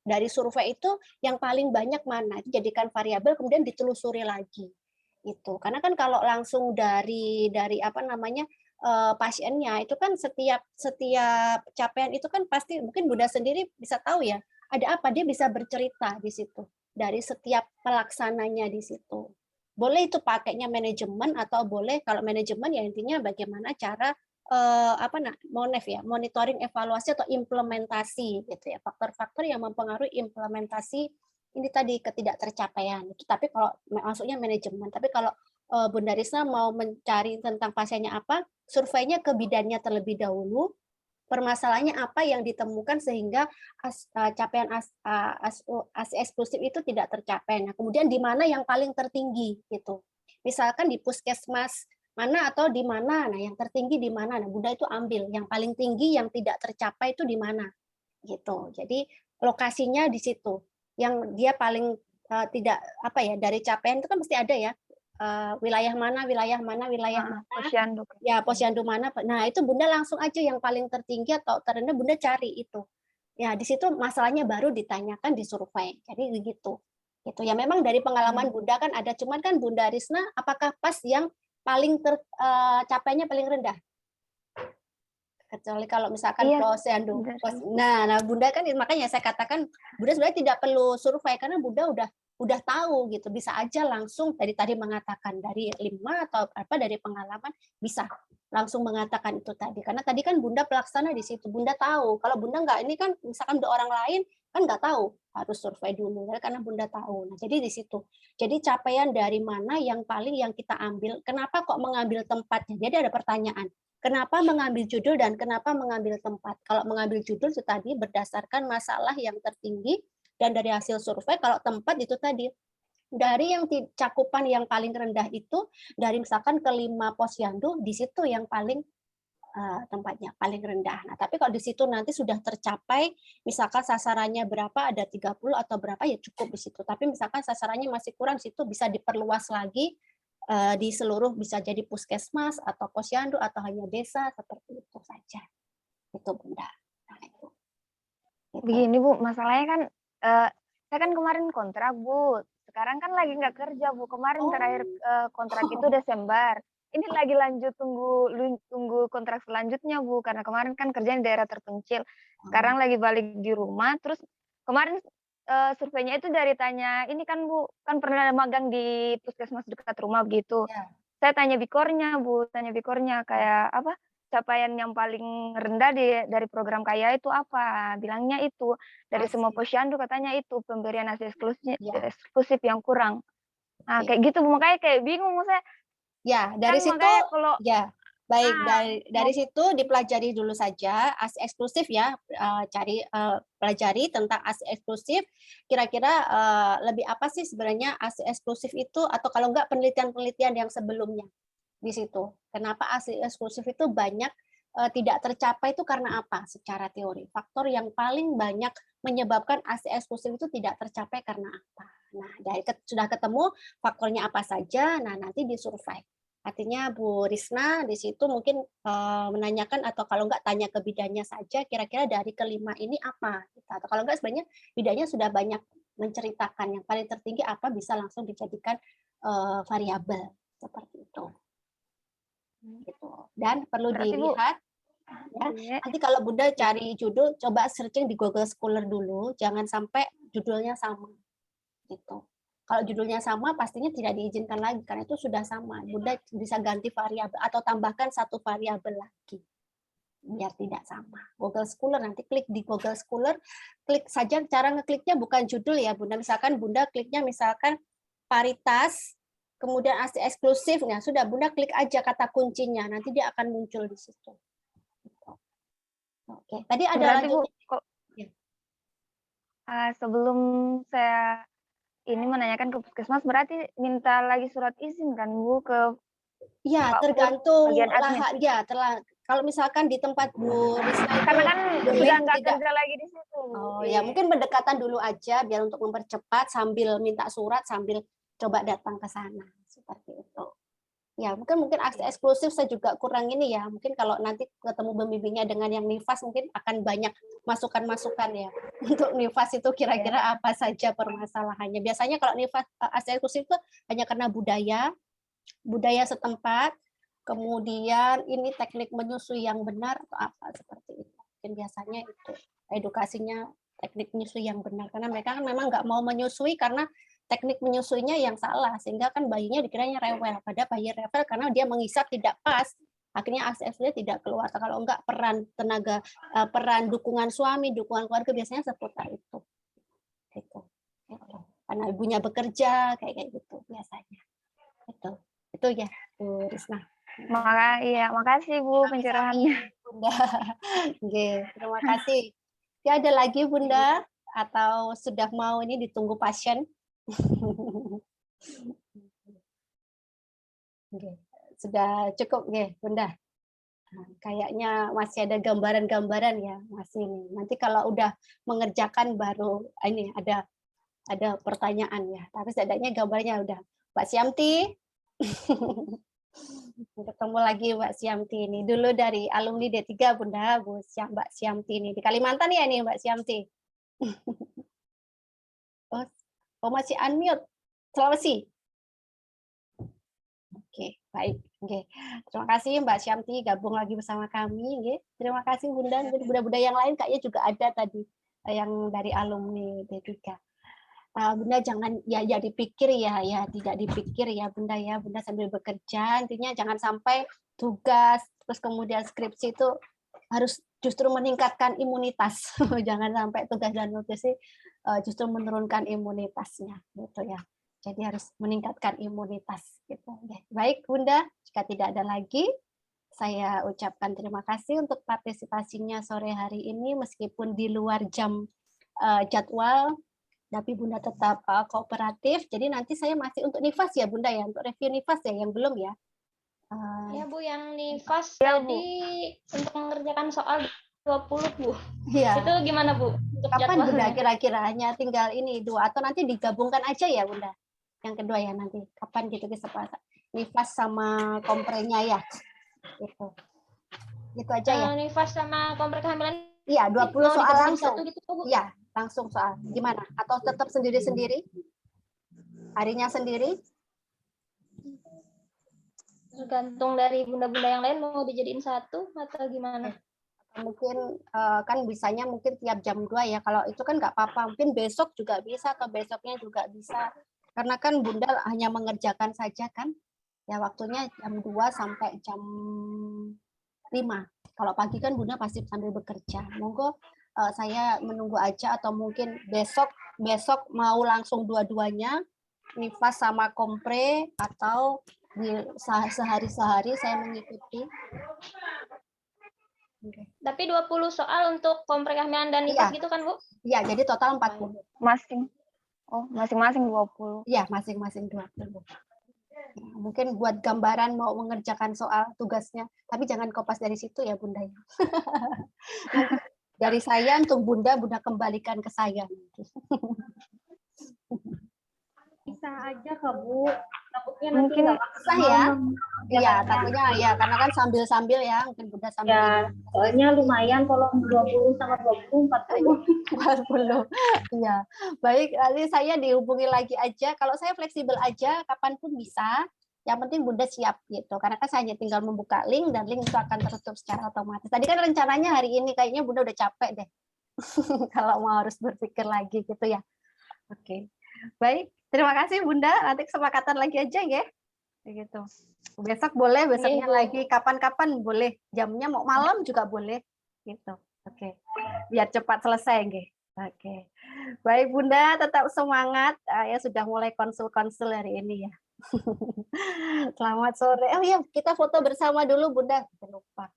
dari survei itu yang paling banyak mana, dijadikan variabel kemudian ditelusuri lagi. Itu. Karena kan kalau langsung dari apa namanya pasiennya itu kan setiap capaian itu kan pasti mungkin Bunda sendiri bisa tahu ya, ada apa, dia bisa bercerita di situ dari setiap pelaksananya di situ. Boleh itu pakainya manajemen atau boleh kalau manajemen ya intinya bagaimana cara monitoring, evaluasi atau implementasi gitu ya, faktor-faktor yang mempengaruhi implementasi ini tadi ketidaktercapaian. Tapi kalau masuknya manajemen, tapi kalau Bunda Risna mau mencari tentang pasiennya apa, surveinya ke bidannya terlebih dahulu, permasalahannya apa yang ditemukan sehingga capaian ASI eksklusif itu tidak tercapai. Nah, kemudian di mana yang paling tertinggi gitu. Misalkan di puskesmas mana atau di mana, nah yang tertinggi di mana. Nah, Bunda itu ambil yang paling tinggi yang tidak tercapai itu di mana. Gitu. Jadi lokasinya di situ. Yang dia paling tidak dari capaian itu kan mesti ada ya. Wilayah mana, Posyandu. Ya, posyandu mana. Nah, itu Bunda langsung aja yang paling tertinggi atau terendah Bunda cari itu. Ya, di situ masalahnya baru ditanyakan di survei. Jadi begitu. Gitu. Ya memang dari pengalaman Bunda kan ada, cuman kan Bunda Risna apakah pas yang paling capainya paling rendah? Kecuali kalau misalkan posyandu. Nah, Bunda kan makanya saya katakan Bunda sebenarnya tidak perlu survei karena Bunda udah tahu gitu, bisa aja langsung dari tadi mengatakan dari 5 atau apa dari pengalaman bisa langsung mengatakan itu tadi. Karena tadi kan Bunda pelaksana di situ, Bunda tahu. Kalau Bunda nggak ini kan misalkan ada orang lain kan nggak tahu, harus survei dulu ya, karena Bunda tahu. Nah, jadi di situ. Jadi capaian dari mana yang paling yang kita ambil, kenapa kok mengambil tempatnya? Jadi ada pertanyaan. Kenapa mengambil judul dan kenapa mengambil tempat? Kalau mengambil judul itu tadi berdasarkan masalah yang tertinggi dan dari hasil survei kalau tempat itu tadi dari yang cakupan yang paling rendah itu dari misalkan kelima posyandu di situ yang paling tempatnya paling rendah. Nah, tapi kalau di situ nanti sudah tercapai misalkan sasarannya berapa ada 30 atau berapa ya cukup di situ. Tapi misalkan sasarannya masih kurang situ bisa diperluas lagi di seluruh bisa jadi puskesmas atau posyandu atau hanya desa seperti itu saja. Itu Bunda. Nah, itu. Gitu. Begini Bu, masalahnya kan saya kan kemarin kontrak Bu, sekarang kan lagi nggak kerja Bu. Kemarin terakhir kontrak itu Desember. Ini lagi lanjut tunggu kontrak selanjutnya Bu, karena kemarin kan kerja di daerah terpencil. Sekarang lagi balik di rumah, terus kemarin surveinya itu dari tanya, ini kan Bu, kan pernah magang di puskesmas dekat rumah begitu. Ya. Saya tanya bikornya Bu, kayak apa? Capaian yang paling rendah dari program kaya itu apa? Bilangnya itu dari semua posyandu katanya itu pemberian hasil eksklusif yang kurang. Nah, kayak gitu makanya kayak bingung saya. Ya, dari Kan situ makanya kalau baik dari situ dipelajari dulu saja ASI eksklusif ya, pelajari tentang ASI eksklusif. Kira-kira lebih apa sih sebenarnya ASI eksklusif itu atau kalau enggak penelitian-penelitian yang sebelumnya di situ. Kenapa ASI eksklusif itu banyak tidak tercapai itu karena apa secara teori? Faktor yang paling banyak menyebabkan ASI eksklusif itu tidak tercapai karena apa? Nah, sudah ketemu faktornya apa saja, nah nanti disurvei. Artinya Bu Risna di situ mungkin menanyakan atau kalau enggak tanya ke bidannya saja kira-kira dari kelima ini apa atau kalau enggak sebenarnya bidannya sudah banyak menceritakan yang paling tertinggi apa bisa langsung dijadikan variabel seperti itu. Gitu. Dan perlu berarti, dilihat ya, nanti kalau Bunda cari judul coba searching di Google Scholar dulu, jangan sampai judulnya sama gitu. Kalau judulnya sama, pastinya tidak diizinkan lagi karena itu sudah sama. Bunda bisa ganti variabel atau tambahkan satu variabel lagi biar tidak sama. Google Scholar nanti klik di Google Scholar, klik saja cara ngekliknya bukan judul ya Bunda. Misalkan Bunda kliknya misalkan paritas, kemudian ASI eksklusif, nah sudah Bunda klik aja kata kuncinya, nanti dia akan muncul di situ. Oke, tadi ada berarti Bu, sebelum saya ini menanyakan ke puskesmas berarti minta lagi surat izin kan Bu ke ya Pak tergantung bagian admin. ya kalau misalkan di tempat Bu Risna itu karena kan sudah nggak tidak kerja lagi di situ. ya mungkin berdekatan dulu aja biar untuk mempercepat sambil minta surat sambil coba datang ke sana seperti itu. Ya, mungkin ASI eksklusif saya juga kurang ini ya. Mungkin kalau nanti ketemu pembimbingnya dengan yang nifas mungkin akan banyak masukan-masukan ya. Untuk nifas itu kira-kira apa saja permasalahannya. Biasanya kalau nifas ASI eksklusif itu hanya karena budaya setempat, kemudian ini teknik menyusui yang benar atau apa seperti itu. Mungkin biasanya itu edukasinya teknik menyusui yang benar karena mereka kan memang nggak mau menyusui karena teknik menyusuinya yang salah sehingga kan bayinya dikiranya rewel pada bayi rewel karena dia mengisap tidak pas akhirnya ASF-nya tidak keluar. Kalau enggak peran dukungan suami, dukungan keluarga biasanya seputar itu. Gitu. Karena ibunya bekerja kayak gitu biasanya. Itu ya Bu Risna. Makasih Bu pencerahannya. Bunda. Terima kasih. Ya, ada lagi Bunda atau sudah mau ini ditunggu pasien? Sudah cukup Bunda. Kayaknya masih ada gambaran-gambaran ya masih ini. Nanti kalau udah mengerjakan baru ini ada pertanyaan ya. Tapi setidaknya gambarnya udah. Mbak Syamti. Ketemu lagi Mbak Syamti ini. Dulu dari alumni D3 Bunda, Mbak Syamti ini. Di Kalimantan ya nih Mbak Syamti. Oh masih unmute. Sulawesi. Oke, baik. Oke. Terima kasih Mbak Syamti gabung lagi bersama kami. Terima kasih Bunda. Bunda-bunda yang lain kayaknya juga ada tadi yang dari alumni D3. Bunda jangan ya dipikir ya tidak dipikir ya Bunda ya. Bunda sambil bekerja, intinya jangan sampai tugas terus kemudian skripsi itu harus justru meningkatkan imunitas. Jangan sampai tugas dan nutrisi justru menurunkan imunitasnya gitu ya. Jadi harus meningkatkan imunitas gitu. Baik Bunda, jika tidak ada lagi saya ucapkan terima kasih untuk partisipasinya sore hari ini meskipun di luar jam jadwal, tapi Bunda tetap kooperatif. Jadi nanti saya masih untuk nifas ya Bunda ya, untuk review nifas ya yang belum ya. Ya Bu, yang nifas Ya, Bu. tadi untuk mengerjakan soal 20 Bu. Iya. Itu gimana Bu? Untuk Kapan Bunda jadwalnya? kira-kira hanya tinggal ini 2 atau nanti digabungkan aja ya Bunda? Yang kedua ya nanti. Kapan gitu kesempatan? Nifas sama komprenya ya. Itu aja ya. Nifas sama kompre kehamilan Iya, 20 mau soal digabungin langsung. satu gitu Bu. Iya, langsung soal. Gimana? Atau tetap sendiri-sendiri? Harinya sendiri? Tergantung dari bunda-bunda yang lain mau dijadiin satu atau gimana? Mungkin kan bisanya mungkin tiap jam 2 ya. Kalau itu kan nggak apa-apa. Mungkin besok juga bisa atau besoknya juga bisa. Karena kan Bunda hanya mengerjakan saja kan. Ya waktunya jam 2 sampai jam 5. Kalau pagi kan Bunda pasti sambil bekerja. Monggo saya menunggu aja atau mungkin besok mau langsung dua-duanya nifas sama kompre atau di sehari-sehari saya mengikuti. Tapi 20 soal untuk kompre kehamilan dan nifas gitu kan Bu? Iya, jadi total 40. Masing-masing 20. Iya, masing-masing 20. Mungkin buat gambaran mau mengerjakan soal tugasnya, tapi jangan kopas dari situ ya Bunda. Dari saya untuk Bunda kembalikan ke saya. Bisa aja Kak Bu. Takutnya nanti Mungkin nggak Susah ya? Iya, takutnya ya karena kan sambil-sambil ya, mungkin Bunda sambil Ya, soalnya lumayan kalau 20 sama 20, 40. 40. Iya. Baik, nanti saya dihubungi lagi aja. Kalau saya fleksibel aja, kapanpun bisa. Yang penting Bunda siap gitu. Karena kan saya hanya tinggal membuka link dan link itu akan tertutup secara otomatis. Tadi kan rencananya hari ini kayaknya Bunda udah capek deh. Kalau mau harus berpikir lagi gitu ya. Oke. Baik, terima kasih Bunda. Nanti kesepakatan lagi aja ya. Begitu. Besok boleh, besoknya lagi kapan-kapan boleh. Jamnya mau malam juga boleh. Gitu. Oke. Biar cepat selesai nggih. Oke. Baik Bunda, tetap semangat. Ya sudah mulai konsul-konsul hari ini ya. Selamat sore. Oh iya, kita foto bersama dulu Bunda. Lupa.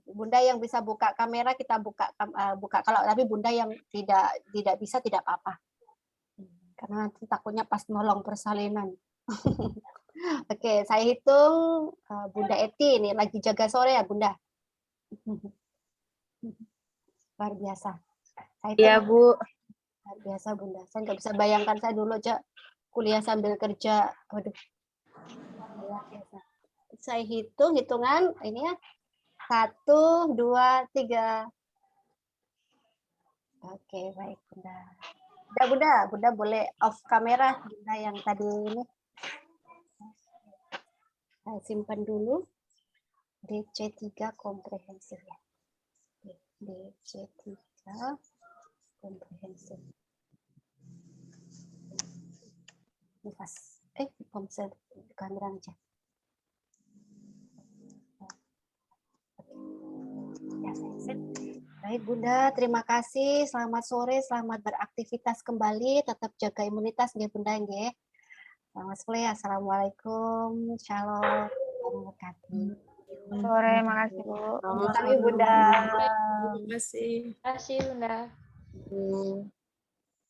Bunda yang bisa buka kamera kita buka kalau tapi Bunda yang tidak bisa tidak apa-apa. Karena nanti takutnya pas nolong persalinan. Oke, saya hitung Bunda Eti ini lagi jaga sore ya Bunda. Luar biasa. Iya Bu. Luar biasa Bunda. Saya nggak bisa bayangkan saya dulu aja kuliah sambil kerja. Waduh. Luar biasa. Saya hitungan ini ya. 1, 2, 3. Oke, baik Bunda. Bunda boleh off kamera Bunda yang tadi ini. Saya simpan dulu. DC3 komprehensif ya. DC3 komprehensif. Nifas. Komsel kamera aja. Ya, saya set. Baik Bunda, terima kasih. Selamat sore, selamat beraktivitas kembali. Tetap jaga imunitas ya Bunda nggih. Selamat sore. Assalamualaikum. Shalom. sore, makasih Bu. Selamat Bunda. Terima kasih. Terima kasih Bunda.